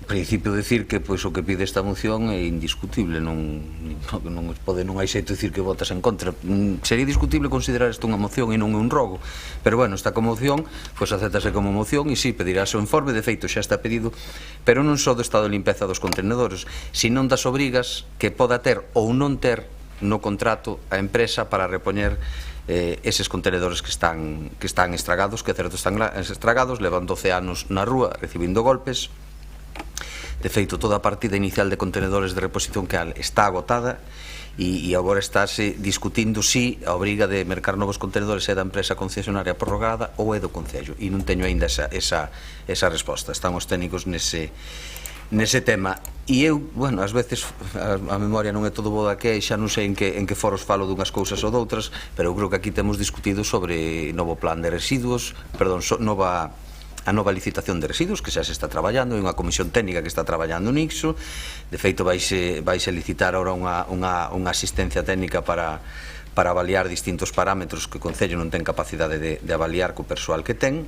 principio decir que pois o que pide esta moción é indiscutible, non hai xeito de decir que votas en contra. Sería discutible considerar isto unha moción e non un rogo, pero bueno, esta como moción, pois acéptase como moción e si, pedirase o informe, de feito xa está pedido, pero non só do estado de limpeza dos contenedores, senón das obrigas que poda ter ou non ter no contrato a empresa para repoñer eses contenedores que están estragados, que certo están estragados, levan 12 anos na rúa recibindo golpes. De feito, toda a partida inicial de contenedores de reposición que está agotada e agora estáse discutindo si a obriga de mercar novos contenedores é da empresa concesionaria prorrogada ou é do Concello, e non teño aínda esa resposta. Están os técnicos nese tema. E eu, bueno, ás veces a memoria non é todo boa que xa non sei en que foros falo dunhas cousas ou doutras, pero eu creo que aquí temos discutido sobre novo plan de residuos, perdón, a nova licitación de residuos que xa se está traballando, hai unha comisión técnica que está traballando nixo. De feito vaise licitar ahora unha asistencia técnica para avaliar distintos parámetros que o Concello non ten capacidade de avaliar co persoal que ten,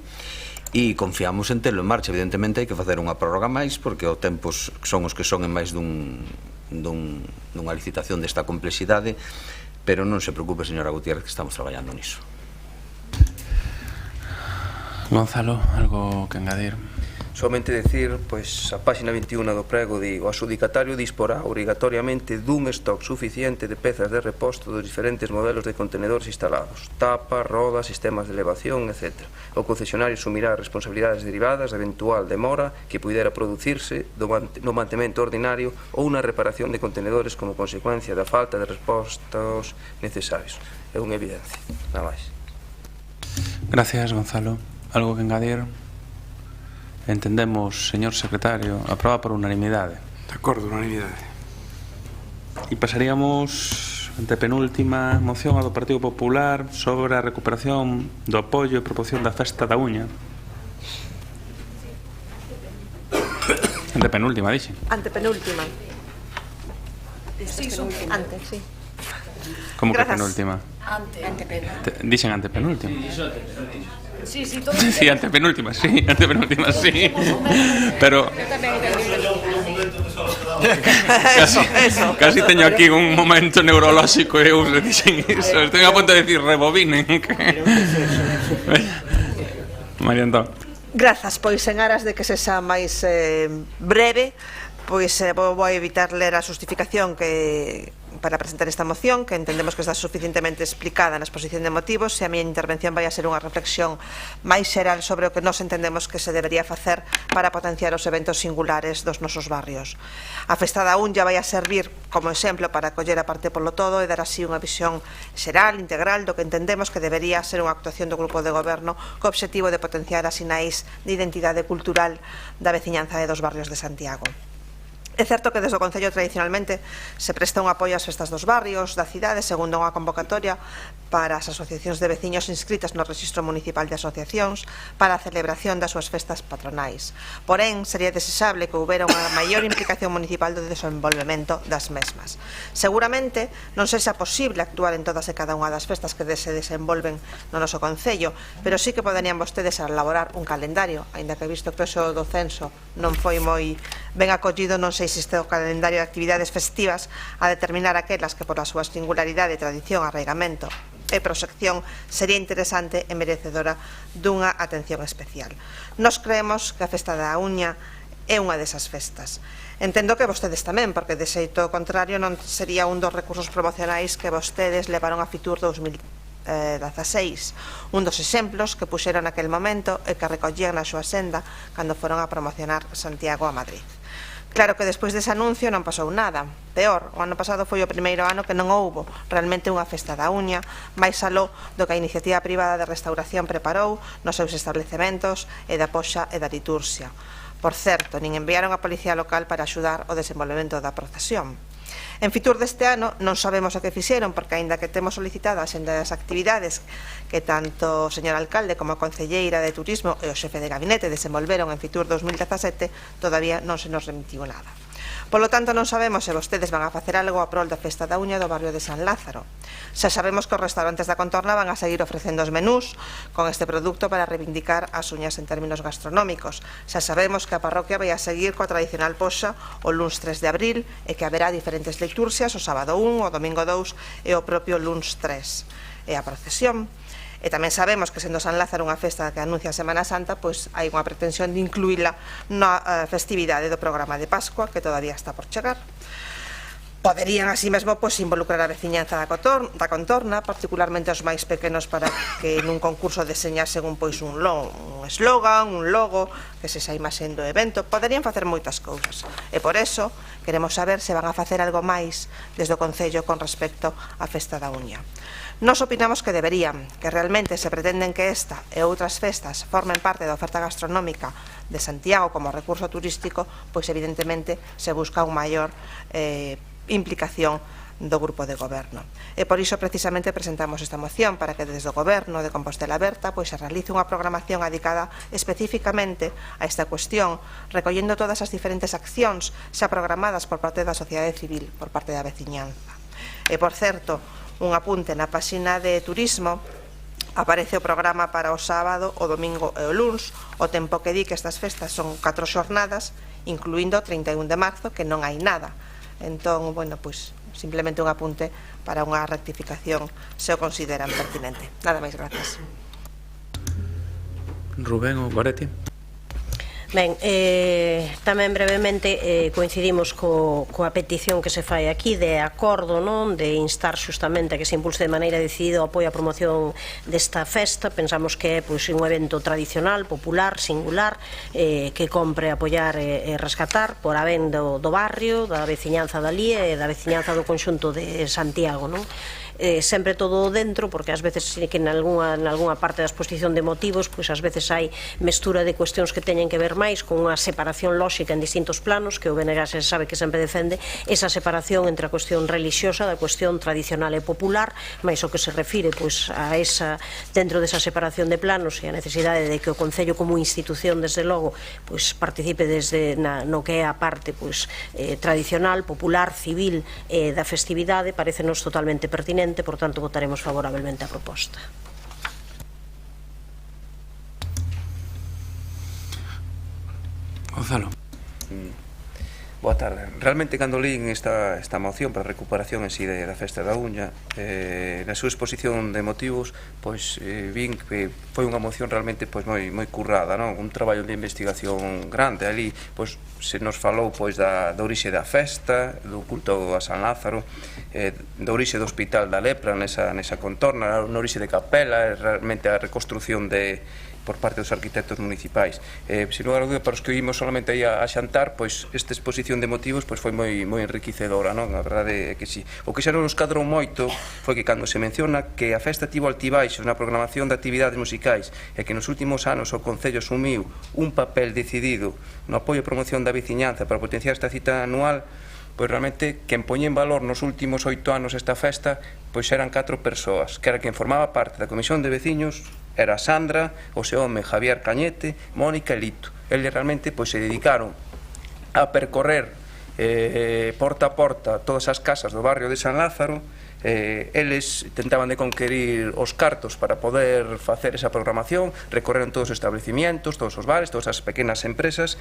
e confiamos en telo en marcha. Evidentemente hai que facer unha prórroga máis porque os tempos son os que son en máis dunha licitación desta complexidade, pero non se preocupe, señora Gutiérrez, que estamos traballando niso. Gonzalo, algo que engadir? Somente decir, pois, a página 21 do prego di o adxudicatario disporá obrigatoriamente dun stock suficiente de pezas de reposto dos diferentes modelos de contenedores instalados, tapa, rodas, sistemas de elevación, etc. O concesionario asumirá responsabilidades derivadas da eventual demora que pudera producirse no mantemento ordinario ou unha reparación de contenedores como consecuencia da falta de repostos necesarios. É unha evidencia, nada máis. Gracias, Gonzalo. Algo que engadir? Entendemos, señor secretario, aproba por unanimidade. De acordo, unanimidade. E pasaríamos antepenúltima moción a do Partido Popular sobre a recuperación do apoio e promoción da Festa da Uña. Antepenúltima, dixe. Antepenúltima. Antes, sí. Como que penúltima? Dixen antepenúltima. Sí, sí, todo. Sí, antepenúltima, sí, pero casi teño aquí un momento neurolóxico e eu dixen iso, estou a punto de decir rebobinen. María Antón. Grazas, pois en aras de que se xa máis breve, pois vou evitar ler a justificación para presentar esta moción, que entendemos que está suficientemente explicada na exposición de motivos, e a miña intervención vai a ser unha reflexión máis xeral sobre o que nós entendemos que se debería facer para potenciar os eventos singulares dos nosos barrios. A Festa da Uña vai a servir como exemplo para coller a parte polo todo e dar así unha visión xeral, integral, do que entendemos que debería ser unha actuación do Grupo de Goberno co obxectivo de potenciar as sinais de identidade cultural da veciñanza e dos barrios de Santiago. É certo que desde o Concello tradicionalmente se presta un apoio ás festas dos barrios da cidade segundo unha convocatoria para as asociacións de veciños inscritas no Rexistro Municipal de Asociacións para a celebración das súas festas patronais. Porén, sería desexable que houbera unha maior implicación municipal do desenvolvemento das mesmas. Seguramente non sexa posible actuar en todas e cada unha das festas que se desenvolven no noso Concello, pero sí que poderían vostedes elaborar un calendario, aínda que visto que o do censo non foi moi ben acollido, non sei se existe o calendario de actividades festivas a determinar aquelas que por a súa singularidade, tradición, arraigamento e proxección sería interesante e merecedora dunha atención especial. Nos creemos que a Festa da Uña é unha desas festas. Entendo que vostedes tamén, porque de xeito contrario non sería un dos recursos promocionais que vostedes levaron a Fitur 2016, un dos exemplos que puxeron naquel momento e que recollían na súa senda cando foron a promocionar Santiago a Madrid. Claro que despois dese anuncio non pasou nada. Peor, o ano pasado foi o primeiro ano que non houbo realmente unha Festa da Uña, máis aló do que a iniciativa privada de restauración preparou nos seus establecementos e da poxa e da liturxia. Por certo, nin enviaron a policía local para axudar o desenvolvemento da procesión. En Fitur deste ano non sabemos o que fixeron, porque aínda que temos solicitado a xenda das actividades que tanto o señor alcalde como a concelleira de Turismo e o xefe de gabinete desenvolveron en Fitur 2017, todavía non se nos remitiu nada. Polo tanto, non sabemos se vostedes van a facer algo a prol da Festa da Uña do barrio de San Lázaro. Xa sabemos que os restaurantes da contorna van a seguir ofrecendo os menús con este produto para reivindicar as uñas en términos gastronómicos. Xa sabemos que a parroquia vai a seguir coa tradicional poxa o luns 3 de abril e que haberá diferentes liturxias o sábado 1, o domingo 2 e o propio luns 3. E a procesión. E tamén sabemos que sendo San Lázaro unha festa que anuncia a Semana Santa, pois hai unha pretensión de incluíla na festividade do programa de Pascua que todavía está por chegar. Poderían así mesmo involucrar a veciñanza da contorna, particularmente os máis pequenos, para que nun concurso deseñasen un eslogan, un logo que se xa imaxen do evento. Poderían facer moitas cousas e por eso queremos saber se van a facer algo máis desde o Concello con respecto á Festa da Uña. Nos opinamos que deberían, que realmente se pretenden que esta e outras festas formen parte da oferta gastronómica de Santiago como recurso turístico, pois evidentemente se busca un maior implicación do Grupo de Goberno. E por iso precisamente presentamos esta moción para que desde o Goberno de Compostela Aberta pois se realice unha programación dedicada especificamente a esta cuestión, recollendo todas as diferentes accións xa programadas por parte da sociedade civil, por parte da veciñanza. E por certo, un apunte na páxina de Turismo aparece o programa para o sábado, o domingo e o luns. O tempo que di que estas festas son 4 xornadas, incluindo o 31 de marzo, que non hai nada. Entón, bueno, pois simplemente un apunte para unha rectificación se o consideran pertinente. Nada máis, gracias. Rubén ou Goretti? Ben, tamén brevemente coincidimos coa petición que se fai aquí de acordo, non, de instar xustamente a que se impulse de maneira decidida o apoio á promoción desta festa. Pensamos que é un evento tradicional, popular, singular, que compre apoiar e rescatar por a ben do barrio, da veciñanza dali e da veciñanza do conxunto de Santiago, non? sempre todo dentro, porque ás veces que en algunha parte da exposición de motivos, pois ás veces hai mestura de cuestións que teñen que ver máis con unha separación lóxica en distintos planos, que o BNG se sabe que sempre defende esa separación entre a cuestión religiosa da cuestión tradicional e popular, máis o que se refire pois a esa, dentro desa separación de planos e a necesidade de que o Concello como institución, desde logo, pois participe desde no que é a parte pois tradicional, popular, civil da festividade, parecenos totalmente pertinente, por tanto votaremos favorablemente a proposta. Gonzalo. Boa tarde. Realmente, cando lín esta moción para a recuperación en sí da Festa da Uña, na súa exposición de motivos, pois vin que foi unha moción realmente pois moi currada, non? Un traballo de investigación grande. Ali pois se nos falou pois da orixe da festa, do culto a San Lázaro, da orixe do Hospital da Lepra nesa contorna, na orixe de Capela, realmente a reconstrucción por parte dos arquitectos municipais. Sin lugar a dúda, para os que oímos solamente aí a xantar, pois esta exposición de motivos pois foi moi enriquecedora, non? A verdade é que sí. O que xa non nos cadrou moito foi que cando se menciona que a festa tivo altibaixos na programación de actividades musicais e que nos últimos anos o Concello asumiu un papel decidido no apoio e promoción da veciñanza para potenciar esta cita anual, pois realmente quen poñía en valor nos últimos 8 anos esta festa pois eran 4 persoas, que era quen formaba parte da Comisión de Veciños, era Sandra, o seu home Javier Cañete, Mónica e Lito. Eles realmente pois se dedicaron a percorrer porta a porta todas as casas do barrio de San Lázaro. Eles tentaban de conquerir os cartos para poder facer esa programación, recorreron todos os establecimientos, todos os bares, todas as pequenas empresas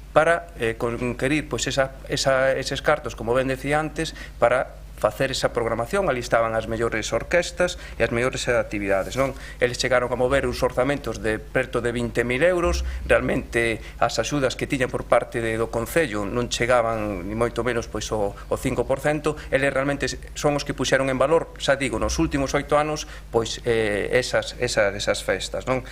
para conquerir pois eses cartos, como ben decía antes, para facer esa programación. Ali estaban as mellores orquestas e as mellores actividades, non? Eles chegaron a mover uns orzamentos de perto de 20.000 euros. Realmente as axudas que tiñan por parte do Concello non chegaban ni moito menos pois o 5%. Eles realmente son os que puxeron en valor, xa digo, nos últimos 8 anos pois esas festas, non?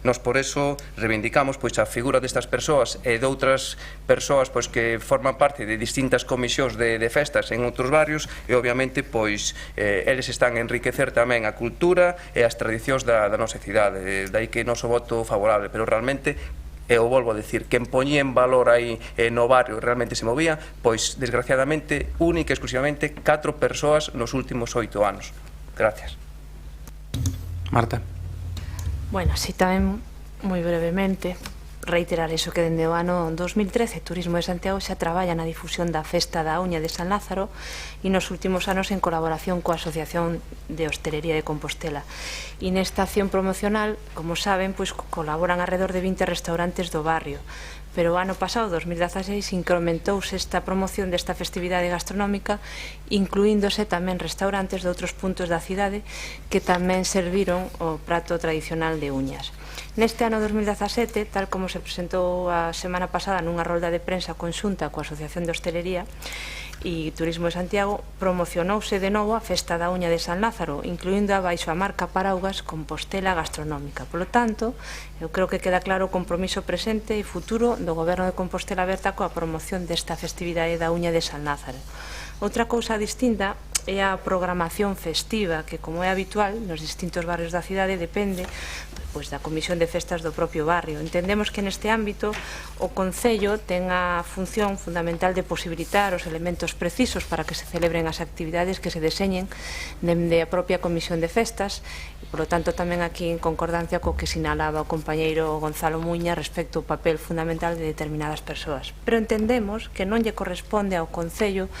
Nos por eso reivindicamos pois a figura destas persoas e de outras persoas pois que forman parte de distintas comisións de festas en outros barrios, e obviamente pois eles están a enriquecer tamén a cultura e as tradicións da nosa cidade. Dai que noso voto favorable, pero realmente eu volvo a decir, quen poñía en valor aí no barrio realmente se movía, pois desgraciadamente única e exclusivamente 4 persoas nos últimos 8 anos. Gracias. Marta. Bueno, así tamén moi brevemente reiterar iso que dende o ano 2013 Turismo de Santiago xa traballa na difusión da Festa da Uña de San Lázaro e nos últimos anos en colaboración coa Asociación de Hostelería de Compostela. E nesta acción promocional, como saben, pois colaboran alrededor de 20 restaurantes do barrio. Pero o ano pasado, 2016, incrementouse esta promoción desta festividade gastronómica, incluíndose tamén restaurantes de outros puntos da cidade que tamén serviron o prato tradicional de uñas. Neste ano 2017, tal como se presentou a semana pasada nunha rolda de prensa conxunta coa Asociación de Hostelería e Turismo de Santiago, promocionouse de novo a Festa da Uña de San Lázaro, incluindo baixo a marca Paraugas Compostela Gastronómica. Polo tanto, eu creo que queda claro o compromiso presente e futuro do Goberno de Compostela Aberta coa promoción desta festividade da Uña de San Lázaro. Outra cousa distinta é a programación festiva, que, como é habitual nos distintos barrios da cidade, depende pois da Comisión de Festas do propio barrio. Entendemos que neste ámbito o Concello ten a función fundamental de posibilitar os elementos precisos para que se celebren as actividades que se deseñen dende a propia Comisión de Festas e, polo tanto, tamén aquí en concordancia co que sinalaba o compañeiro Gonzalo Muña respecto ao papel fundamental de determinadas persoas. Pero entendemos que non lle corresponde ao Concello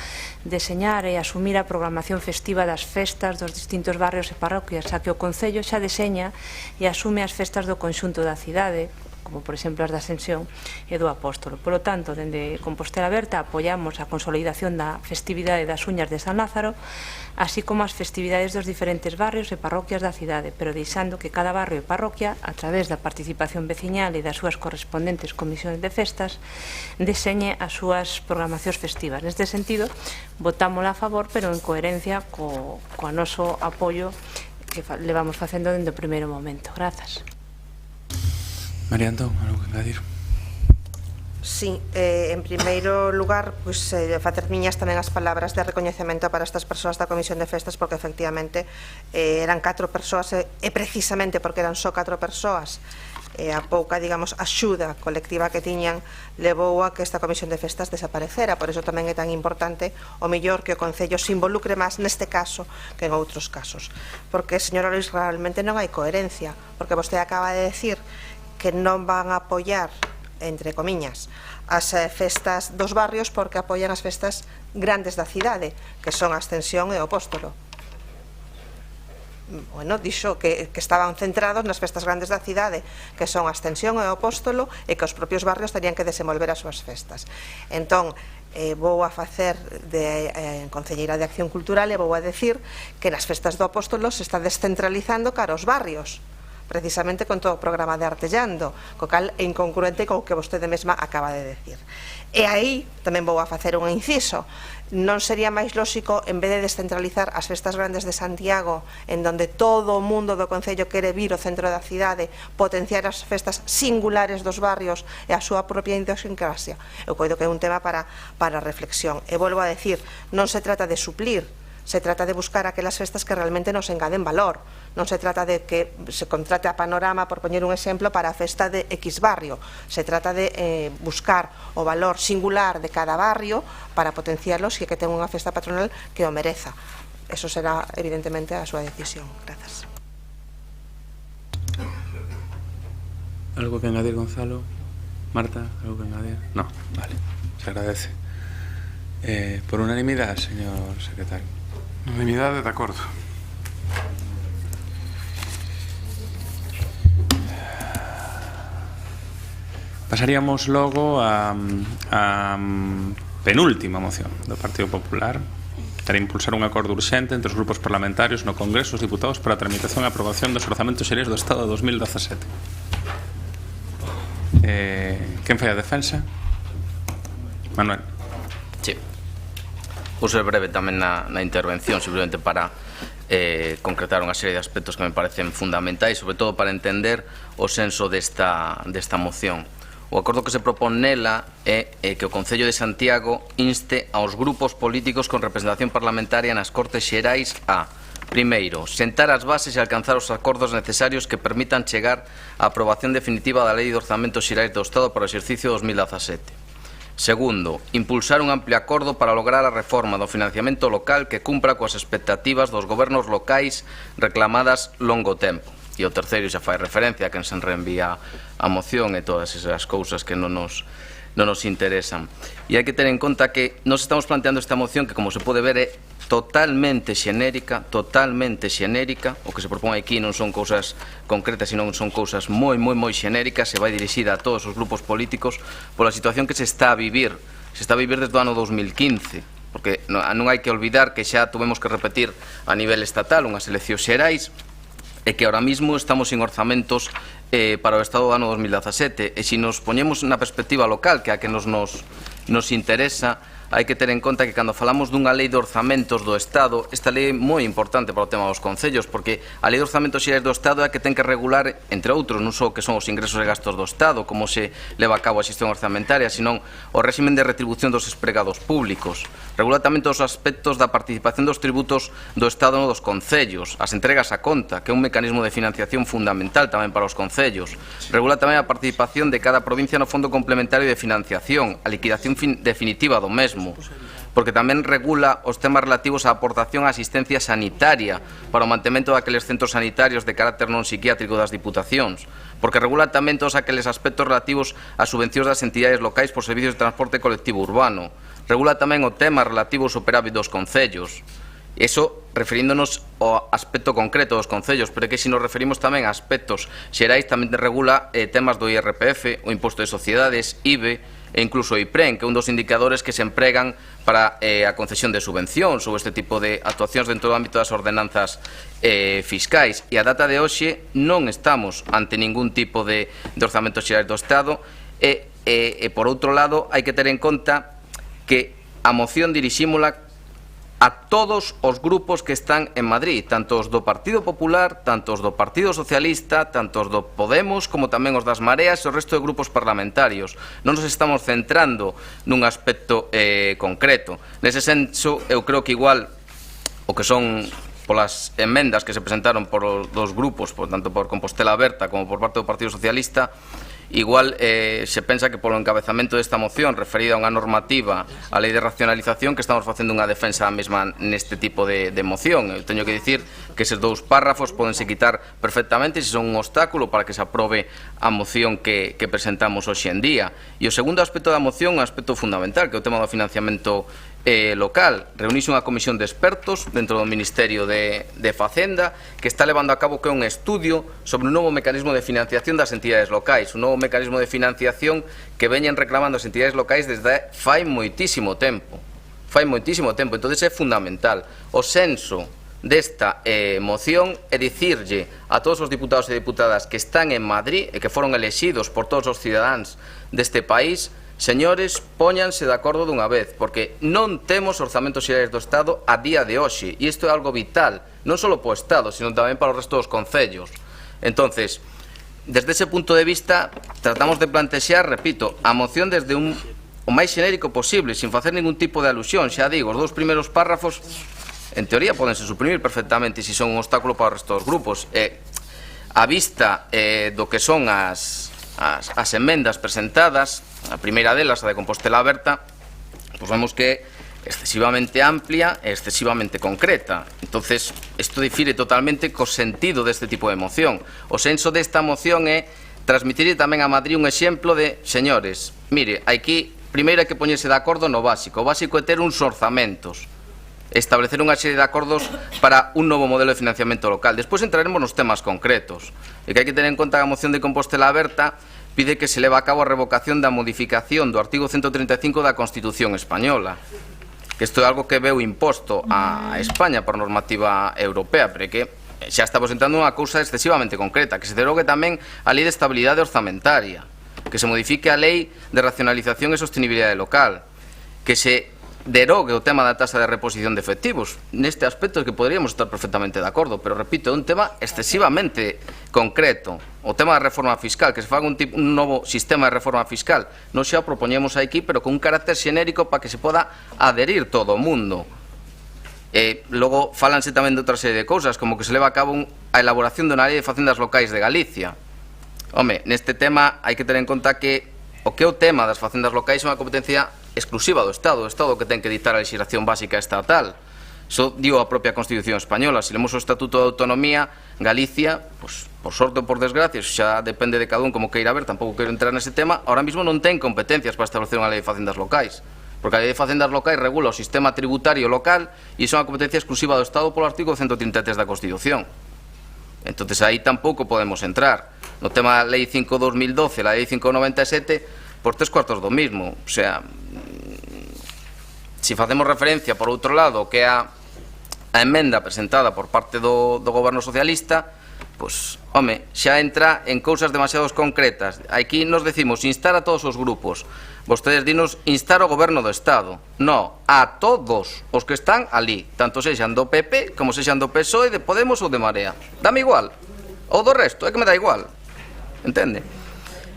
deseñar e asumir a programación festiva das festas dos distintos barrios e parroquias, xa que o Concello xa deseña e asume as festas do conxunto da cidade, como por exemplo as da Ascensión e do Apóstolo. Polo tanto, dende Compostela Aberta apoiamos a consolidación da festividade das uñas de San Lázaro, así como as festividades dos diferentes barrios e parroquias da cidade, pero deixando que cada barrio e parroquia, a través da participación veciñal e das súas correspondentes comisións de festas, deseñe as súas programacións festivas. Neste sentido, votámola a favor, pero en coherencia co noso apoio que levamos facendo dende o primeiro momento. Grazas. María Antón, algo que engadir? Sí, en primeiro lugar, facer miñas tamén as palabras de recoñecemento para estas persoas da Comisión de Festas, porque efectivamente eran 4 persoas e precisamente porque eran só 4 persoas, a pouca, digamos, axuda colectiva que tiñan levou a que esta Comisión de Festas desaparecera. Por iso tamén é tan importante o mellor que o Concello se involucre máis neste caso que en outros casos, porque, señora Lois, realmente non hai coherencia, porque vostede acaba de decir que non van a apoiar, entre comiñas, as festas dos barrios porque apoian as festas grandes da cidade, que son a Ascensión e o Apóstolo. Bueno, dixo que estaban centrados nas festas grandes da cidade, que son a Ascensión e o Apóstolo, e que os propios barrios terían que desenvolver as súas festas. Entón, vou a facer de concelleira de Acción Cultural e vou a decir que nas festas do Apóstolo se está descentralizando cara aos barrios, precisamente con todo o programa de Artellando, co cal é incongruente co que vostede mesma acaba de decir. E aí tamén vou a facer un inciso. Non sería máis lóxico, en vez de descentralizar as festas grandes de Santiago, en donde todo o mundo do Concello quere vir ao centro da cidade, potenciar as festas singulares dos barrios e a súa propia idiosincrasia? Eu coido que é un tema para reflexión. E volvo a decir, non se trata de suplir, se trata de buscar aquelas festas que realmente nos engaden valor. Non se trata de que se contrate a Panorama, por poñer un exemplo, para a festa de X barrio. Se trata de buscar o valor singular de cada barrio para potenciarlos e que ten unha festa patronal que o mereza. Eso será, evidentemente, a súa decisión. Grazas. Algo que añadir, Gonzalo? Marta, algo que añadir? No, vale, se agradece. Por unanimidade, señor secretario. Unanimidade, de acordo. Pasaríamos logo a penúltima moción do Partido Popular para impulsar un acordo urxente entre os grupos parlamentarios no Congreso dos Diputados para a tramitación e aprobación dos orzamentos xerais do Estado de 2017. Quen fai a defensa? Manuel. Sí. Vou ser breve tamén na intervención, simplemente para concretar unha serie de aspectos que me parecen fundamentais, sobre todo para entender o senso desta moción. O acordo que se propón nela é que o Concello de Santiago inste aos grupos políticos con representación parlamentaria nas Cortes Xerais a, primeiro, sentar as bases e alcanzar os acordos necesarios que permitan chegar á aprobación definitiva da Lei de Orzamentos Xerais do Estado para o exercicio 2017. Segundo, impulsar un amplio acordo para lograr a reforma do financiamento local que cumpra coas expectativas dos gobernos locais reclamadas longo tempo. E o terceiro xa fai referencia a quen se reenvía a moción e todas esas cousas que non nos interesan. E hai que ter en conta que nos estamos planteando esta moción que, como se pode ver, é totalmente xenérica. O que se propón aquí non son cousas concretas, sino son cousas moi xenéricas, se vai dirixida a todos os grupos políticos pola situación que se está a vivir. Se está a vivir desde o ano 2015, porque non hai que olvidar que xa tuvemos que repetir a nivel estatal unhas eleccións xerais e que ahora mismo estamos sin orzamentos para o Estado do ano 2017. E se nos poñemos na perspectiva local, que é a que nos interesa, hai que ter en conta que cando falamos dunha lei de orzamentos do Estado, esta lei é moi importante para o tema dos concellos, porque a lei de orzamentos xerais do Estado é a que ten que regular, entre outros, non só que son os ingresos e gastos do Estado, como se leva a cabo a xestión orzamentaria, senón o réximen de retribución dos empregados públicos. Regula tamén todos os aspectos da participación dos tributos do Estado no dos concellos, as entregas a conta, que é un mecanismo de financiación fundamental tamén para os concellos. Regula tamén a participación de cada provincia no Fondo Complementario de Financiación, a liquidación definitiva do mesmo, porque tamén regula os temas relativos á aportación á asistencia sanitaria para o mantemento daqueles centros sanitarios de carácter non psiquiátrico das diputacións, porque regula tamén todos aqueles aspectos relativos ás subvencións das entidades locais por servicios de transporte colectivo urbano, regula tamén o tema relativo ao superávit dos concellos. Eso referíndonos ao aspecto concreto dos concellos, pero é que se nos referimos tamén a aspectos xerais tamén regula temas do IRPF, o imposto de sociedades, IBE e incluso o IPREN, que é un dos indicadores que se empregan para a concesión de subvencións ou este tipo de actuacións dentro do ámbito das ordenanzas fiscais. E a data de hoxe non estamos ante ningún tipo de orzamentos xerais do Estado e, por outro lado, hai que ter en conta que a moción dirixímola a todos os grupos que están en Madrid, tanto os do Partido Popular, tanto os do Partido Socialista, tanto os do Podemos, como tamén os das Mareas e o resto de grupos parlamentarios. Non nos estamos centrando nun aspecto concreto. Nese senso, eu creo que igual o que son polas emendas que se presentaron por os dos grupos, tanto por Compostela Aberta como por parte do Partido Socialista, igual se pensa que polo encabezamento desta moción referida a unha normativa a lei de racionalización que estamos facendo unha defensa mesma neste tipo de moción. Eu teño que dicir que eses dous párrafos podense quitar perfectamente se son un obstáculo para que se aprobe a moción que presentamos hoxe en día. E o segundo aspecto da moción, un aspecto fundamental, que é o tema do financiamento local. Reunixe unha comisión de expertos dentro do Ministerio de Facenda que está levando a cabo un estudio sobre un novo mecanismo de financiación das entidades locais, un novo mecanismo de financiación que veñen reclamando as entidades locais desde fai moitísimo tempo. Entón é fundamental o senso desta moción é dicirlle a todos os diputados e diputadas que están en Madrid e que foron elexidos por todos os cidadáns deste país: señores, póñanse de acordo dunha vez, porque non temos orzamentos xerais do Estado a día de hoxe, e isto é algo vital, non só para o Estado, sino tamén para o resto dos concellos. Entonces, desde ese punto de vista, tratamos de plantexar, repito, a moción desde o máis xenérico posible, sin facer ningún tipo de alusión. Xa digo, os dous primeiros párrafos, en teoría, podense suprimir perfectamente se son un obstáculo para o resto dos grupos. A vista do que son as emendas presentadas, a primeira delas, a de Compostela Aberta, pois vemos que é excesivamente amplia e excesivamente concreta. Entonces, isto difire totalmente co sentido deste tipo de moción. O senso desta moción é transmitir tamén a Madrid un exemplo de: señores, mire, aquí primeiro hai que poñerse de acordo no básico. O básico é ter uns orzamentos, establecer unha serie de acordos para un novo modelo de financiamento local. Despois entraremos nos temas concretos. E que hai que tener en conta que a moción de Compostela Aberta pide que se leva a cabo a revocación da modificación do artigo 135 da Constitución española. Que isto é algo que veu imposto a España por normativa europea, pero que xa estamos entrando nunha cousa excesivamente concreta, que se derogue tamén a lei de estabilidade orzamentaria, que se modifique a lei de racionalización e sostenibilidade local, que se derogue o tema da tasa de reposición de efectivos. Neste aspecto é que poderíamos estar perfectamente de acordo, pero repito, é un tema excesivamente concreto. O tema da reforma fiscal, que se faga un novo sistema de reforma fiscal, non xa o propoñemos aquí, pero con un carácter xenérico para que se poda adherir todo o mundo. Logo, falanse tamén de outra serie de cousas, como que se leva a cabo a elaboración dunha lei de facendas locais de Galicia. Home, neste tema hai que ter en conta que o que é o tema das facendas locais é unha competencia exclusiva do Estado, o Estado que ten que dictar a legislación básica estatal. Iso dio a propia Constitución española. Se lemos o Estatuto de Autonomía, Galicia, pues, por sorte ou por desgracia, xa depende de cada un como queira ver, tampouco quero entrar nese tema, ahora mismo non ten competencias para establecer unha lei de facendas locais, porque a lei de facendas locais regula o sistema tributario local e iso é unha competencia exclusiva do Estado polo artigo 133 da Constitución. Entonces aí tampouco podemos entrar. No tema da lei 5-2012, la lei 5-97, por 3/4 do mismo. O sea, se facemos referencia, por outro lado, que é a emenda presentada por parte do Goberno Socialista, pois, home, xa entra en cousas demasiado concretas. Aquí nos decimos instar a todos os grupos. Vostedes dinos instar ao Goberno do Estado. No, a todos os que están ali, tanto sexan do PP como sexan do PSOE, de Podemos ou de Marea. Dame igual. Ou do resto, é que me dá igual. Entende?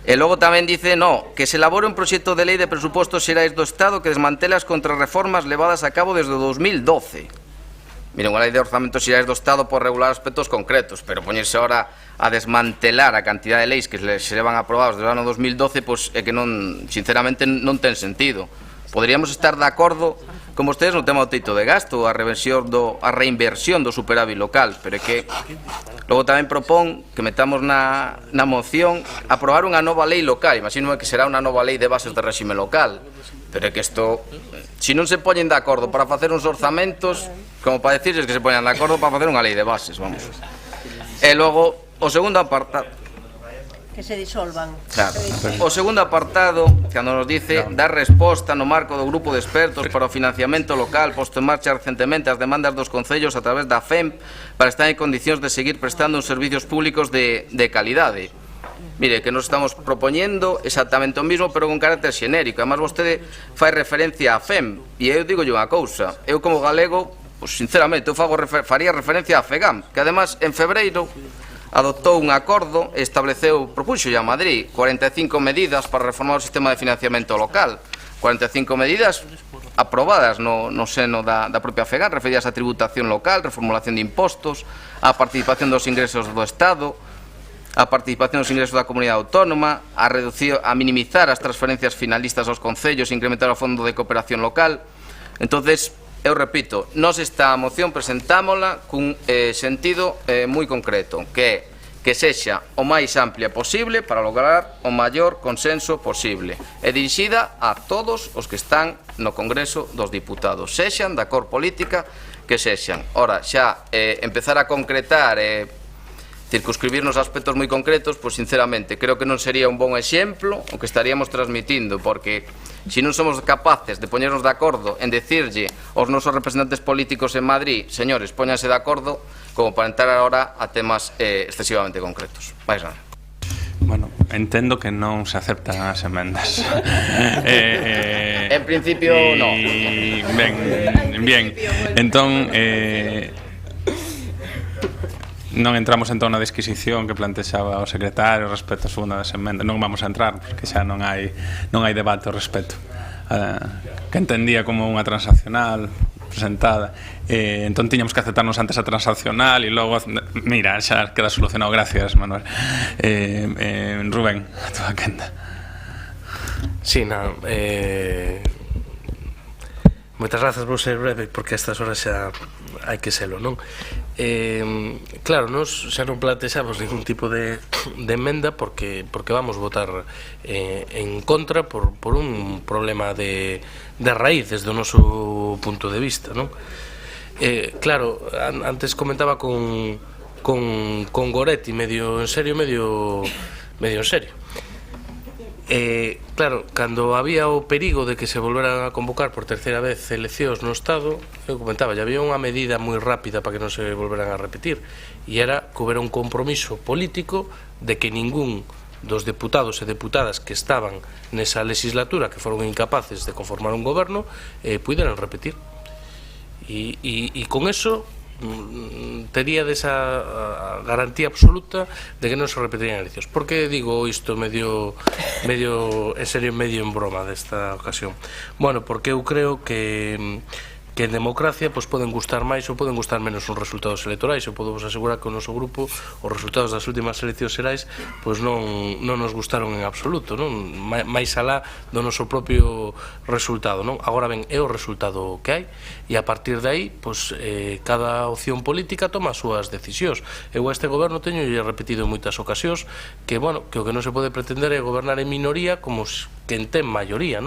E logo tamén dice, no, que se elabore un proxecto de lei de presupostos xerais do Estado que desmantele as contrarreformas levadas a cabo desde o 2012. Miren, unha lei de orzamentos xerais do Estado por regular aspectos concretos, pero poñerse ahora a desmantelar a cantidad de leis que se levan aprobados desde o ano 2012, pois é que non, sinceramente, non ten sentido. Poderíamos estar de acordo con vostedes no tema do teito de gasto, a reinversión do superávit local, pero é que logo tamén propón que metamos na moción aprobar unha nova lei local. Imagino que será unha nova lei de bases de réxime local, pero é que isto, se non se poñen de acordo para facer uns orzamentos, como para decirles que se poñan de acordo para facer unha lei de bases, vamos. E logo, o segundo apartado, que se disolvan. Claro. O segundo apartado, cando nos dice dar resposta no marco do grupo de expertos para o financiamento local posto en marcha recentemente as demandas dos concellos a través da FEMP para estar en condicións de seguir prestando uns servicios públicos de calidade. Mire, que nos estamos propoñendo exactamente o mismo, pero con carácter xenérico. Además, vostede fai referencia á FEM, e eu digo unha cousa, eu como galego, pues, sinceramente, eu faría referencia á FEGAM, que además en febreiro adoptou un acordo e estableceu, propuxo a Madrid, 45 medidas para reformar o sistema de financiamento local, 45 medidas aprobadas no seno da propia FEGAM, referidas á tributación local, reformulación de impostos, á participación dos ingresos do Estado, a participación dos ingresos da comunidade autónoma, a minimizar as transferencias finalistas aos concellos e incrementar o fondo de cooperación local. Entonces, eu repito, nós esta moción presentámola cun sentido moi concreto, que é que sexa o máis amplia posible para lograr o maior consenso posible e dirixida a todos os que están no Congreso dos Diputados, sexan da cor política que sexan. Ora, xa empezar a concretar circunscribirnos a aspectos moi concretos, pois sinceramente creo que non sería un bon exemplo o que estaríamos transmitindo, porque se non somos capaces de poñernos de acordo en decirlle aos nosos representantes políticos en Madrid, señores, póñanse de acordo, como para entrar agora a temas excesivamente concretos. Vais nada. Bueno, entendo que non se aceptan as emendas. En principio, no. Ben, entón, non entramos entón na disquisición que plantexaba o secretario respecto a segunda das emendas. Non vamos a entrar, porque xa non hai debate ao respecto. Que entendía como unha transaccional presentada. Entón tiñamos que aceptarnos antes a transaccional e logo, mira, xa queda solucionado. Gracias, Manuel. Rubén, a túa quenda. Sí, non, moitas grazas, vou ser breve, porque a estas horas xa hai que selo, non? Claro, nos xa non plantexamos ningún tipo de emenda porque vamos votar en contra por un problema de raíz desde o noso punto de vista, non? Claro, antes comentaba con Goretti, medio en serio, medio en serio. Claro, cando había o perigo de que se volveran a convocar por terceira vez eleccións no Estado, eu comentaba, ya había unha medida moi rápida para que non se volveran a repetir, e era que houbera un compromiso político de que ningún dos deputados e deputadas que estaban nesa legislatura, que foron incapaces de conformar un goberno, puderan repetir. E con eso tería desa garantía absoluta de que non se repetirían eleccións. Por que digo isto medio en serio, medio en broma desta ocasión? Bueno, porque eu creo que en democracia poden gustar máis ou poden gustar menos os resultados electorais. Eu podo vos asegurar que o noso grupo os resultados das últimas eleccións xerais non nos gustaron en absoluto, máis alá do noso propio resultado. Agora ben, é o resultado que hai e a partir de aí cada opción política toma as súas decisións. Eu a este goberno teño repetido en moitas ocasións que o que non se pode pretender é gobernar en minoría como quen ten maioría,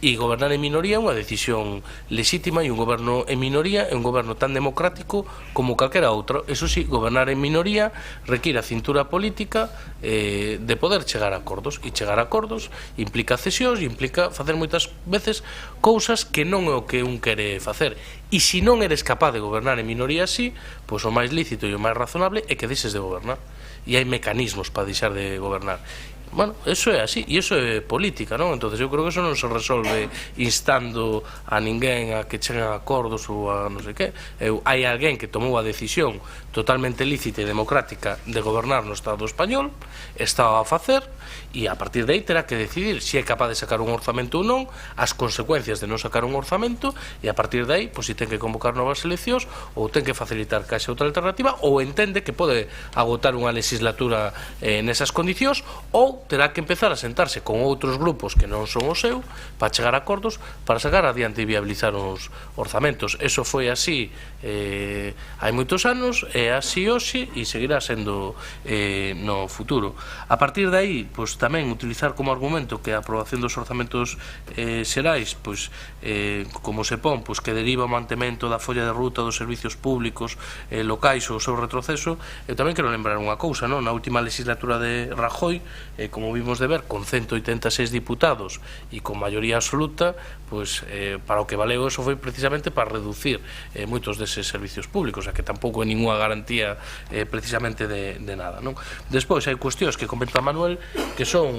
e gobernar en minoría é unha decisión lexítima, e un goberno en minoría é un goberno tan democrático como calquera outro. Eso sí, gobernar en minoría require a cintura política de poder chegar a acordos, e chegar a acordos implica cesións e implica facer moitas veces cousas que non é o que un quere facer, e se non eres capaz de gobernar en minoría así, pois o máis lícito e o máis razonable é que deixes de gobernar, e hai mecanismos para deixar de gobernar. Bueno, eso é así, e eso é política, non? Entonces eu creo que eso non se resolve instando a ninguén a que cheguen a acordos ou a non sei que. Hai alguén que tomou a decisión totalmente lícita e democrática de gobernar no Estado español, está a facer, e a partir de aí terá que decidir se é capaz de sacar un orzamento ou non, as consecuencias de non sacar un orzamento, e a partir de aí, se ten que convocar novas eleccións ou ten que facilitar que haxa outra alternativa, ou entende que pode agotar unha legislatura nesas condicións, ou terá que empezar a sentarse con outros grupos que non son o seu para chegar a acordos para sacar adiante e viabilizar os orzamentos. Eso foi así hai moitos anos, é así hoxe e seguirá sendo no futuro. A partir de aí, tamén utilizar como argumento que a aprobación dos orzamentos xerais, como se pon, que deriva o mantemento da folla de ruta dos servicios públicos locais ou o seu retroceso. Eu tamén quero lembrar unha cousa, na última legislatura de Rajoy, como vimos de ver, con 186 diputados e con maioría absoluta, pois para o que valeu eso foi precisamente para reducir moitos deses servicios públicos, a que tampouco é ninguna garantía precisamente de nada, non? Despois hai cuestións que comenta Manuel que son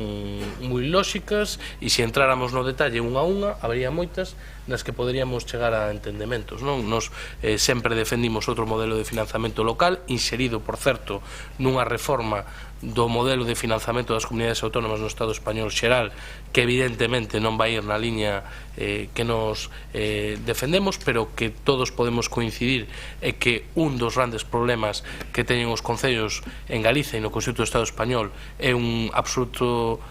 moi lóxicas e se entráramos no detalle unha a unha, habería moitas nas que poderíamos chegar a entendementos, non? Nos sempre defendimos outro modelo de financiamento local, inserido, por certo, nunha reforma do modelo de financiamento das comunidades autónomas no Estado español xeral, que evidentemente non vai ir na liña que nos defendemos, pero que todos podemos coincidir é que un dos grandes problemas que teñen os concellos en Galicia e no conxunto do Estado español é un absoluto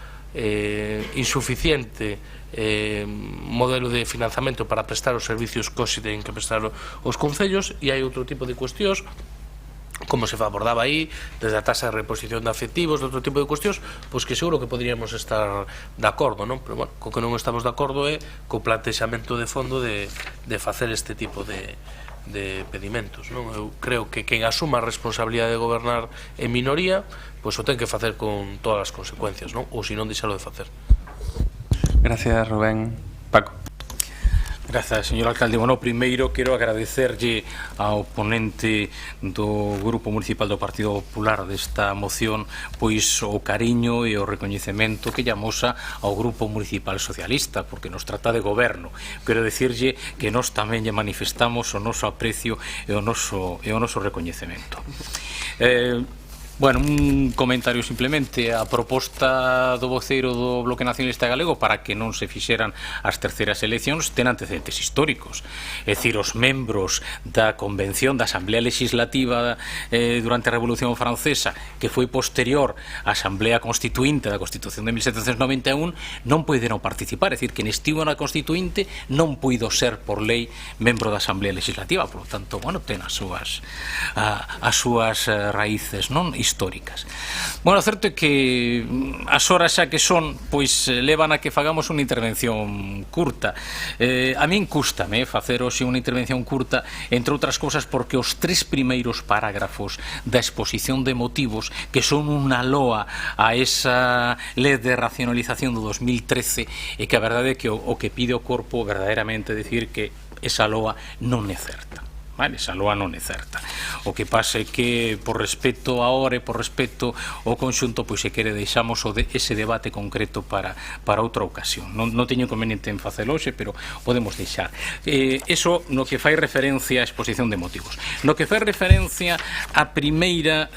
insuficiente modelo de financiamento para prestar os servicios que hoxe teñen que prestar os concellos, e hai outro tipo de cuestións, como se abordaba aí, desde a tasa de reposición de afectivos, de outro tipo de cuestións, pois que seguro que poderíamos estar de acordo, non? Pero, bueno, co que non estamos de acordo é co plantexamento de fondo de facer este tipo de pedimentos, non? Eu creo que quen asuma a responsabilidade de gobernar en minoría, pois o ten que facer con todas as consecuencias, non? Ou se non, deixalo de facer. Gracias, Rubén. Paco. Grazas, señor alcalde. Bueno, primeiro quero agradecerlle ao ponente do Grupo Municipal do Partido Popular desta moción pois o cariño e o recoñecemento que lle amosa ao Grupo Municipal Socialista, porque nos trata de goberno. Quero dicirlle que nós tamén lle manifestamos o noso aprecio e o noso recoñecemento. Bueno, un comentario simplemente. A proposta do voceiro do Bloque Nacionalista Galego para que non se fixeran as terceiras eleccións ten antecedentes históricos. É dicir, os membros da Convención da Asamblea Legislativa durante a Revolución Francesa, que foi posterior á Asamblea Constituinte da Constitución de 1791, non poideron participar. É dicir, que estivo na Constituinte non puido ser por lei membro da Asamblea Legislativa. Por lo tanto, bueno, ten as súas raíces, non? Históricas. Bueno, o certo é que as horas xa que son, pois levan a que fagamos unha intervención curta. A min cústame facer hoxe unha intervención curta, entre outras cousas porque os 3 primeiros parágrafos da exposición de motivos, que son unha loa a esa lei de racionalización do 2013, e que a verdade é que o que pide o corpo verdadeiramente decir que esa loa non é certa. Esa loa non é certa. O que pasa é que por respeto a hora e por respeto ao conxunto, pois se quere deixamos ese debate concreto para outra ocasión. Non teño inconveniente en facelo hoxe, pero podemos deixar. Eso no que fai referencia á exposición de motivos. No que fai referencia á primeira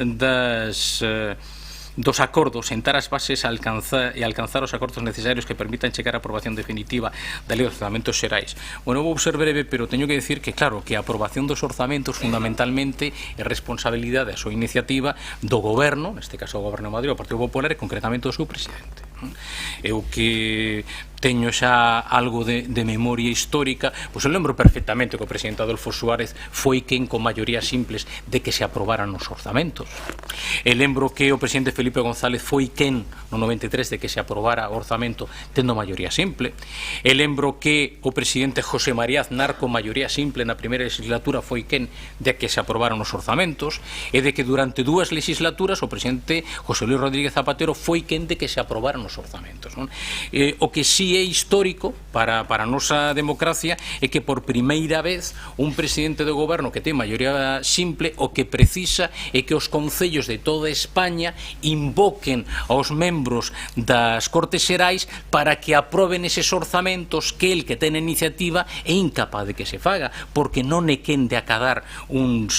dos acordos, sentar as bases e alcanzar os acordos necesarios que permitan chegar a aprobación definitiva da Lei dos Orzamentos Xerais. Bueno, vou ser breve, pero teño que decir que, claro, que a aprobación dos orzamentos fundamentalmente é responsabilidade a súa iniciativa do goberno, neste caso o goberno de Madrid, o Partido Popular, e concretamente o seu presidente. Eu que teño xa algo de memoria histórica, pois eu lembro perfectamente que o presidente Adolfo Suárez foi quen con maioría simples de que se aprobaran os orzamentos. E lembro que o presidente Felipe González foi quen no 93 de que se aprobara o orzamento tendo maioría simple. E lembro que o presidente José María Aznar con maioría simple na primeira legislatura foi quen de que se aprobaran os orzamentos, e de que durante 2 legislaturas o presidente José Luis Rodríguez Zapatero foi quen de que se aprobaran os orzamentos, non? O que sí é histórico para a nosa democracia é que por primeira vez un presidente do goberno que ten maioría simple o que precisa é que os concellos de toda España invoquen aos membros das Cortes Xerais para que aproben eses orzamentos que el que ten a iniciativa é incapaz de que se faga, porque non é quen de acadar un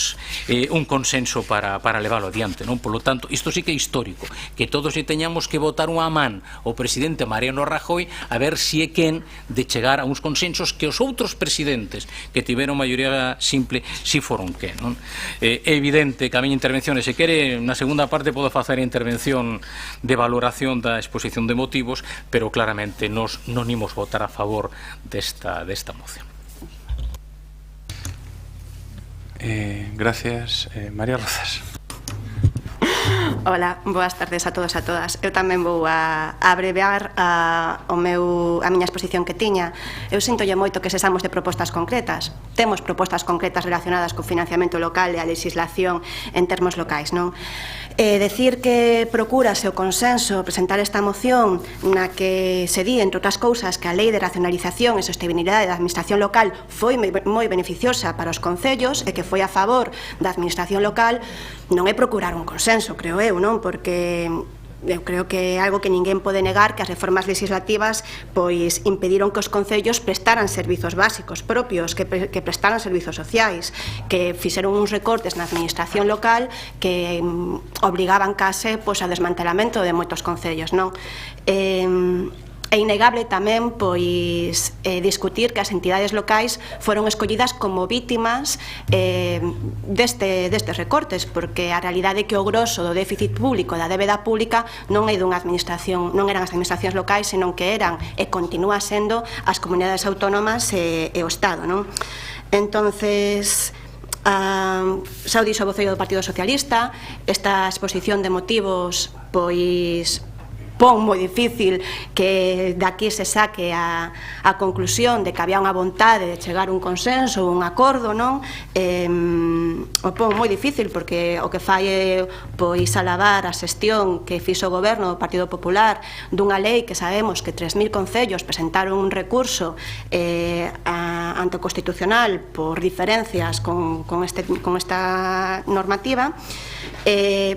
consenso para leválo adiante, non? Por lo tanto, isto sí que é histórico, que todos lle teñamos que votar unha man o presidente Mariano Rajoy a ver si é quen de chegar a uns consensos que os outros presidentes que tiveron maioría simple si foron quen, non? É evidente que a miña intervención, se quere, na segunda parte podo facer a intervención de valoración da exposición de motivos, pero claramente nos non imos votar a favor desta moción. Gracias. María Rozas. Ola, boas tardes a todos e a todas. Eu tamén vou a abreviar a miña exposición que tiña. Eu sintolle moito que sesamos de propostas concretas. Temos propostas concretas relacionadas co financiamento local e a legislación en termos locais, non? Decir que procúrase o consenso presentar esta moción na que se di, entre outras cousas, que a Lei de Racionalización e Sostenibilidade da Administración Local foi moi beneficiosa para os concellos e que foi a favor da Administración Local, non é procurar un consenso, creo eu, non? Porque eu creo que é algo que ninguén pode negar, que as reformas legislativas pois impediron que os concellos prestaran servizos básicos propios, que prestaran servizos sociais, que fixeron uns recortes na administración local que obligaban case pois a desmantelamento de moitos concellos, non? É innegable tamén pois discutir que as entidades locais foron escollidas como vítimas destes recortes, porque a realidade é que o grosso do déficit público, da débeda pública, non é dunha administración, non eran as administracións locais, senón que eran e continúa sendo as comunidades autónomas e o Estado, non? Entonces, xa o dixo o voceiro do Partido Socialista, esta exposición de motivos pois pon moi difícil que daqui se saque a conclusión de que había unha vontade de chegar a un consenso, un acordo, non? O pon moi difícil porque o que fai é pois alabar a xestión que fixo o goberno do Partido Popular dunha lei que sabemos que 3.000 concellos presentaron un recurso ante o Constitucional por diferencias con esta normativa.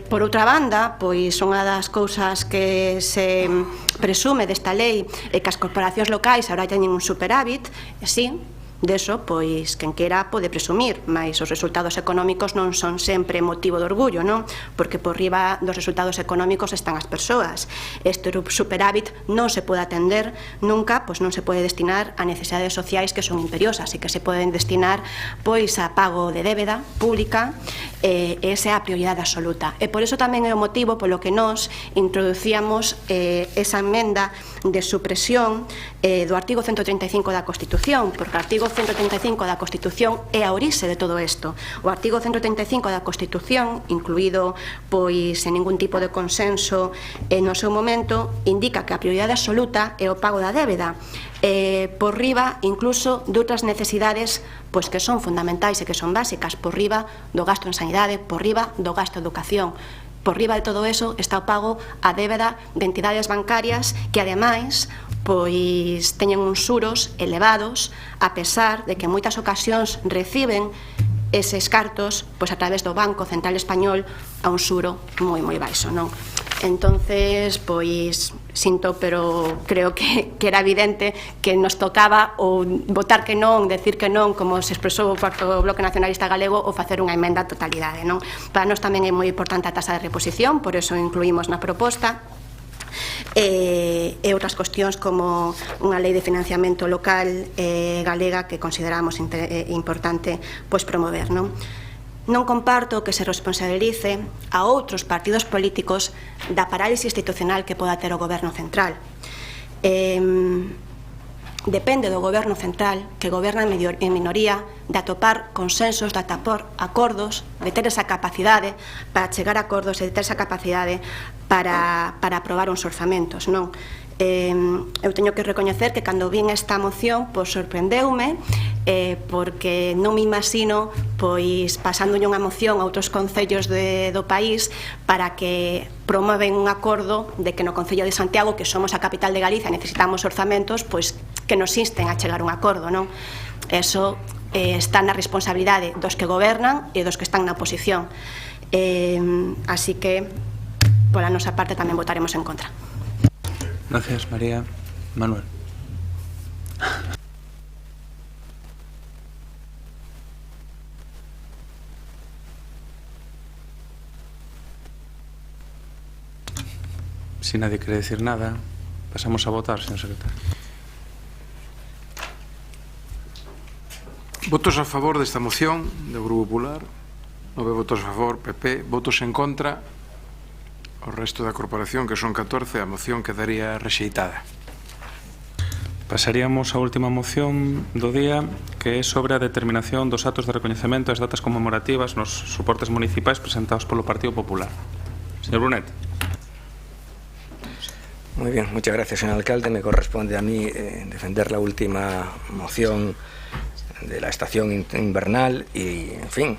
Por outra banda, pois unha das cousas que se presume desta lei é que as corporacións locais agora teñen un superávit, e sí, deso, pois, quen quera pode presumir, mas os resultados económicos non son sempre motivo de orgullo, non? Porque por riba dos resultados económicos están as persoas. Este superávit non se pode atender nunca, pois non se pode destinar a necesidades sociais que son imperiosas e que se poden destinar pois a pago de débeda pública, esa é a prioridade absoluta. E por iso tamén é o motivo polo que nós introducíamos esa emenda de supresión do artigo 135 da Constitución, porque o artigo 135 da Constitución é a orixe de todo isto. O artigo 135 da Constitución, incluído pois en ningún tipo de consenso no seu momento, indica que a prioridade absoluta é o pago da débeda, por riba incluso de outras necesidades pois que son fundamentais e que son básicas, por riba do gasto en sanidade, por riba do gasto en educación. Por riba de todo eso está o pago a débeda de entidades bancarias que, ademais, pois teñen uns xuros elevados, a pesar de que en moitas ocasións reciben eses cartos pois a través do Banco Central Español a un xuro moi baixo, non? Entonces, pois, sinto, pero creo que era evidente que nos tocaba ou votar que non, decir que non, como se expresou o cuarto Bloque Nacionalista Galego, ou facer unha emenda a totalidade, non? Para nós tamén é moi importante a tasa de reposición, por eso incluímos na proposta, e outras cuestións como unha lei de financiamento local galega que consideramos importante pois promover, non? Non comparto que se responsabilice a outros partidos políticos da parálise institucional que poda ter o goberno central. Depende do goberno central, que goberna en minoría, de atopar consensos, de atopar acordos, de ter esa capacidade para chegar a acordos e de ter esa capacidade para aprobar uns orzamentos, non? Eu teño que recoñecer que cando vin esta moción pois sorprendeume, porque non me imagino pois pasándolle unha moción a outros concellos do país para que promoven un acordo de que no Concello de Santiago, que somos a capital de Galicia, necesitamos orzamentos, pois que nos insten a chegar a un acordo, non? Eso está na responsabilidade dos que gobernan e dos que están na oposición. Así que, pola nosa parte, tamén votaremos en contra. Gracias, María. Manuel. Si nadie quiere decir nada, pasamos a votar, señor secretario. Votos a favor desta moción do Grupo Popular, 9 votos a favor, PP, votos en contra, o resto da corporación, que son 14, a moción quedaría rexeitada. Pasaríamos á última moción do día, que é sobre a determinación dos actos de recoñecemento das datas conmemorativas nos soportes municipais presentados polo Partido Popular. Señor Brunet. Muy bien, muchas gracias, señor alcalde. Me corresponde a mí defender la última moción de la estación invernal y, en fin,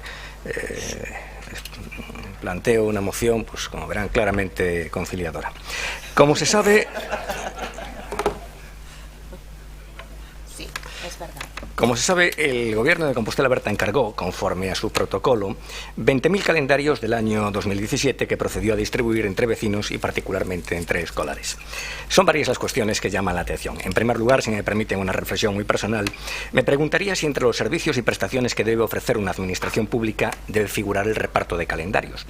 planteo una moción, pues como verán, claramente conciliadora. Como se sabe... Sí, es verdad. Como se sabe, el Gobierno de Compostela Berta encargó, conforme a su protocolo, 20.000 calendarios del año 2017 que procedió a distribuir entre vecinos y particularmente entre escolares. Son varias las cuestiones que llaman la atención. En primer lugar, si me permiten una reflexión muy personal, me preguntaría si entre los servicios y prestaciones que debe ofrecer una administración pública debe figurar el reparto de calendarios.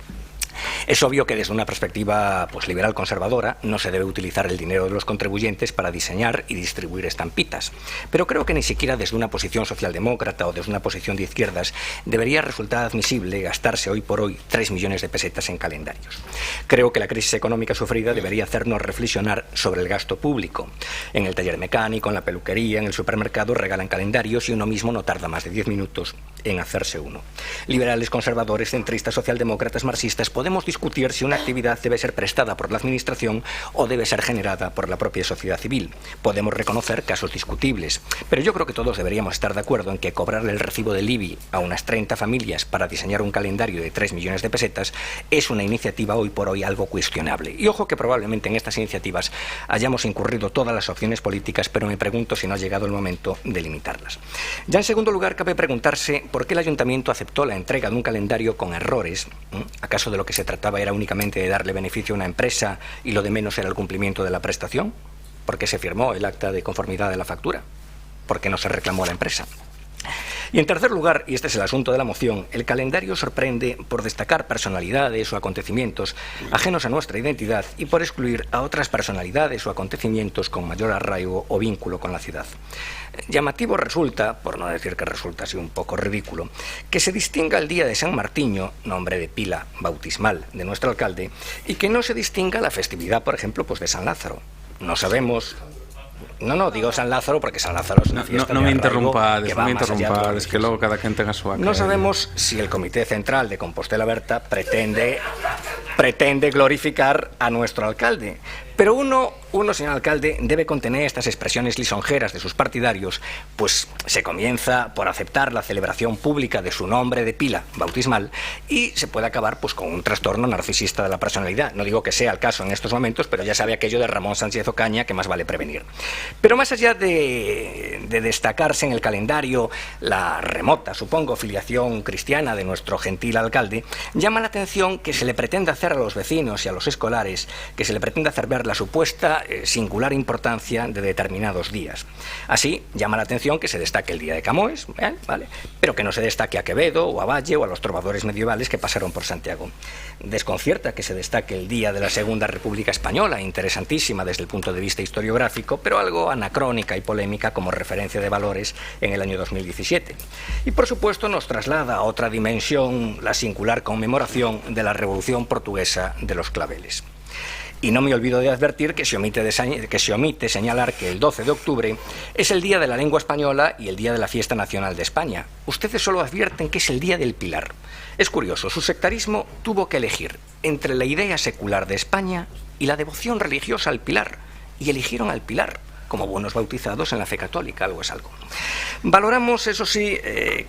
Es obvio que desde una perspectiva liberal conservadora no se debe utilizar el dinero de los contribuyentes para diseñar y distribuir estampitas, pero creo que ni siquiera desde una posición socialdemócrata o desde una posición de izquierdas debería resultar admisible gastarse hoy por hoy 3 millones de pesetas en calendarios. Creo que la crisis económica sufrida debería hacernos reflexionar sobre el gasto público. En el taller mecánico, en la peluquería, en el supermercado regalan calendarios y uno mismo no tarda más de 10 minutos en hacerse uno. Liberales, conservadores, centristas, socialdemócratas, marxistas, podemos discutir si una actividad debe ser prestada por la Administración o debe ser generada por la propia sociedad civil. Podemos reconocer casos discutibles, pero yo creo que todos deberíamos estar de acuerdo en que cobrarle el recibo del IBI a unas 30 familias para diseñar un calendario de 3 millones de pesetas es una iniciativa hoy por hoy algo cuestionable. Y ojo que probablemente en estas iniciativas hayamos incurrido todas las opciones políticas, pero me pregunto si no ha llegado el momento de limitarlas. Ya en segundo lugar, cabe preguntarse por qué el Ayuntamiento aceptó la entrega de un calendario con errores. ¿Acaso de lo que se trataba era únicamente de darle beneficio a una empresa y lo de menos era el cumplimiento de la prestación? ¿Por qué se firmó el acta de conformidad de la factura? ¿Por qué no se reclamó a la empresa? Y en tercer lugar, y este es el asunto de la moción, el calendario sorprende por destacar personalidades o acontecimientos ajenos a nuestra identidad y por excluir a otras personalidades o acontecimientos con mayor arraigo o vínculo con la ciudad. Llamativo resulta, por no decir que resulta así un poco ridículo, que se distinga el día de San Martiño, nombre de pila bautismal de nuestro alcalde, y que no se distinga la festividad, por ejemplo, de San Lázaro. No sabemos... No, digo San Lázaro porque San Lázaro es una fiesta no de me arraigo interrumpades, que no va me más allá de interrumpades, que luego cada quien tenga su acta. No sabemos si el Comité Central de Compostela Berta pretende glorificar a nuestro alcalde, pero uno, señor alcalde, debe contener estas expresiones lisonjeras de sus partidarios, pues se comienza por aceptar la celebración pública de su nombre de pila bautismal y se puede acabar con un trastorno narcisista de la personalidad. No digo que sea el caso en estos momentos, pero ya sabe aquello de Ramón Sánchez Ocaña que más vale prevenir. Pero más allá de destacarse en el calendario la remota, supongo, filiación cristiana de nuestro gentil alcalde, llama la atención que se le pretenda hacer a los vecinos y a los escolares, que se le pretenda hacer ver la supuesta singular importancia de determinados días. Así, llama la atención que se destaque el día de Camões, ¿vale? Pero que no se destaque a Quevedo o a Valle o a los trovadores medievales que pasaron por Santiago. Desconcierta que se destaque el día de la Segunda República Española, interesantísima desde el punto de vista historiográfico, pero algo anacrónica y polémica como referencia de valores en el año 2017. Y por supuesto nos traslada a otra dimensión la singular conmemoración de la Revolución Portuguesa de los Claveles. Y no me olvido de advertir que se omite señalar que el 12 de octubre es el Día de la Lengua Española y el Día de la Fiesta Nacional de España. Ustedes solo advierten que es el Día del Pilar. Es curioso, su sectarismo tuvo que elegir entre la idea secular de España y la devoción religiosa al Pilar, y eligieron al Pilar, como buenos bautizados en la fe católica, algo es algo. Valoramos, eso sí,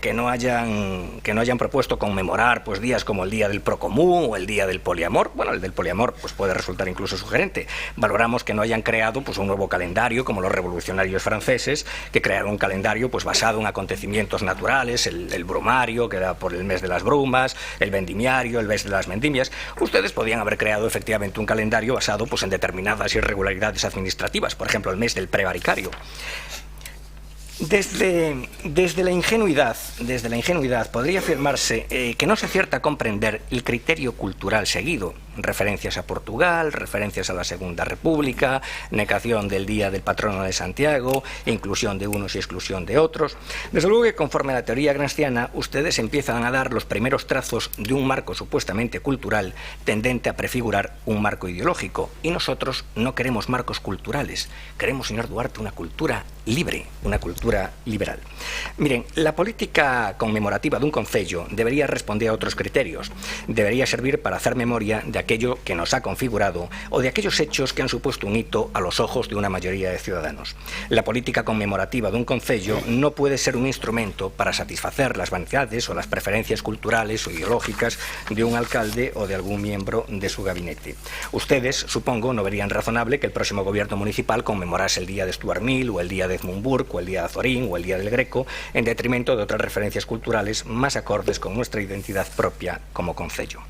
que no hayan propuesto conmemorar días como el Día del Procomún o el Día del Poliamor. Bueno, el del Poliamor puede resultar incluso sugerente. Valoramos que no hayan creado un nuevo calendario como los revolucionarios franceses, que crearon un calendario basado en acontecimientos naturales, el brumario, que da por el mes de las brumas, el vendimiario, el mes de las vendimias. Ustedes podían haber creado efectivamente un calendario basado en determinadas irregularidades administrativas, por ejemplo, el mes del prevaricario. Desde la ingenuidad podría afirmarse que no se acierta a comprender el criterio cultural seguido. Referencias a Portugal, referencias a la Segunda República, negación del Día del Patrono de Santiago, inclusión de unos y exclusión de otros. Desde luego que conforme a la teoría gramsciana, ustedes empiezan a dar los primeros trazos de un marco supuestamente cultural tendente a prefigurar un marco ideológico. Y nosotros no queremos marcos culturales, queremos, señor Duarte, una cultura libre, una cultura liberal. Miren, la política conmemorativa dun concello debería responder a outros criterios. Debería servir para hacer memoria de aquello que nos ha configurado o de aquellos hechos que han supuesto un hito a los ojos de una mayoría de ciudadanos. La política conmemorativa dun concello no puede ser un instrumento para satisfacer las vanidades o las preferencias culturales o ideológicas de un alcalde o de algún miembro de su gabinete. Ustedes, supongo, no verían razonable que el próximo gobierno municipal conmemorase el día de Stuart Mill o el día de Edmund Burke o el día de Azorín o el día del Greco en detrimento de otras referencias culturales más acordes con nuestra identidad propia como concello.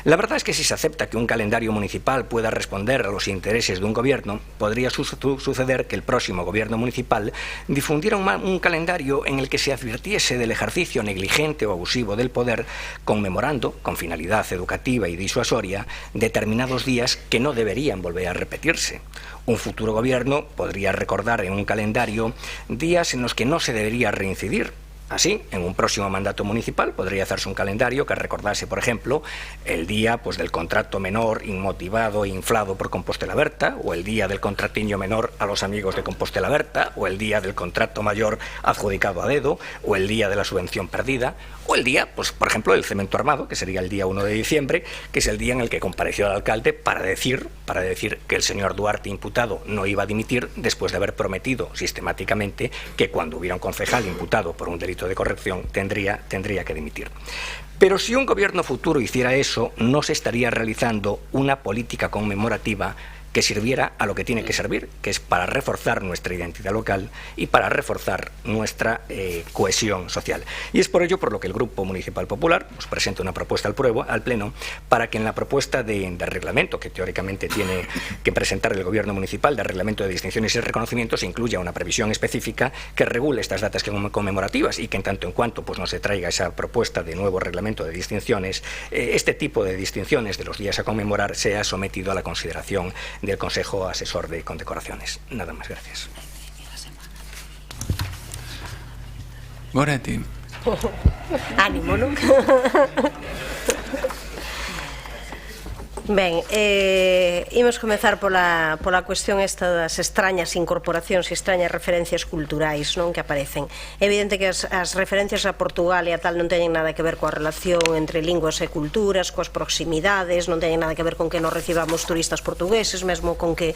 La verdad es que si se acepta que un calendario municipal pueda responder a los intereses de un gobierno, podría suceder que el próximo gobierno municipal difundiera un calendario en el que se advirtiese del ejercicio negligente o abusivo del poder, conmemorando, con finalidad educativa y disuasoria, determinados días que no deberían volver a repetirse. Un futuro gobierno podría recordar en un calendario días en los que no se debería reincidir. Así, en un próximo mandato municipal podría hacerse un calendario que recordase, por ejemplo, el día del contrato menor inmotivado e inflado por Compostela Berta, o el día del contratiño menor a los amigos de Compostela Berta, o el día del contrato mayor adjudicado a dedo, o el día de la subvención perdida, o el día, por ejemplo, del cemento armado, que sería el día 1 de diciembre, que es el día en el que compareció el alcalde para decir que el señor Duarte imputado no iba a dimitir después de haber prometido sistemáticamente que cuando hubiera un concejal imputado por un delito de corrupción tendría que dimitir. Pero si un gobierno futuro hiciera eso, no se estaría realizando una política conmemorativa que sirviera a lo que tiene que servir, que es para reforzar nuestra identidad local y para reforzar nuestra cohesión social. Y es por ello por lo que el Grupo Municipal Popular nos presenta una propuesta al Pleno para que en la propuesta de reglamento que teóricamente tiene que presentar el Gobierno Municipal de reglamento de distinciones y reconocimientos se incluya una previsión específica que regule estas datas conmemorativas y que en tanto en cuanto no se traiga esa propuesta de nuevo reglamento de distinciones, este tipo de distinciones de los días a conmemorar sea sometido a la consideración del Consejo Asesor de Condecoraciones. Nada más, gracias. Goretti. Ánimo, non? Ben, imos comezar pola cuestión esta das extrañas incorporacións e extrañas referencias culturais, non, que aparecen. É evidente que as referencias a Portugal e a tal non teñen nada que ver coa relación entre linguas e culturas, coas proximidades, non teñen nada que ver con que nos recibamos turistas portugueses, mesmo con que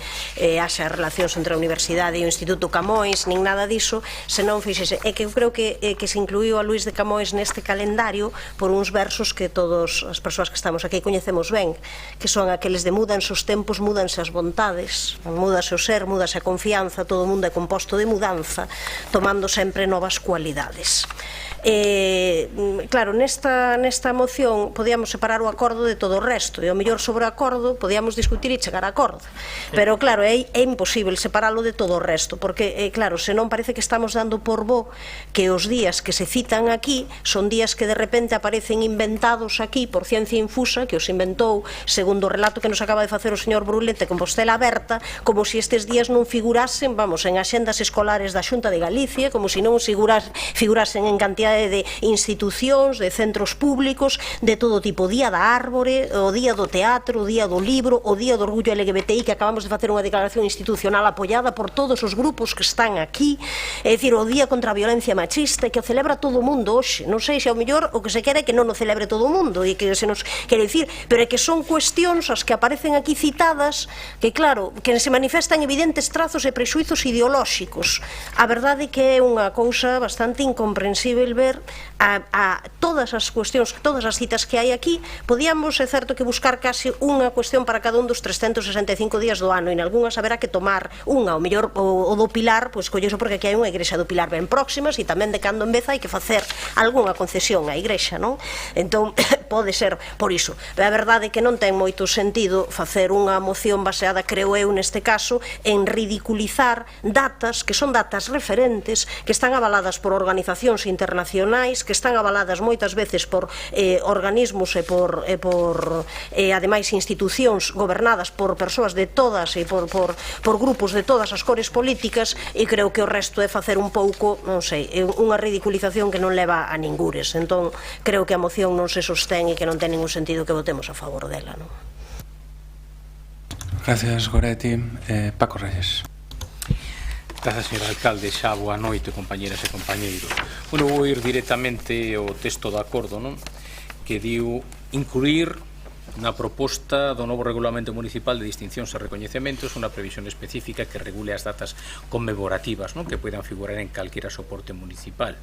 haxa relacións entre a Universidade e o Instituto Camões, nin nada diso, senón, fíxese, é que eu creo que se incluíu a Luís de Camões neste calendario por uns versos que todas as persoas que estamos aquí coñecemos ben, que son aqueles de mudanse os tempos, mudanse as vontades, mudase o ser, mudase a confianza, todo o mundo é composto de mudanza, tomando sempre novas cualidades. Claro, nesta moción podíamos separar o acordo de todo o resto e o mellor sobre o acordo podíamos discutir e chegar a acordo, pero claro, é imposible separalo de todo o resto porque, claro, senón parece que estamos dando por bo que os días que se citan aquí son días que de repente aparecen inventados aquí por ciencia infusa, que os inventou segundo o relato que nos acaba de facer o señor Brulete con Compostela Berta, como se estes días non figurasen, vamos, en axendas escolares da Xunta de Galicia, como se non figurasen en cantidad de institucións, de centros públicos, de todo tipo, o día da árbore, o día do teatro, o día do libro, o día do orgullo LGBTI, que acabamos de facer unha declaración institucional apoiada por todos os grupos que están aquí, é dicir, o día contra a violencia machista, que o celebra todo o mundo hoxe, non sei se ao mellor o que se quere é que non o celebre todo o mundo, e que se nos quere dicir, pero é que son cuestións as que aparecen aquí citadas, que claro, que se manifestan evidentes trazos e prexuizos ideolóxicos. A verdade é que é unha cousa bastante incomprensível ver a todas as cuestións, todas as citas que hai aquí, podíamos, é certo, que buscar case unha cuestión para cada un dos 365 días do ano, e en algunhas haberá que tomar unha, o mellor o do Pilar, pois colleso porque aquí hai unha igrexa do Pilar ben próximas, e tamén de cando en vez hai que facer algunha concesión á igrexa, non? Entón, pode ser por iso. A verdade é que non ten moito sentido facer unha moción baseada, creo eu, neste caso, en ridiculizar datas que son datas referentes, que están avaladas por organizacións internacionais, que están avaladas moitas veces por organismos e por ademais institucións gobernadas por persoas de todas e por grupos de todas as cores políticas, e creo que o resto é facer un pouco, non sei, unha ridiculización que non leva a ningures. Entón, creo que a moción non se sostén e que non ten ningún sentido que votemos a favor dela, non? Gracias, Goretti. Paco Reyes. Gracias, señor alcalde. Xa boa noite, compañeras e compañeiros. Bueno, vou ir directamente ao texto do acordo, non? Que diu incluir na proposta do novo Regulamento Municipal de Distincións e Recoñecementos unha previsión específica que regule as datas conmemorativas, non? Que poidan figurar en calquera soporte municipal.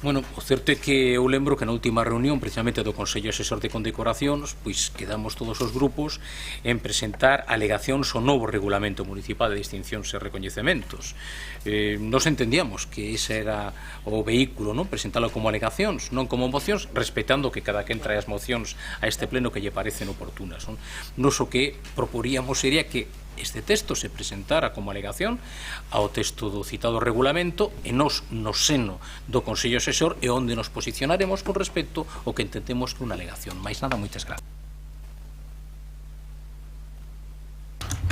Bueno, o certo é que eu lembro que na última reunión precisamente do Consello Asesor de Condecoracións pois quedamos todos os grupos en presentar alegacións ao novo Regulamento Municipal de Distincións e Recoñecementos. Nos entendíamos que ese era o vehículo, non? Presentalo como alegacións, non como mocións, respetando que cada quen trae as mocións a este pleno que lle parecen oportunas, non? Nos o que proporíamos sería que este texto se presentara como alegación ao texto do citado regulamento e nos no seno do Consello Asesor e onde nos posicionaremos con respecto ao que entendemos que é unha alegación. Mais nada, moitas gracias.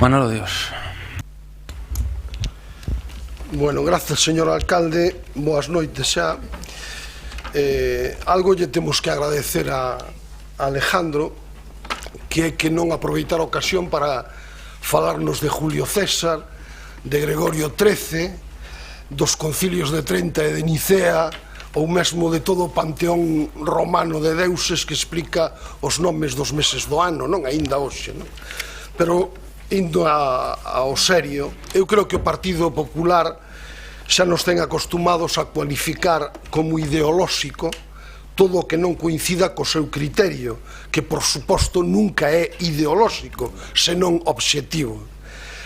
Manolo Dios. Bueno, gracias, señor alcalde. Boas noites xa. Algo lle temos que agradecer a Alejandro, que é que non aproveitar a ocasión para falarnos de Julio César, de Gregorio XIII, dos concilios de Trenta e de Nicea, ou mesmo de todo o panteón romano de deuses que explica os nomes dos meses do ano, non? Aínda hoxe, non? Pero, indo ao serio, eu creo que o Partido Popular xa nos ten acostumados a cualificar como ideolóxico todo o que non coincida co seu criterio, que, por suposto, nunca é ideolóxico, senón obxectivo.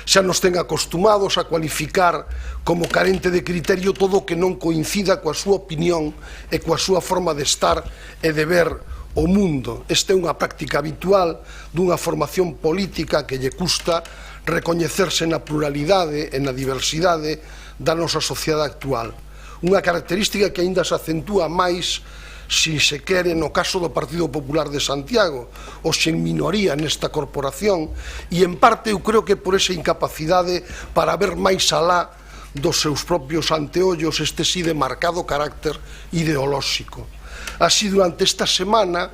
Xa nos ten acostumados a cualificar como carente de criterio todo o que non coincida coa súa opinión e coa súa forma de estar e de ver o mundo. Esta é unha práctica habitual dunha formación política que lle custa recoñecerse na pluralidade e na diversidade da nosa sociedade actual. Unha característica que aínda se acentúa máis, si se quere, no caso do Partido Popular de Santiago, hoxe en minoría nesta corporación, e en parte eu creo que por esa incapacidade para ver máis alá dos seus propios anteollos este sí de marcado carácter ideolóxico. Así, durante esta semana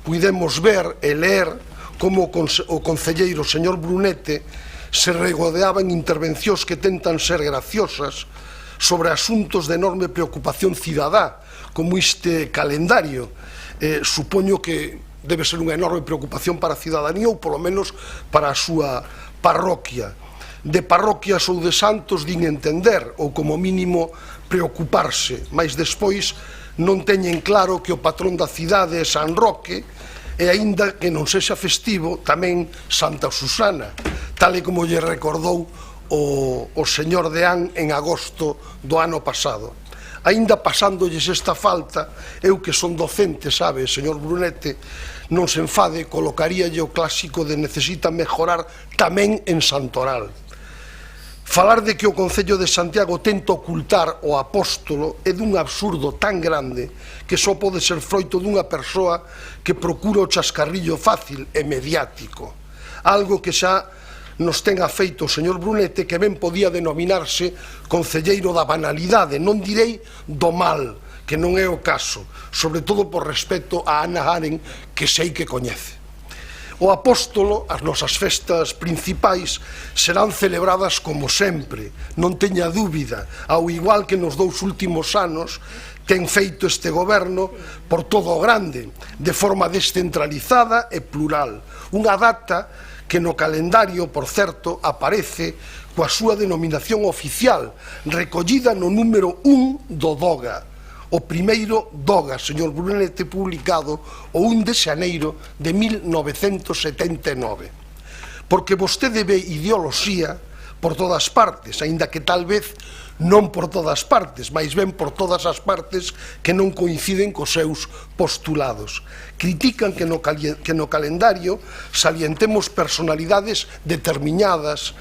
puidemos ver e ler como o concelleiro señor Brunete se regodeaba en intervencións que tentan ser graciosas sobre asuntos de enorme preocupación cidadá, como este calendario. Supoño que debe ser unha enorme preocupación para a cidadanía ou polo menos para a súa parroquia. De parroquias ou de santos din entender ou como mínimo preocuparse, mas despois non teñen claro que o patrón da cidade é San Roque e aínda que non sexa festivo tamén Santa Susana, tal e como lle recordou o señor Deán en agosto do ano pasado. Aínda pasándolles esta falta, eu que son docente, sabe, señor Brunete, non se enfade, colocaríalle o clásico de necesita mejorar tamén en Santoral. Falar de que o Concello de Santiago tenta ocultar o apóstolo é dun absurdo tan grande que só pode ser froito dunha persoa que procura o chascarrillo fácil e mediático. Algo que xa nos ten afeito o señor Brunete, que ben podía denominarse concelleiro da banalidade, non direi do mal, que non é o caso, sobre todo por respeto a Hannah Arendt, que sei que coñece. O apóstolo, as nosas festas principais, serán celebradas como sempre, non teña dúbida, ao igual que nos 2 últimos anos ten feito este goberno por todo o grande, de forma descentralizada e plural. Unha data que no calendario, por certo, aparece coa súa denominación oficial, recollida no número 1 do DOGA, o primeiro DOGA, señor Brunete, publicado o 1 de xaneiro de 1979. Porque vostede ve ideoloxía por todas partes, aínda que tal vez non por todas partes, mais ben por todas as partes que non coinciden cos seus postulados. Critican que no calendario salientemos personalidades determinadas.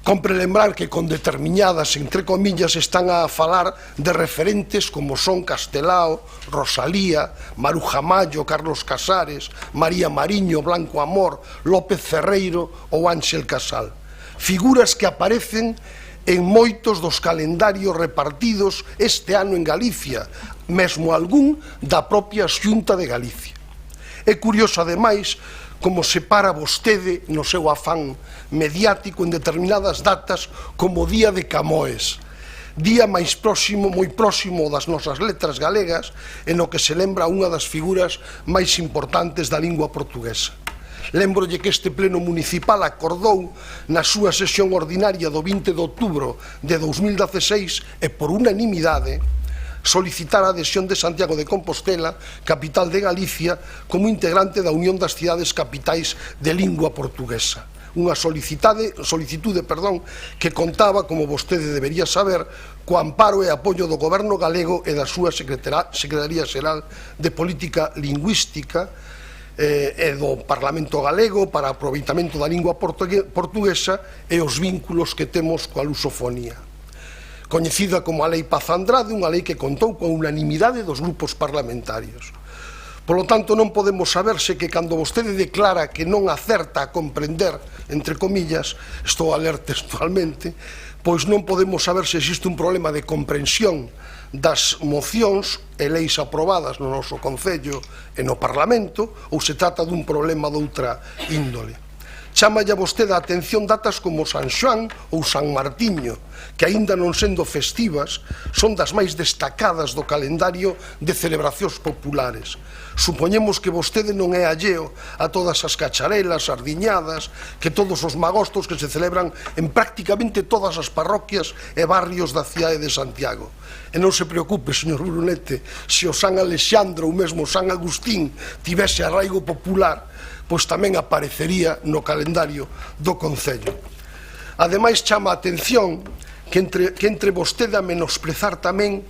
Compre lembrar que con determinadas, entre comillas, están a falar de referentes como son Castelao, Rosalía, Maruja Mayo, Carlos Casares, María Mariño, Blanco Amor, López Ferreiro ou Ángel Casal. Figuras que aparecen en moitos dos calendarios repartidos este ano en Galicia, mesmo algún da propia Xunta de Galicia. É curioso, ademais, como se para vostede no seu afán mediático en determinadas datas como o Día de Camões, día máis próximo, moi próximo das nosas letras galegas, en o que se lembra unha das figuras máis importantes da lingua portuguesa. Lembrolle que este pleno municipal acordou na súa sesión ordinaria do 20 de outubro de 2016 e por unanimidade solicitar a adhesión de Santiago de Compostela, capital de Galicia, como integrante da Unión das Cidades Capitais de Lingua Portuguesa. Unha solicitude que contaba, como vostede debería saber, co amparo e apoio do Goberno galego e da súa Secretaría Xeral de Política Lingüística e do Parlamento galego para aproveitamento da lingua portuguesa e os vínculos que temos coa lusofonía. Coñecida como a Lei Paz Andrade, unha lei que contou coa unanimidade dos grupos parlamentarios. Polo tanto, non podemos saberse que cando vostede declara que non acerta a comprender, entre comillas, estou a ler textualmente, pois non podemos saber se existe un problema de comprensión das mocións e leis aprobadas no noso Concello e no Parlamento ou se trata dun problema doutra índole. Chámalle a vostede a atención datas como San Xoán ou San Martiño, que aínda non sendo festivas, son das máis destacadas do calendario de celebracións populares. Supoñemos que vostede non é alleo a todas as cacharelas, sardiñadas, que todos os magostos que se celebran en prácticamente todas as parroquias e barrios da cidade de Santiago. E non se preocupe, señor Brunete, se o San Alexandre ou mesmo San Agustín tivese arraigo popular, pois tamén aparecería no calendario do Concello. Ademais, chama a atención que entre vostede a menosprezar tamén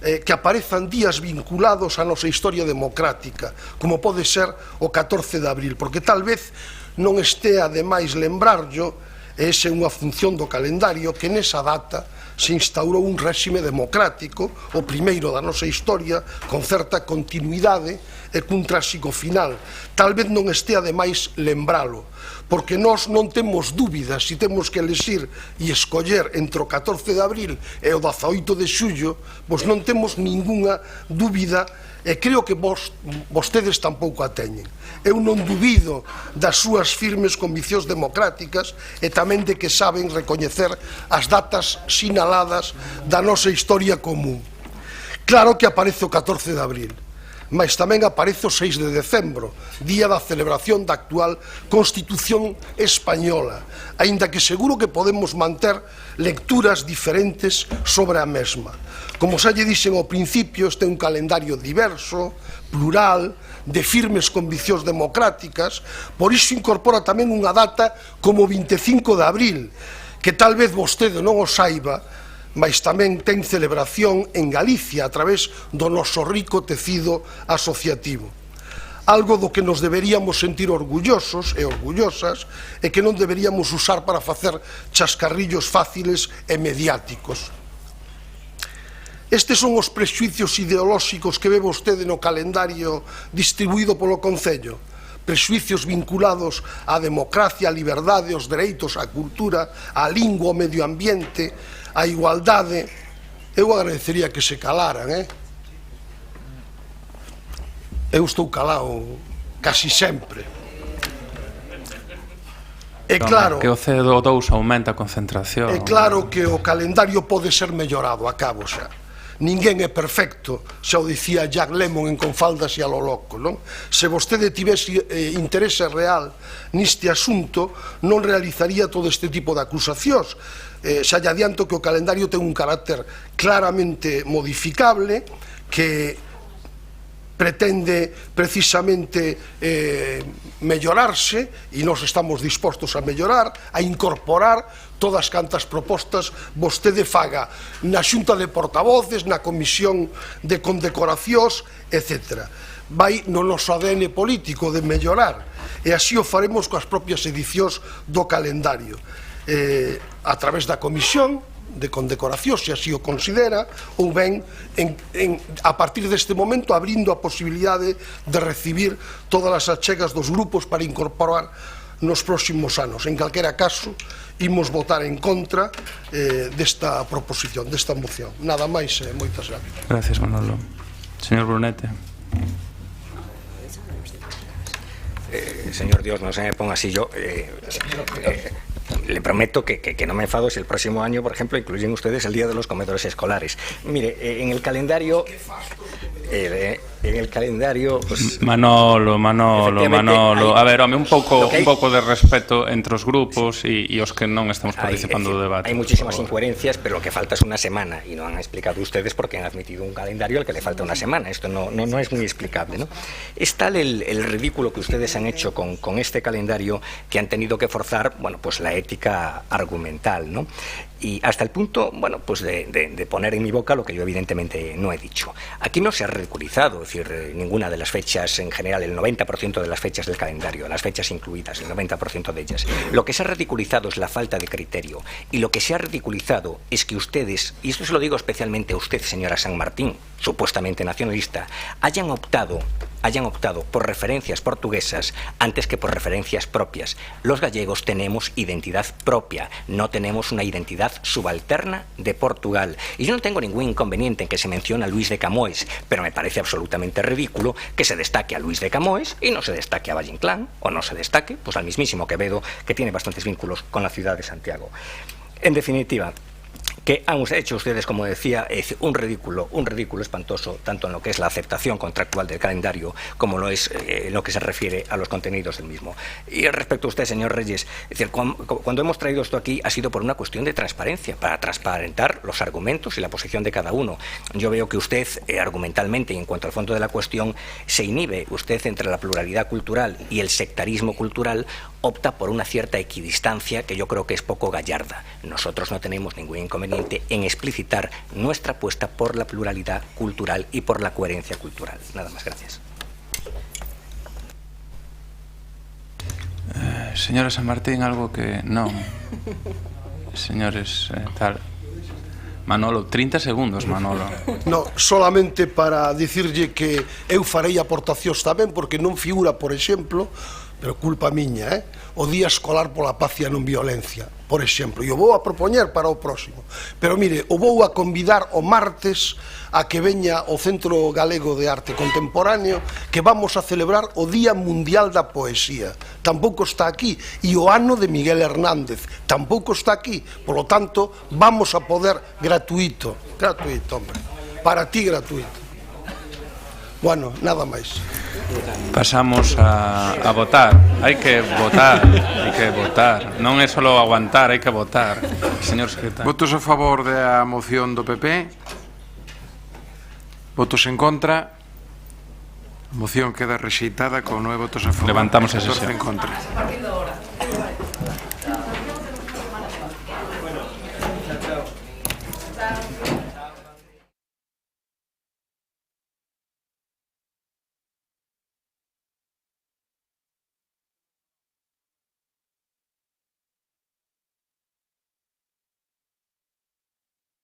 que aparezan días vinculados á nosa historia democrática, como pode ser o 14 de abril, porque tal vez non estea ademais lembrarllo, e esa é unha función do calendario, que nesa data se instaurou un réxime democrático, o primeiro da nosa historia, con certa continuidade e cun tráxico final. Tal vez non estea ademais lembralo, porque nós non temos dúbidas se temos que elexir e escoller entre o 14 de abril e o 18 de xullo, pois non temos ningunha dúbida e creo que vostedes tampouco a teñen. Eu non dubido das súas firmes conviccións democráticas e tamén de que saben recoñecer as datas sinaladas da nosa historia común. Claro que aparece o 14 de abril, mas tamén aparece o 6 de decembro, día da celebración da actual Constitución Española, aínda que seguro que podemos manter lecturas diferentes sobre a mesma. Como xa lle dixen ao principio, este é un calendario diverso, plural, de firmes conviccións democráticas, por iso incorpora tamén unha data como 25 de abril, que tal vez vostede non o saiba, mas tamén ten celebración en Galicia a través do noso rico tecido asociativo. Algo do que nos deberíamos sentir orgullosos e orgullosas e que non deberíamos usar para facer chascarrillos fáciles e mediáticos. Estes son os prexuicios ideolóxicos que ve vostede no calendario distribuído polo Concello. Prexuicios vinculados á democracia, á liberdade, aos dereitos, á cultura, á lingua, ao medio ambiente, á igualdade. Eu agradecería que se calaran, Eu estou calado casi sempre. É claro que o CO2 aumenta a concentración. É claro que o calendario pode ser mellorado, acabo xa. Ninguén é perfecto, xa o dicía Jack Lemmon en Confaldas e a lo loco, non? Se vostede tivese interese real neste asunto, non realizaría todo este tipo de acusacións. Xa lle adianto que o calendario ten un carácter claramente modificable, que pretende precisamente mellorarse, e nós estamos dispostos a mellorar, a incorporar todas cantas propostas vostede faga na Xunta de Portavoces, na Comisión de Condecoracións, etc. Vai no noso ADN político de mellorar, e así o faremos coas propias edicións do calendario, a través da Comisión de Condecoración, se así o considera, ou ben a partir deste momento abrindo a posibilidade de recibir todas as achegas dos grupos para incorporar nos próximos anos. En calquera caso, imos votar en contra desta proposición, desta moción. Nada máis, moitas gracias. Gracias, Manolo. Señor Brunete. Señor Dios, no se me ponga así. Yo le prometo que no me enfado si el próximo año, por ejemplo, incluyen ustedes el Día de los Comedores Escolares. Mire, en el calendario... pues, Manolo, a ver, home, un pouco de respeto entre os grupos e os que non estamos participando do debate. Hay muchísimas incoherencias, pero lo que falta es una semana, y no han explicado ustedes por qué han admitido un calendario al que le falta una semana. Esto no es muy explicable, ¿no? Es tal el ridículo que ustedes han hecho con este calendario que han tenido que forzar, bueno, pues la ética argumental, ¿no? Y hasta el punto, bueno, pues de poner en mi boca lo que yo evidentemente no he dicho. Aquí no se ha ridiculizado, es decir, ninguna de las fechas, en general, el 90% de las fechas del calendario, las fechas incluidas, el 90% de ellas. Lo que se ha ridiculizado es la falta de criterio. Y lo que se ha ridiculizado es que ustedes, y esto se lo digo especialmente a usted, señora San Martín, supuestamente nacionalista, hayan optado por referencias portuguesas antes que por referencias propias. Los gallegos tenemos identidad propia, no tenemos una identidad subalterna de Portugal. Y yo no tengo ningún inconveniente en que se mencione a Luis de Camões, pero me parece absolutamente ridículo que se destaque a Luis de Camões y no se destaque a Valle Inclán, o no se destaque pues al mismísimo Quevedo, que tiene bastantes vínculos con la ciudad de Santiago. En definitiva, que han hecho ustedes, como decía, un ridículo espantoso, tanto en lo que es la aceptación contractual del calendario como lo es en lo que se refiere a los contenidos del mismo. Y respecto a usted, señor Reyes, es decir, cuando hemos traído esto aquí ha sido por una cuestión de transparencia, para transparentar los argumentos y la posición de cada uno. Yo veo que usted, argumentalmente y en cuanto al fondo de la cuestión, se inhibe. Usted, entre la pluralidad cultural y el sectarismo cultural, opta por una cierta equidistancia que yo creo que es poco gallarda. Nosotros no tenemos ningún inconveniente en explicitar nuestra apuesta por la pluralidad cultural y por la coherencia cultural. Nada más, gracias. Señora San Martín, algo que non. Señores, tal. Manolo, 30 segundos, Manolo. No, solamente para dicirlle que eu farei aportacións tamén, porque non figura, por exemplo, pero culpa miña, o Día Escolar pola Paz e a Non Violencia, por exemplo, e o vou a propoñer para o próximo. Pero mire, o vou a convidar o martes a que veña o Centro Galego de Arte Contemporáneo, que vamos a celebrar o Día Mundial da Poesía. Tampouco está aquí. E o ano de Miguel Hernández tampouco está aquí. Por lo tanto, vamos a poder gratuito, hombre, para ti gratuito. Bueno, nada máis. Pasamos a votar. Hai que votar. Non é só aguantar, hai que votar. Señor secretario. Votos a favor da moción do PP. Votos en contra. A moción queda rexeitada con 9 votos a favor. Levantamos a sesión. 14 en contra.